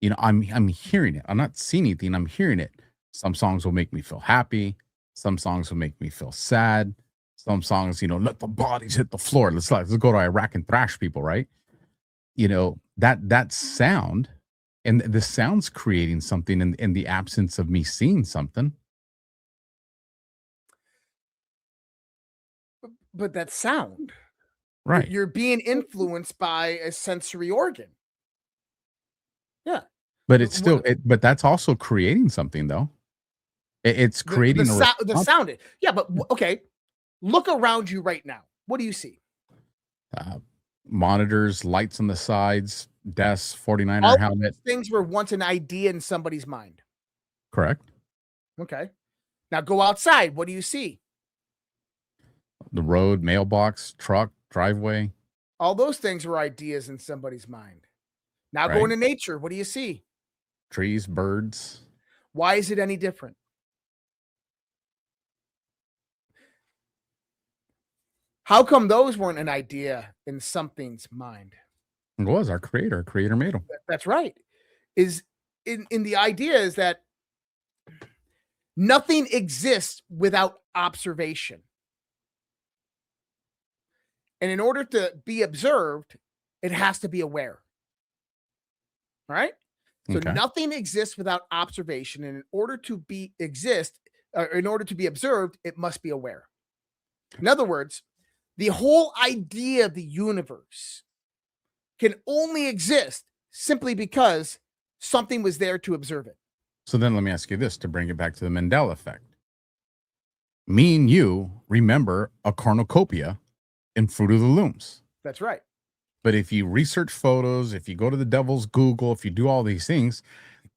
you know, I'm hearing it. I'm not seeing anything. I'm hearing it. Some songs will make me feel happy. Some songs will make me feel sad. Some songs, you know, let the bodies hit the floor. Let's go to Iraq and thrash people, right? You know, that sound, and the sound's creating something in the absence of me seeing something. But that sound, Right. You're being influenced by a sensory organ. Yeah. But it's still, but that's also creating something though. It's creating the sound. Yeah, but okay. Look around you right now. What do you see? Monitors, lights on the sides, desks, 49er All helmet. Things were once an idea in somebody's mind. Correct. Okay. Now go outside. What do you see? The road, mailbox, truck, driveway. All those things were ideas in somebody's mind. Now go into nature. What do you see? Trees, birds. Why is it any different? How come those weren't an idea in something's mind? It was our creator. Our creator made them. That's right. Is in the idea is that nothing exists without observation. And in order to be observed, it has to be aware. All right? So nothing exists without observation. And in order to be observed, it must be aware. In other words, the whole idea of the universe can only exist simply because something was there to observe it. So then let me ask you this to bring it back to the Mandela effect. Me and you remember a cornucopia in Fruit of the Looms. That's right. But if you research photos, if you go to the devil's Google, if you do all these things,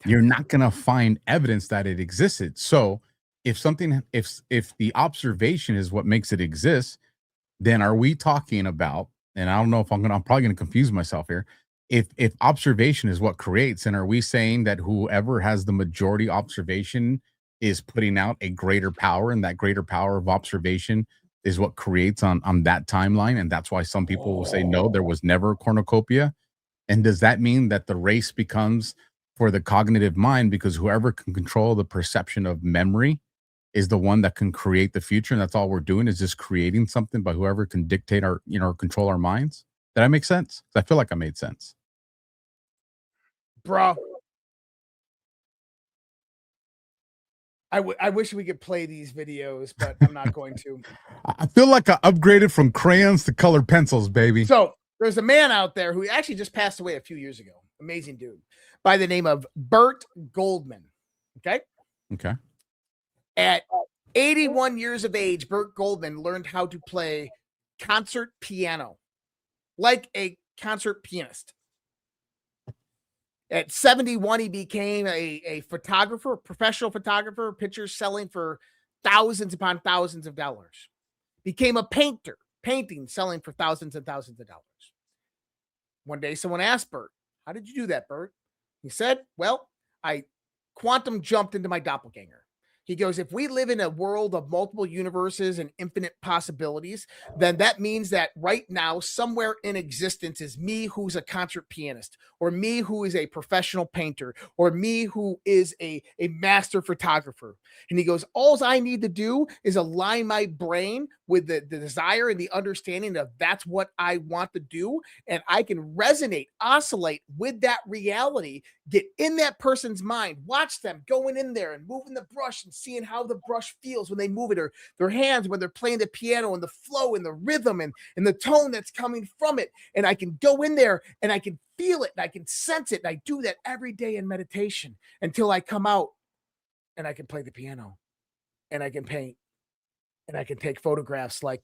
you're not going to find evidence that it existed. So if the observation is what makes it exist, then are we talking about, and I don't know if I'm probably going to confuse myself here. If observation is what creates, and are we saying that whoever has the majority observation is putting out a greater power, and that greater power of observation is what creates on that timeline? And that's why some people will say, no, there was never a cornucopia. And does that mean that the race becomes for the cognitive mind, because whoever can control the perception of memory is the one that can create the future? And that's all we're doing, is just creating something by whoever can dictate our, control our minds. Did that make sense? I feel like I made sense. Bro. I wish we could play these videos, but I'm not going to. I feel like I upgraded from crayons to colored pencils, baby. So there's a man out there who actually just passed away a few years ago. Amazing dude, by the name of Burt Goldman. Okay. At 81 years of age, Burt Goldman learned how to play concert piano like a concert pianist. At 71, he became a photographer, a professional photographer, pictures selling for thousands upon thousands of dollars. Became a painter, painting selling for thousands and thousands of dollars. One day, someone asked Burt, "How did you do that, Burt?" He said, "Well, I quantum jumped into my doppelganger." He goes, if we live in a world of multiple universes and infinite possibilities, then that means that right now, somewhere in existence is me who's a concert pianist, or me who is a professional painter, or me who is a master photographer. And he goes, all I need to do is align my brain with the desire and the understanding of that's what I want to do. And I can resonate, oscillate with that reality, get in that person's mind, watch them going in there and moving the brush and seeing how the brush feels when they move it, or their hands when they're playing the piano, and the flow and the rhythm and the tone that's coming from it. And I can go in there and I can feel it and I can sense it. And I do that every day in meditation until I come out and I can play the piano and I can paint and I can take photographs like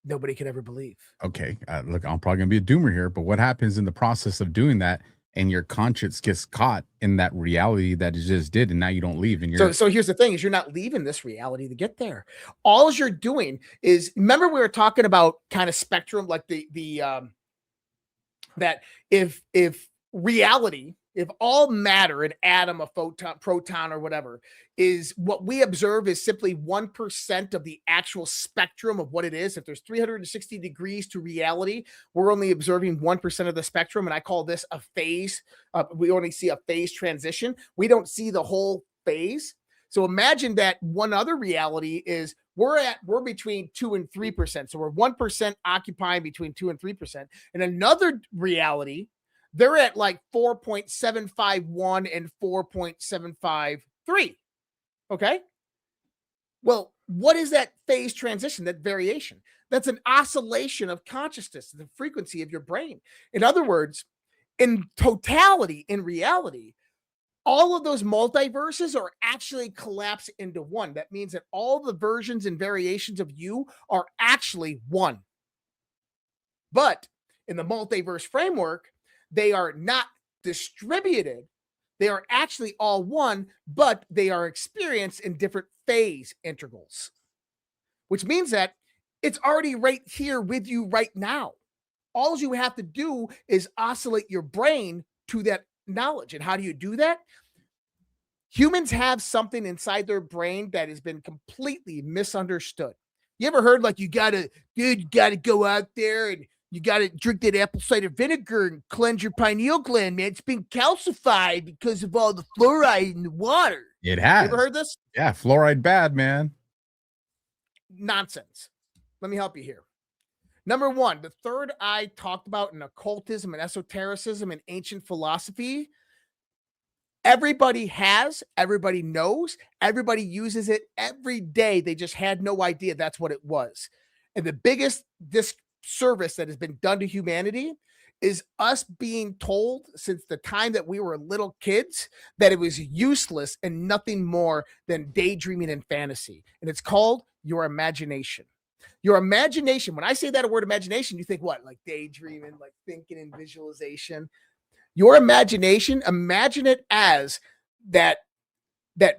nobody could ever believe. Okay. Look, I'm probably going to be a doomer here, but what happens in the process of doing that and your conscience gets caught in that reality that it just did, and now you don't leave? And you're so here's the thing, is you're not leaving this reality to get there. All you're doing is, remember we were talking about kind of spectrum, like that if reality, if all matter, an atom, a photon, proton, or whatever, is what we observe is simply 1% of the actual spectrum of what it is. If there's 360 degrees to reality, we're only observing 1% of the spectrum. And I call this a phase. We only see a phase transition. We don't see the whole phase. So imagine that one other reality is we're between 2 and 3%. So we're 1% occupying between 2 and 3%. And another reality, they're at like 4.751 and 4.753. Okay. Well, what is that phase transition, that variation? That's an oscillation of consciousness, the frequency of your brain. In other words, in totality, in reality, all of those multiverses are actually collapsed into one. That means that all the versions and variations of you are actually one. But in the multiverse framework, they are not distributed. They are actually all one, but they are experienced in different phase integrals, which means that it's already right here with you right now. All you have to do is oscillate your brain to that knowledge. And how do you do that? Humans have something inside their brain that has been completely misunderstood. You ever heard like you gotta go out there and you got to drink that apple cider vinegar and cleanse your pineal gland, man. It's been calcified because of all the fluoride in the water. It has. You ever heard this? Yeah, fluoride bad, man. Nonsense. Let me help you here. Number one, the third eye talked about in occultism and esotericism and ancient philosophy, everybody has, everybody knows, everybody uses it every day. They just had no idea that's what it was. And the biggest disservice that has been done to humanity is us being told since the time that we were little kids that it was useless and nothing more than daydreaming and fantasy. And it's called your imagination. Your imagination, when I say that word imagination, you think what? Like daydreaming, like thinking and visualization. Your imagination, imagine it as that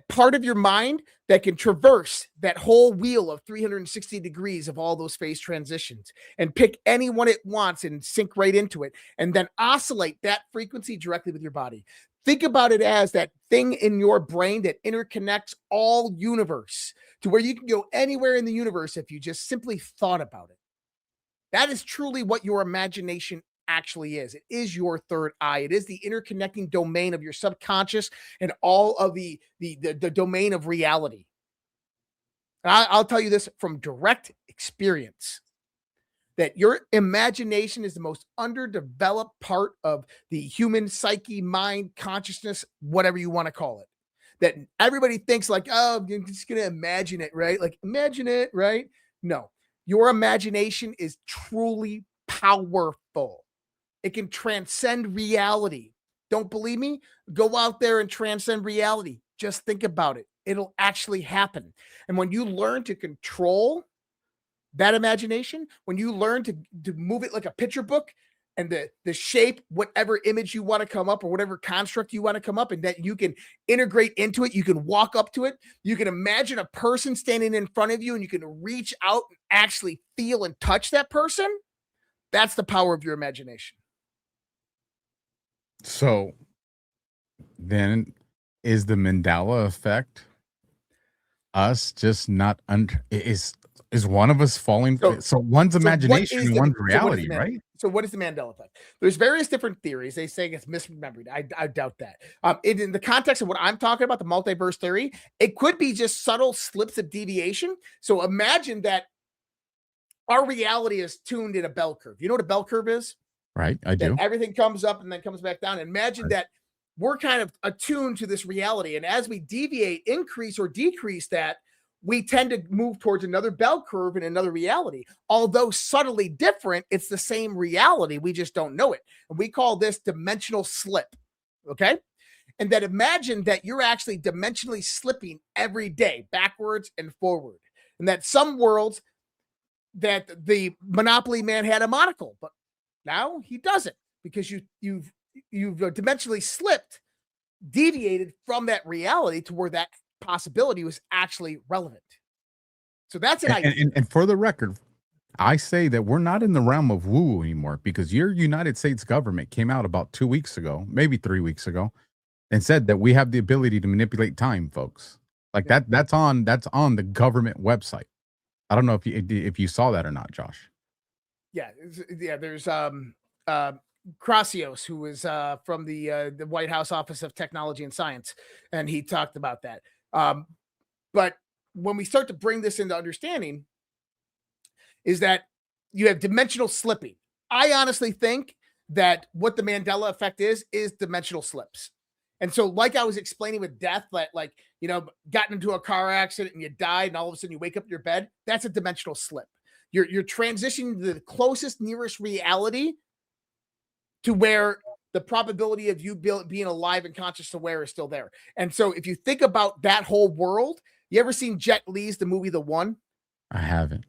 part of your mind that can traverse that whole wheel of 360 degrees of all those phase transitions and pick any one it wants and sink right into it and then oscillate that frequency directly with your body. Think about it as that thing in your brain that interconnects all universe to where you can go anywhere in the universe if you just simply thought about it. That is truly what your imagination actually is. It is your third eye. It is the interconnecting domain of your subconscious and all of the domain of reality. And I'll tell you this from direct experience, that your imagination is the most underdeveloped part of the human psyche, mind, consciousness, whatever you want to call it. That everybody thinks like, oh, you're just going to imagine it, right? Like imagine it, right? No, your imagination is truly powerful. It can transcend reality. Don't believe me? Go out there and transcend reality. Just think about it. It'll actually happen. And when you learn to control that imagination, when you learn to move it like a picture book and the shape, whatever image you want to come up or whatever construct you want to come up, and that you can integrate into it, you can walk up to it, you can imagine a person standing in front of you and you can reach out and actually feel and touch that person. That's the power of your imagination. So then is the Mandela effect us just not under is one of us falling so one's imagination and one's reality, right? So what is the Mandela effect? There's various different theories. They say it's misremembered. I doubt that. In the context of what I'm talking about, the multiverse theory, it could be just subtle slips of deviation. So imagine that our reality is tuned in a bell curve. You know what a bell curve is? Right, I do. Everything comes up and then comes back down. Imagine that we're kind of attuned to this reality. And as we deviate, increase or decrease that, we tend to move towards another bell curve in another reality. Although subtly different, it's the same reality. We just don't know it. And we call this dimensional slip. Okay. And that imagine that you're actually dimensionally slipping every day, backwards and forward. And that some worlds that the Monopoly man had a monocle, but now he doesn't, because you've dimensionally slipped, deviated from that reality to where that possibility was actually relevant. So that's an idea. And for the record, I say that we're not in the realm of woo anymore, because your United States government came out about 2 weeks ago, maybe 3 weeks ago, and said that we have the ability to manipulate time, folks. Like that's on the government website. I don't know if you saw that or not, Josh. Yeah. There's Krasios, who was from the White House Office of Technology and Science, and he talked about that. But when we start to bring this into understanding, is that you have dimensional slipping. I honestly think that what the Mandela effect is dimensional slips. And so, like I was explaining with death, like gotten into a car accident and you died, and all of a sudden you wake up in your bed, that's a dimensional slip. You're transitioning to the closest, nearest reality to where the probability of you being alive and conscious aware is still there. And so if you think about that whole world, you ever seen Jet Li's The Movie The One? I haven't.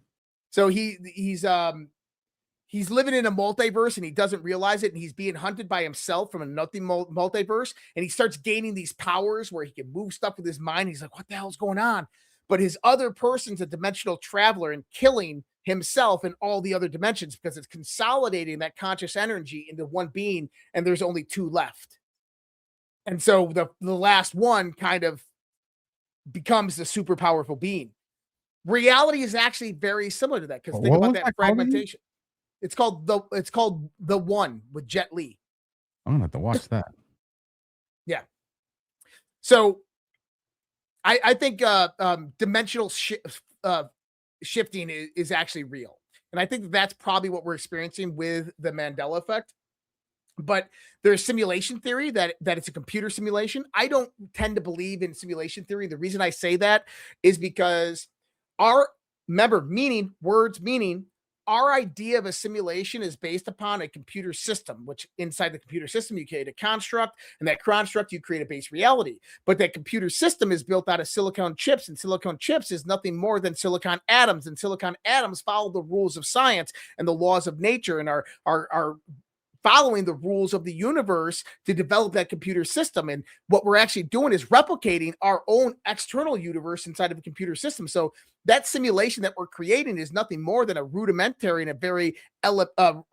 So he's living in a multiverse and he doesn't realize it, and he's being hunted by himself from another multiverse, and he starts gaining these powers where he can move stuff with his mind. He's like, what the hell's going on? But his other person's a dimensional traveler and killing himself in all the other dimensions, because it's consolidating that conscious energy into one being, and there's only two left. And so the last one kind of becomes the super powerful being. Reality is actually very similar to that, because think about that fragmentation. It's called The One with Jet Li. I'm gonna have to watch that. Yeah. So I think dimensional shifting is actually real. And I think that's probably what we're experiencing with the Mandela effect. But there's simulation theory that it's a computer simulation. I don't tend to believe in simulation theory. The reason I say that is because our words meaning our idea of a simulation is based upon a computer system, which inside the computer system, you create a construct, and that construct, you create a base reality. But that computer system is built out of silicon chips, and silicon chips is nothing more than silicon atoms, and silicon atoms follow the rules of science and the laws of nature and are following the rules of the universe to develop that computer system. And what we're actually doing is replicating our own external universe inside of a computer system. So that simulation that we're creating is nothing more than a rudimentary and a very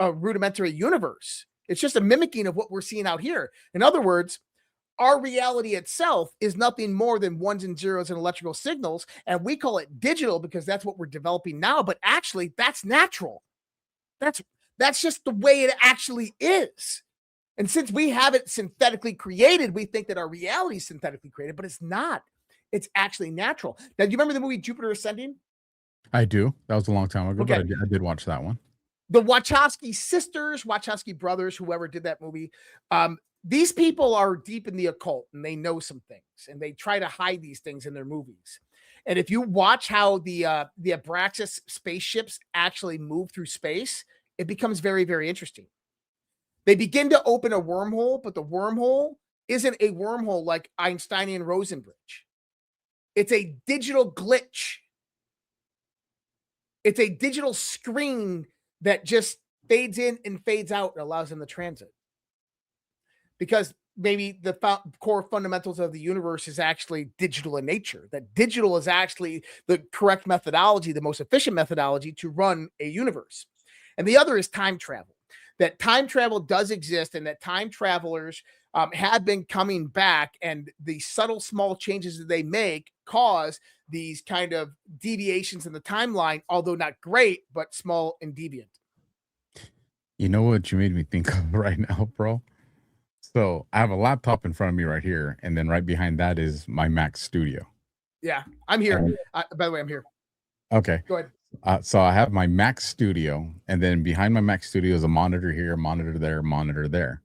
rudimentary universe. It's just a mimicking of what we're seeing out here. In other words, our reality itself is nothing more than ones and zeros and electrical signals. And we call it digital because that's what we're developing now. But actually, that's natural. That's just the way it actually is. And since we have it synthetically created, we think that our reality is synthetically created, but it's not. It's actually natural. Now, do you remember the movie Jupiter Ascending? I do. That was a long time ago, Okay. but I did watch that one. The Wachowski sisters, Wachowski brothers, whoever did that movie, these people are deep in the occult and they know some things and they try to hide these things in their movies. And if you watch how the Abraxas spaceships actually move through space, it becomes very, very interesting. They begin to open a wormhole, but the wormhole isn't a wormhole like Einsteinian Rosenbridge. It's a digital glitch. It's a digital screen that just fades in and fades out and allows them to transit. Because maybe the core fundamentals of the universe is actually digital in nature. That digital is actually the correct methodology, the most efficient methodology to run a universe. And the other is time travel. That time travel does exist and that time travelers have been coming back, and the subtle small changes that they make cause these kind of deviations in the timeline, although not great, but small and deviant. You know what you made me think of right now, bro? So I have a laptop in front of me right here, and then right behind that is my Mac Studio. Yeah, I'm here. By the way, I'm here. Okay. Go ahead. So I have my Mac Studio, and then behind my Mac Studio is a monitor here, monitor there, monitor there.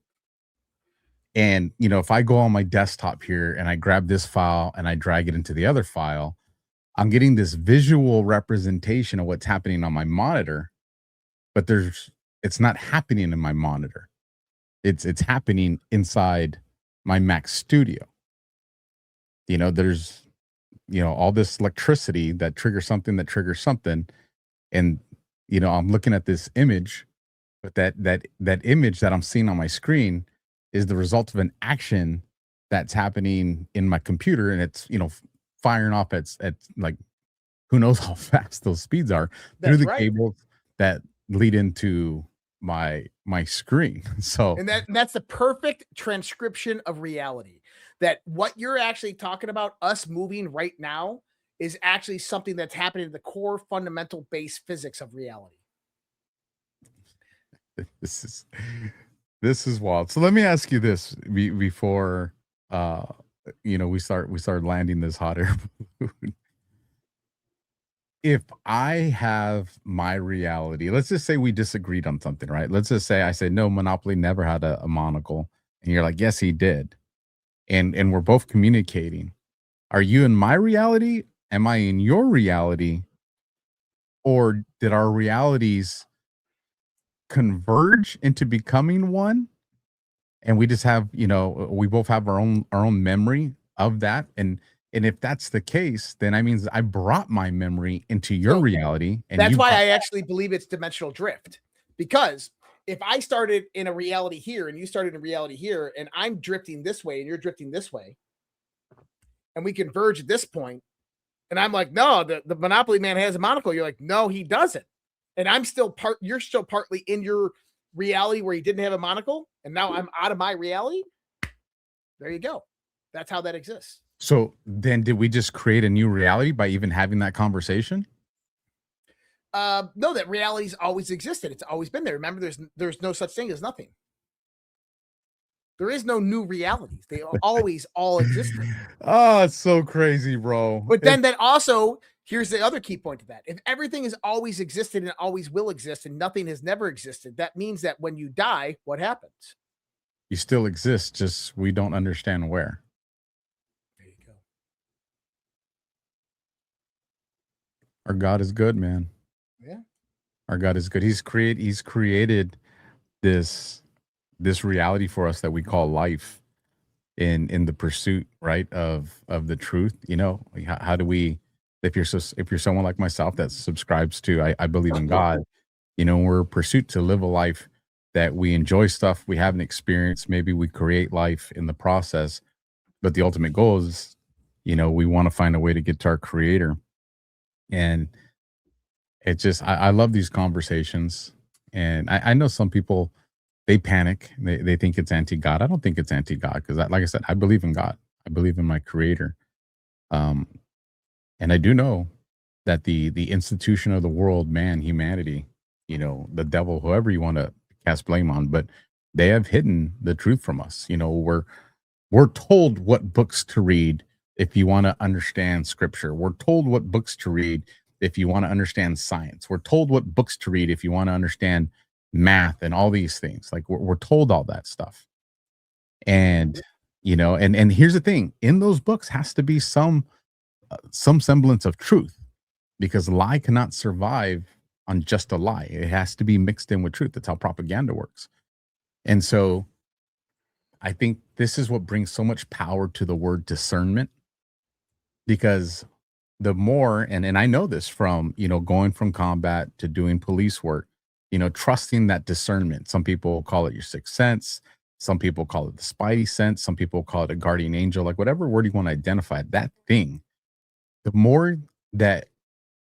And, you know, if I go on my desktop here and I grab this file and I drag it into the other file, I'm getting this visual representation of what's happening on my monitor, but it's not happening in my monitor. It's happening inside my Mac Studio. You know, there's, you know, all this electricity that triggers something that triggers something. And, you know, I'm looking at this image, but that image that I'm seeing on my screen is the result of an action that's happening in my computer. And it's, you know, firing off at like, who knows how fast those speeds are through the cables that lead into my screen. So, and that's the perfect transcription of reality. That what you're actually talking about, us moving right now, is actually something that's happening in the core fundamental base physics of reality. This is wild. So let me ask you this before you know, we start landing this hot air balloon. If I have my reality, let's just say we disagreed on something, right? Let's just say I say, no, Monopoly never had a monocle. And you're like, yes, he did. And we're both communicating. Are you in my reality? Am I in your reality? Or did our realities converge into becoming one? And we just have, you know, we both have our own memory of that. And if that's the case, then that means I brought my memory into your reality. And that's why I actually believe it's dimensional drift. Because if I started in a reality here and you started in a reality here, and I'm drifting this way and you're drifting this way, and we converge at this point, and I'm like, no, the Monopoly man has a monocle. You're like, no, he doesn't. And you're still partly in your reality where he didn't have a monocle, and now I'm out of my reality. There you go. That's how that exists. So then did we just create a new reality by even having that conversation? No, that reality's always existed. It's always been there. Remember, there's no such thing as nothing. There is no new realities. They always all existed. Oh, it's so crazy, bro. But then also, here's the other key point to that. If everything has always existed and always will exist and nothing has never existed, that means that when you die, what happens? You still exist, just we don't understand where. There you go. Our God is good, man. Yeah. Our God is good. He's created this reality for us that we call life in the pursuit, right, of the truth. Like, how do we, if you're someone like myself that subscribes to, I believe in God, we're in pursuit to live a life that we enjoy stuff we haven't experienced. Maybe we create life in the process, but the ultimate goal is, we want to find a way to get to our creator. And it just, I love these conversations. And I know some people, they panic. They think it's anti-God. I don't think it's anti-God because, like I said, I believe in God. I believe in my creator. Um, and I do know that the institution of the world, man, humanity, the devil, whoever you want to cast blame on, but they have hidden the truth from us. We're told what books to read if you want to understand scripture. We're told what books to read if you want to understand science. We're told what books to read if you want to understand math and all these things. Like we're told all that stuff. And and here's the thing, in those books has to be some semblance of truth, because lie cannot survive on just a lie. It has to be mixed in with truth. That's how propaganda works. And so I think this is what brings so much power to the word discernment, because the more, and I know this from, going from combat to doing police work, trusting that discernment. Some people call it your sixth sense. Some people call it the spidey sense. Some people call it a guardian angel, like whatever word you want to identify that thing. The more that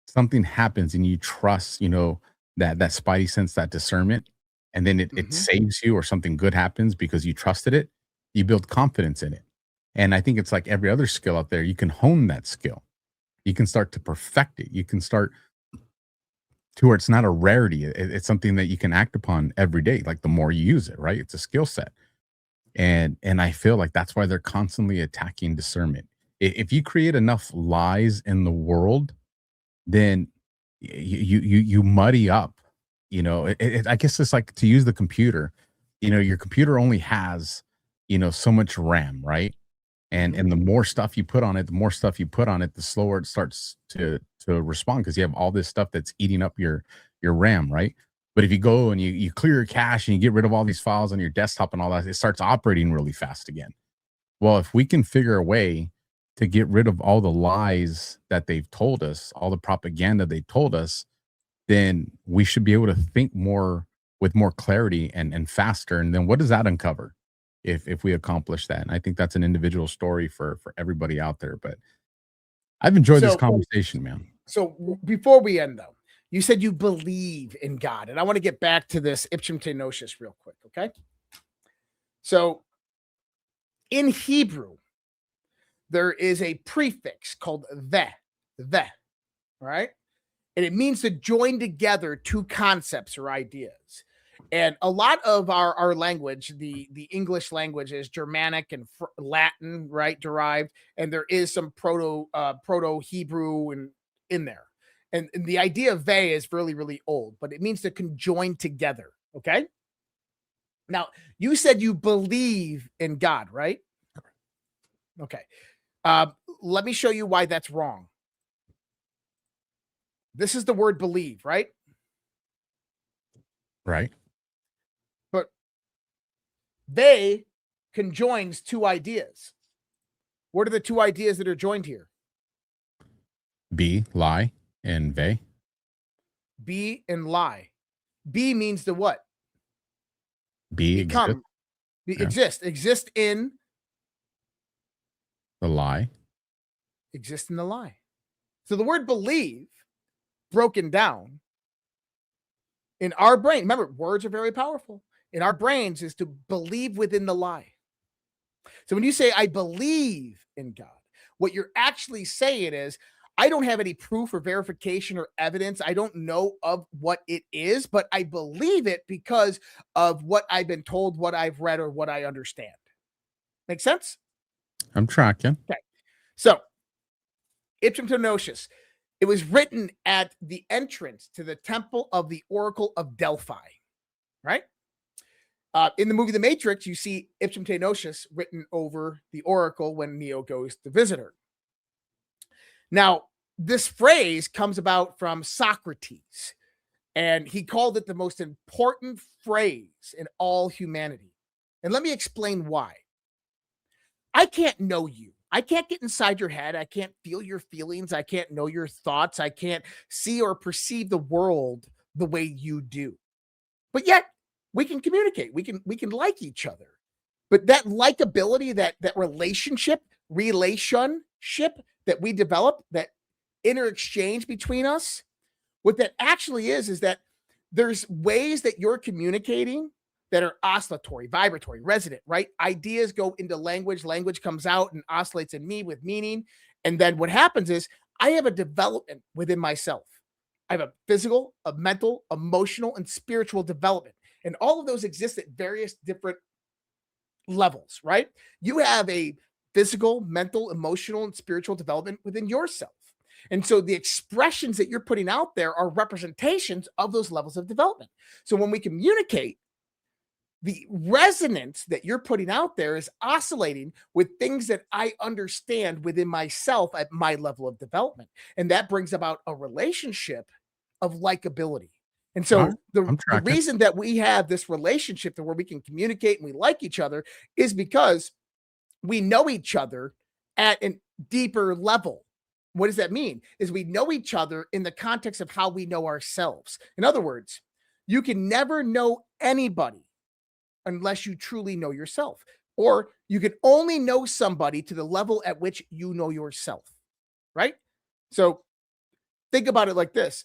something happens and you trust, that spidey sense, that discernment, and then it saves you, or something good happens because you trusted it, you build confidence in it. And I think it's like every other skill out there, you can hone that skill. You can start to perfect it. You can start to where it's not a rarity. It's something that you can act upon every day. Like the more you use it, right? It's a skill set. And I feel like that's why they're constantly attacking discernment. If you create enough lies in the world, then you muddy up. I guess it's like, to use the computer. Your computer only has so much RAM, right? And the more stuff you put on it, the slower it starts to respond, because you have all this stuff that's eating up your RAM, right? But if you go and you clear your cache and you get rid of all these files on your desktop and all that, it starts operating really fast again. Well, if we can figure a way to get rid of all the lies that they've told us, all the propaganda they told us, then we should be able to think more with more clarity and faster. And then what does that uncover if we accomplish that? And I think that's an individual story for everybody out there. But I've enjoyed this conversation, man. So before we end, though, you said you believe in God, and I want to get back to this ipsum te nocis real quick, okay? So in Hebrew, there is a prefix called the, right? And it means to join together two concepts or ideas. And a lot of our language, the English language, is Germanic and Latin, right, derived, and there is some proto Hebrew in there. And the idea of "ve" is really, really old, but it means to conjoin together. Okay. Now, you said you believe in God, right? Okay. Let me show you why that's wrong. This is the word believe, right? Right. But they conjoins two ideas. What are the two ideas that are joined here? Be, lie, and ve. Be and lie. Be means the what? Be, become. exist. Exist in The lie. Exist in the lie. So the word believe, broken down, in our brain, remember, words are very powerful. In our brains is to believe within the lie. So when you say, I believe in God, what you're actually saying is, I don't have any proof or verification or evidence. I don't know of what it is, but I believe it because of what I've been told, what I've read, or what I understand. Make sense? I'm tracking. Okay. So, ipsum te nocis. It was written at the entrance to the temple of the Oracle of Delphi, right? In the movie The Matrix, you see ipsum te nocis written over the Oracle when Neo goes to visit her. Now, this phrase comes about from Socrates. And he called it the most important phrase in all humanity. And let me explain why. I can't know you. I can't get inside your head. I can't feel your feelings. I can't know your thoughts. I can't see or perceive the world the way you do. But yet we can communicate. We can like each other. But that likability, that relationship that we develop, that inner exchange between us, what that actually is that there's ways that you're communicating that are oscillatory, vibratory, resonant, right? Ideas go into language, language comes out and oscillates in me with meaning. And then what happens is I have a development within myself. I have a physical, a mental, emotional, and spiritual development. And all of those exist at various different levels, right? You have a physical, mental, emotional, and spiritual development within yourself. And so the expressions that you're putting out there are representations of those levels of development. So when we communicate, the resonance that you're putting out there is oscillating with things that I understand within myself at my level of development. And that brings about a relationship of likability. And so the reason that we have this relationship to where we can communicate and we like each other is because we know each other at a deeper level. What does that mean? Is we know each other in the context of how we know ourselves. In other words, you can never know anybody unless you truly know yourself, or you can only know somebody to the level at which you know yourself, right? So think about it like this: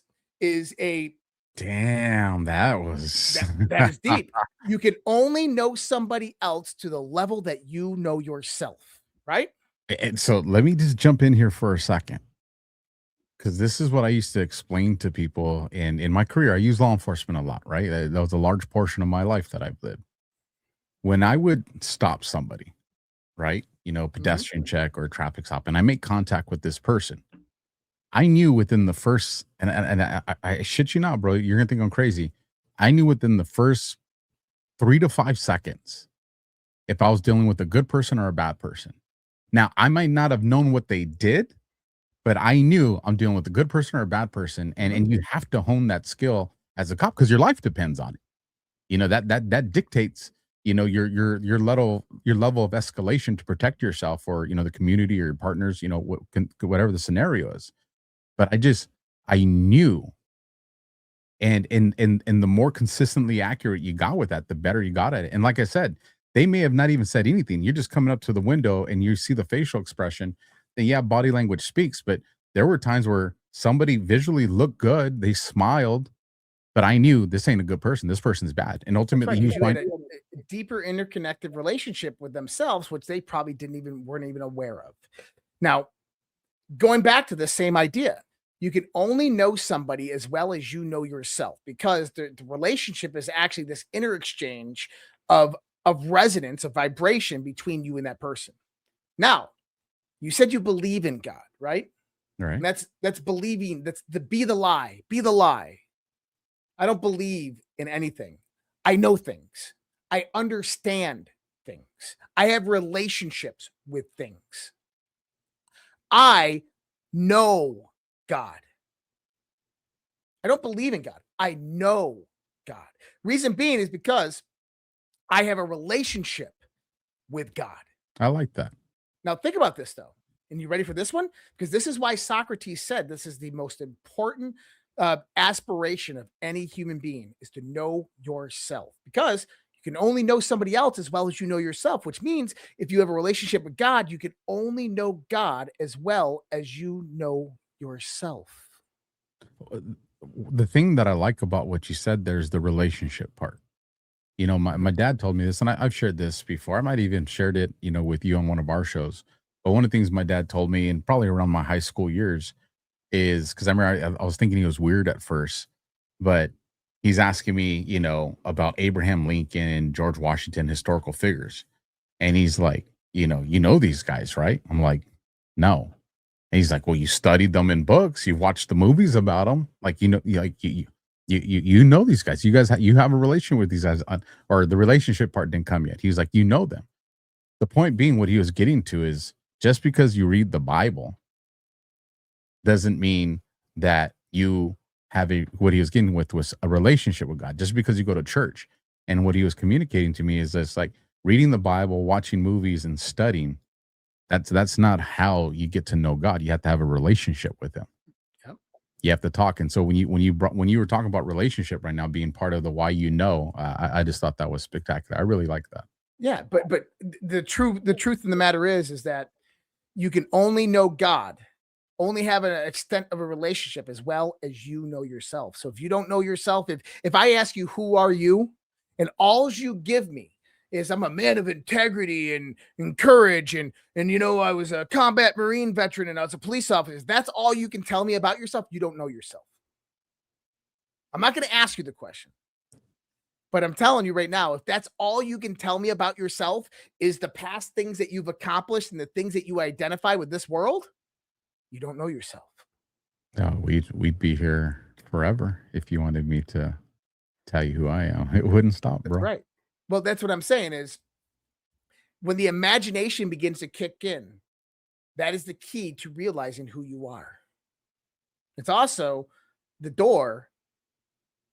damn, that was that is deep. You can only know somebody else to the level that you know yourself, right? And so let me just jump in here for a second, because this is what I used to explain to people in my career. I use law enforcement a lot, right? That was a large portion of my life that I've lived. When I would stop somebody, right? Pedestrian check or a traffic stop, and I make contact with this person, I knew within the first, and I shit you not, bro, you're gonna think I'm crazy. I knew within the first 3 to 5 seconds if I was dealing with a good person or a bad person. Now, I might not have known what they did, but I knew I'm dealing with a good person or a bad person, and you have to hone that skill as a cop because your life depends on it. That dictates your level of escalation to protect yourself or the community or your partners, whatever the scenario is. But I knew, and the more consistently accurate you got with that, the better you got at it. And like I said, they may have not even said anything. You're just coming up to the window and you see the facial expression. Then yeah, body language speaks. But there were times where somebody visually looked good, they smiled, but I knew this ain't a good person. This person's bad. And ultimately, you had a deeper interconnected relationship with themselves, which they probably weren't even aware of. Now, going back to the same idea, you can only know somebody as well as you know yourself, because the relationship is actually this inner exchange of resonance, of vibration between you and that person. Now, you said you believe in God, right? Right. And that's believing. That's be the lie. Be the lie. I don't believe in anything. I know things. I understand things. I have relationships with things. I know God. I don't believe in God. I know God. Reason being is because I have a relationship with God. I like that. Now think about this though. And you ready for this one? Because this is why Socrates said this is the most important aspiration of any human being, is to know yourself, because you can only know somebody else as well as you know yourself, which means if you have a relationship with God, you can only know God as well as you know yourself. The thing that I like about what you said, there's the relationship part. My dad told me this, and I've shared this before. I might even shared it, with you on one of our shows. But one of the things my dad told me, and probably around my high school years, is because I remember I was thinking he was weird at first, but he's asking me, about Abraham Lincoln and George Washington, historical figures. And he's like, you know these guys, right? I'm like, no. And he's like, well, you studied them in books. You watched the movies about them. Like, you know these guys. You have a relation with these guys, or the relationship part didn't come yet. He was like, you know them. The point being, what he was getting to is, just because you read the Bible doesn't mean that you what he was getting with was a relationship with God. Just because you go to church, and what he was communicating to me is this, like, reading the Bible, watching movies, and studying. That's not how you get to know God. You have to have a relationship with him. Yep. You have to talk. And so when you were talking about relationship right now being part of the why, I just thought that was spectacular. I really like that. Yeah, but the truth in the matter is that you can only know God, only have an extent of a relationship as well as you know yourself. So if you don't know yourself, if I ask you, who are you? And all you give me is, I'm a man of integrity and courage, and I was a combat Marine veteran and I was a police officer. That's all you can tell me about yourself. You don't know yourself. I'm not going to ask you the question, but I'm telling you right now, if that's all you can tell me about yourself is the past things that you've accomplished and the things that you identify with this world, you don't know yourself. No, we'd be here forever if you wanted me to tell you who I am. It wouldn't stop, bro. That's right. Well, that's what I'm saying is, when the imagination begins to kick in, that is the key to realizing who you are. It's also the door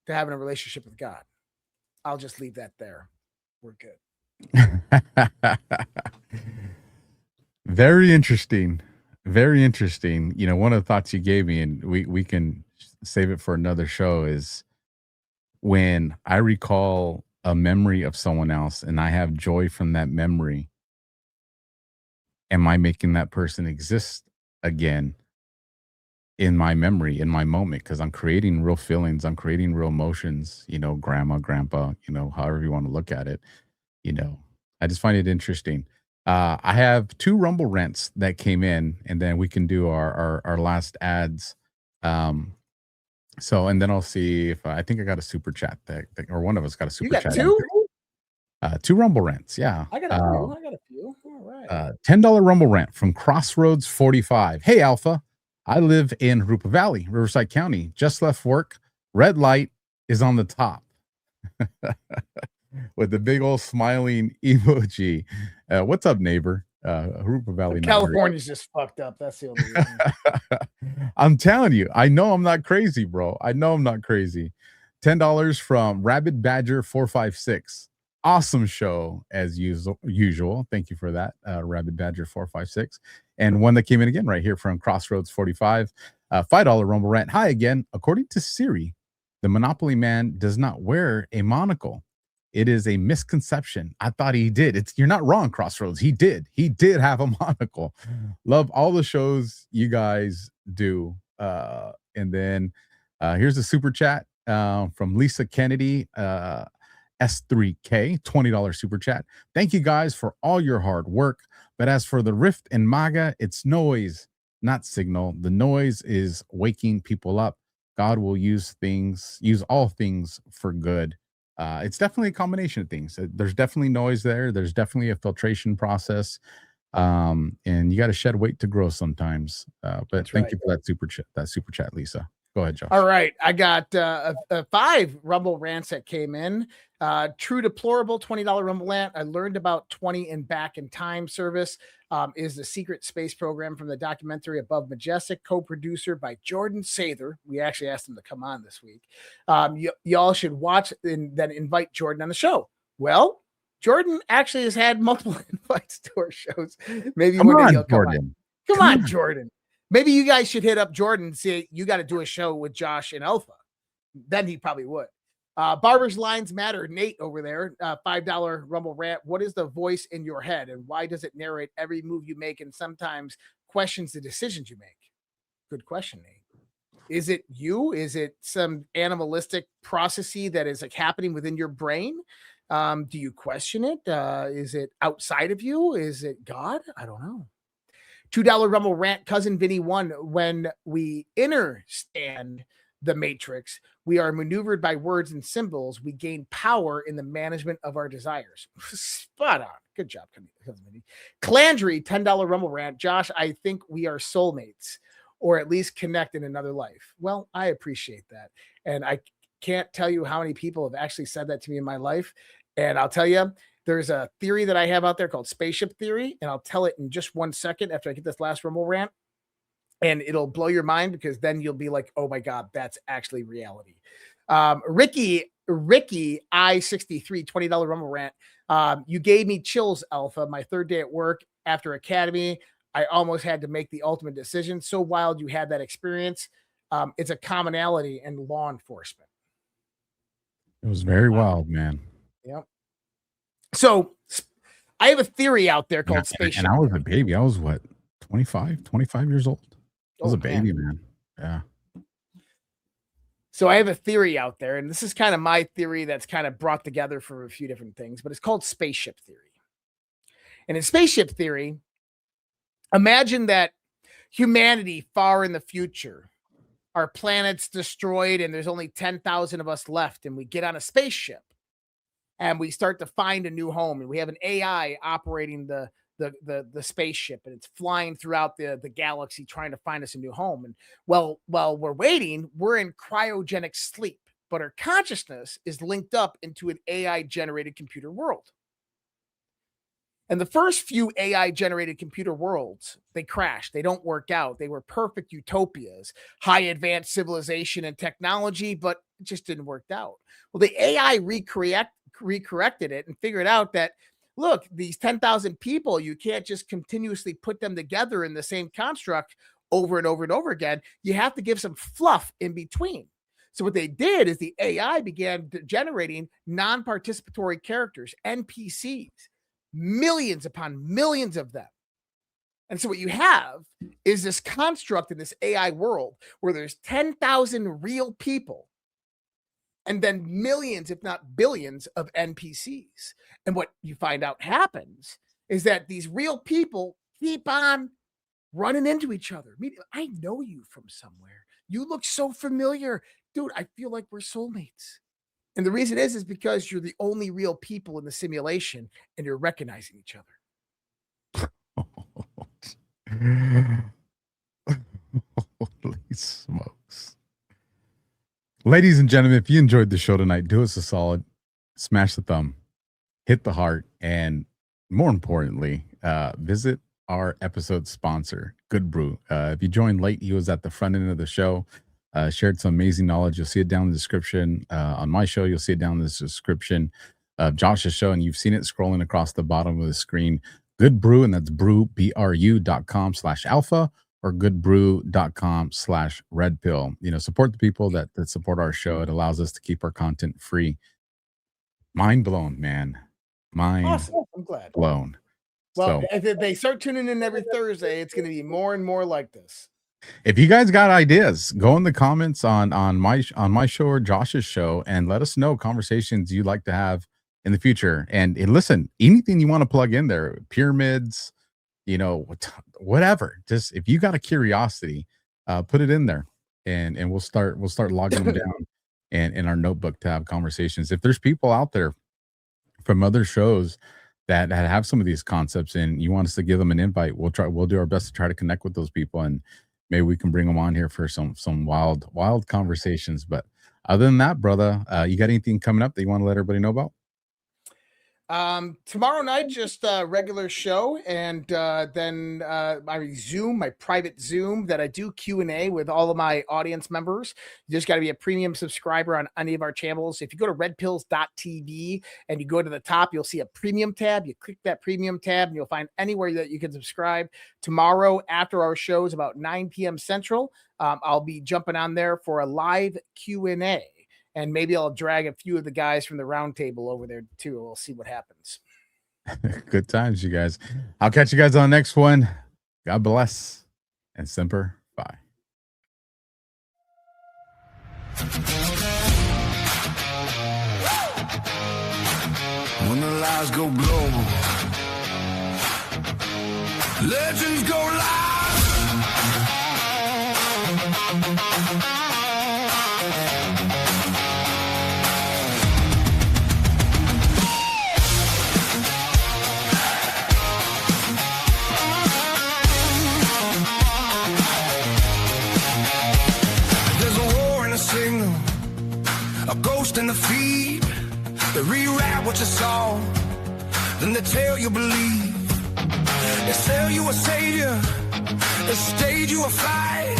to having a relationship with God. I'll just leave that there. We're good. Very interesting. Very interesting. One of the thoughts you gave me, and we can save it for another show, is when I recall a memory of someone else and I have joy from that memory, am I making that person exist again in my memory, in my moment? Because I'm creating real feelings, I'm creating real emotions, grandma, grandpa, however you want to look at it. I just find it interesting. I have 2 Rumble rants that came in, and then we can do our last ads. And then I'll see if I think I got a super chat or one of us got a super chat. You got 2? 2 Rumble rants. Yeah. I got a few. All right. $10 Rumble rant from Crossroads 45. Hey, Alpha. I live in Rupa Valley, Riverside County. Just left work. Red light is on the top. With the big old smiling emoji. What's up, neighbor? Rupa Valley. California's just fucked up. That's the only reason. I'm telling you, I know I'm not crazy, bro. I know I'm not crazy. $10 from Rabid Badger 456. Awesome show as usual. Thank you for that, Rabid Badger 456. And one that came in again right here from Crossroads 45. $5 Rumble rant. Hi again. According to Siri, the Monopoly man does not wear a monocle. It is a misconception. I thought he did. You're not wrong, Crossroads. He did. He did have a monocle. Love all the shows you guys do. And then here's a super chat from Lisa Kennedy, S3K, $20 super chat. Thank you guys for all your hard work. But as for the rift and MAGA, it's noise, not signal. The noise is waking people up. God will use all things for good. It's definitely a combination of things. There's definitely noise there. There's definitely a filtration process. And you got to shed weight to grow sometimes. But thank you for that super chat, Lisa. Go ahead, Josh. All right. I got 5 Rumble rants that came in. True Deplorable, $20 Rumble rant. I learned about 20 and Back in Time service is the secret space program from the documentary Above Majestic, co-producer by Jordan Sather. We actually asked him to come on this week. Y'all should watch and then invite Jordan on the show. Well, Jordan actually has had multiple invites to our shows. Maybe one day he'll come on. Come on, Jordan. Maybe you guys should hit up Jordan and say, you got to do a show with Josh and Alpha. Then he probably would. Barber's Lines Matter. Nate over there, $5 Rumble rant. What is the voice in your head, and why does it narrate every move you make and sometimes questions the decisions you make? Good question, Nate. Is it you? Is it some animalistic processy that is like happening within your brain? Do you question it? Is it outside of you? Is it God? I don't know. $2 Rumble rant. Cousin Vinny 1. When we understand the matrix, we are maneuvered by words and symbols. We gain power in the management of our desires. Spot on. Good job, Cousin Vinny. Clandry, $10 Rumble rant. Josh, I think we are soulmates, or at least connect in another life. Well, I appreciate that. And I can't tell you how many people have actually said that to me in my life. And I'll tell you, there's a theory that I have out there called spaceship theory, and I'll tell it in just 1 second after I get this last Rumble rant. And it'll blow your mind because then you'll be like, oh my God, that's actually reality. Ricky I63, $20 Rumble rant. You gave me chills, Alpha. My third day at work after Academy, I almost had to make the ultimate decision. So wild you had that experience. It's a commonality in law enforcement. It was very wild, man. Yep. So I have a theory out there called spaceship. And I was a baby. I was what, 25 years old? I was a baby, man. Yeah. So I have a theory out there, and this is kind of my theory that's kind of brought together for a few different things, but it's called spaceship theory. And in spaceship theory, imagine that humanity far in the future, our planet's destroyed and there's only 10,000 of us left, and we get on a spaceship and we start to find a new home, and we have an AI operating the spaceship, and it's flying throughout the galaxy trying to find us a new home. And while we're waiting, we're in cryogenic sleep, but our consciousness is linked up into an AI generated computer world. And the first few AI generated computer worlds, they crashed. They don't work out. They were perfect utopias, high advanced civilization and technology, but it just didn't work out. Well, the AI recorrected it and figured out that, look, these 10,000 people, you can't just continuously put them together in the same construct over and over and over again. You have to give some fluff in between. So what they did is the AI began generating non-participatory characters, NPCs, millions upon millions of them. And so what you have is this construct in this AI world where there's 10,000 real people and then millions, if not billions, of NPCs. And what you find out happens is that these real people keep on running into each other. I know you from somewhere. You look so familiar. Dude, I feel like we're soulmates. And the reason is because you're the only real people in the simulation and you're recognizing each other. Holy smokes. Ladies and gentlemen, if you enjoyed the show tonight, do us a solid, smash the thumb, hit the heart, and more importantly, visit our episode sponsor, Good Brew. If you joined late, he was at the front end of the show, shared some amazing knowledge. You'll see it down in the description. On my show, you'll see it down in the description of Josh's show, and you've seen it scrolling across the bottom of the screen. Good Brew, and that's brew.com/alpha or goodbrew.com/redpill. You know, support the people that support our show. It allows us to keep our content free. Mind blown, man. Awesome. I'm glad. Blown. Well, So, if they start tuning in every Thursday, it's going to be more and more like this. if you guys got ideas, go in the comments on my show or Josh's show and let us know conversations you'd like to have in the future. And listen, anything you want to plug in there, pyramids, you know, whatever. Just if you got a curiosity, put it in there, and we'll start logging them down and in our notebook to have conversations. If there's people out there from other shows that have some of these concepts and you want us to give them an invite, we'll do our best to try to connect with those people, and maybe we can bring them on here for some wild conversations. But other than that, brother, you got anything coming up that you want to let everybody know about? Tomorrow night, just a regular show, and then my Zoom, my private Zoom that I do Q&A with all of my audience members. You just got to be a premium subscriber on any of our channels. If you go to redpills.tv and you go to the top, you'll see a premium tab. You click that premium tab and you'll find anywhere that you can subscribe. Tomorrow after our shows about 9 p.m. Central, I'll be jumping on there for a live Q&A. And maybe I'll drag a few of the guys from the round table over there too. We'll see what happens. Good times, you guys. I'll catch you guys on the next one. God bless and Semper Fi. When the lights go global, legends go live. A ghost in the feed. They rewrite what you saw, then they tell you believe. They sell you a savior, The stage you a fight,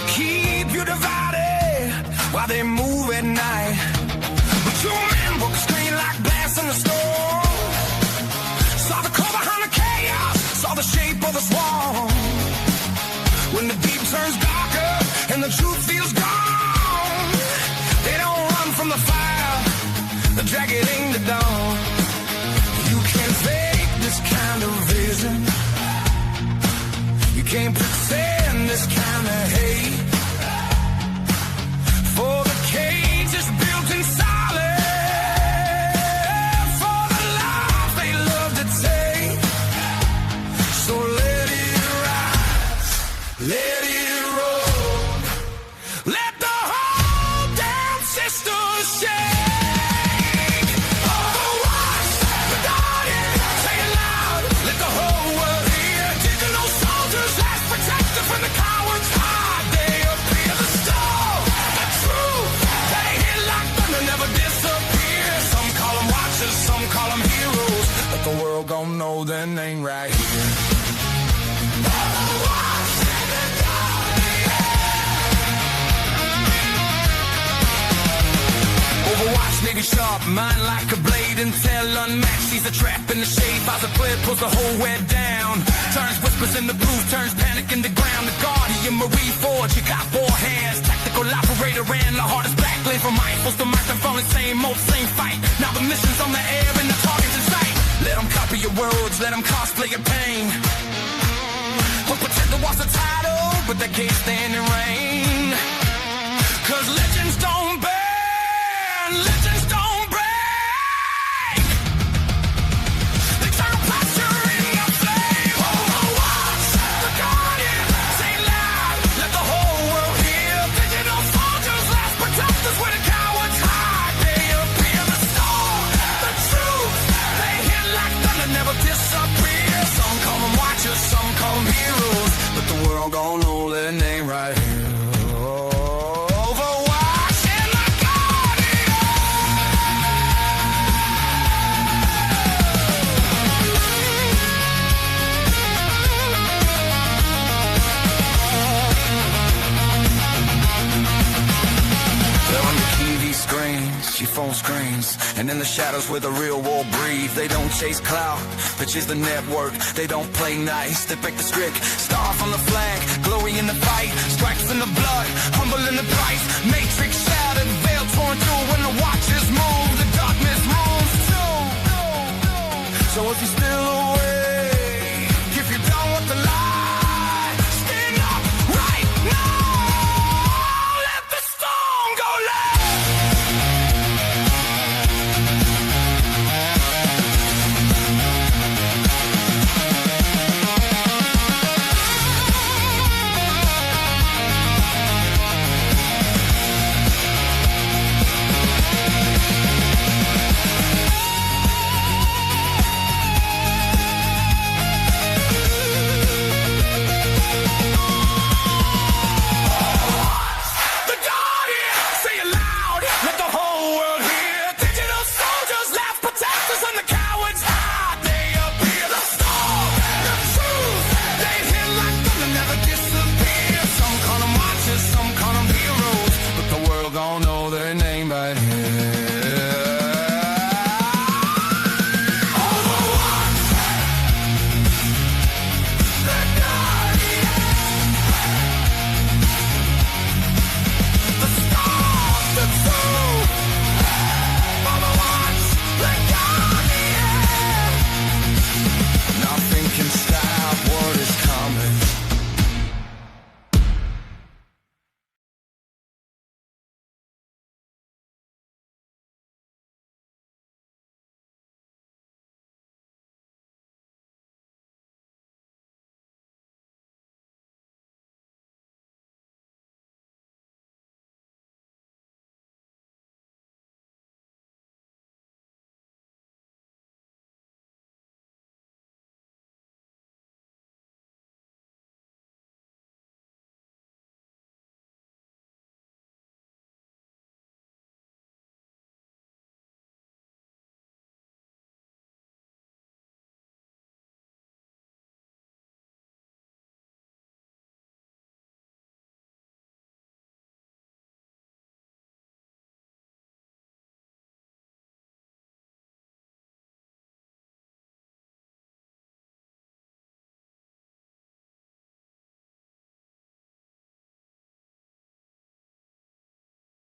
keep you divided while they move at night. But two men broke the screen like blast in the storm. Saw the core behind the chaos, saw the shape of the swarm. When the deep turns darker and the truth feels gone, they don't run from the fire, they drag it into dawn. You can't fake this kind of vision, you can't pretend this kind of hate. For the cage is built in silence, for the life they love to take. So let it rise, let it roll, let the whole damn system shake. Overwatch, the Guardian, say it loud, let the whole world hear. Digital soldiers, last protector from the cowards' heart. They appear the storm, the truth, they hit like thunder, never disappear. Some call them watchers, some call them heroes, but the world gon' know their name right here. Overwatch, the Overwatch, nigga sharp, mind like a blade, intel unmatched. He's a trap in the shade, by the flip, pulls the whole way down. Turns whispers in the booth, turns panic in the ground. The Guardian, Marie Forge, you got 4 hands. Tactical operator ran the hardest backlane from rifles to microphone, the same old, same fight. Now the mission's on the air and the target's in sight. Let them copy your words, let them cosplay your pain. Who pretend to watch the title, but they can't stand the rain. Cause legends don't burn, legends don't break. They turn pleasure into flame. Overwatch, the Guardian, say loud, let the whole world hear. Digital soldiers, last protectors where the cowards hide. They appear the storm, the truth, they hit like thunder, never disappear. Some call them watchers, some call them heroes, but the world gon' know their name right here. Overwatch and the Guardian. They're on the TV screens, your phone screens, and in the shadows where the real war breathe. They don't chase clout, they chase the network. They don't play nice, they break the script. Star from the flag, glory in the fight, stripes in the blood, humble in the price. Matrix shattered, veil torn through when the watchers move. The darkness moves too. So if you're still awake, if you're done with the lie, stand up right now. Let the storm go loud. The Guardian, say it loud, let the whole world hear. Digital soldiers, last protectors, and the cowards hide. They appear the storm, the truth, they hit like thunder, never disappear. Some call them watchers, some call them heroes, but the world gon' know their name right here.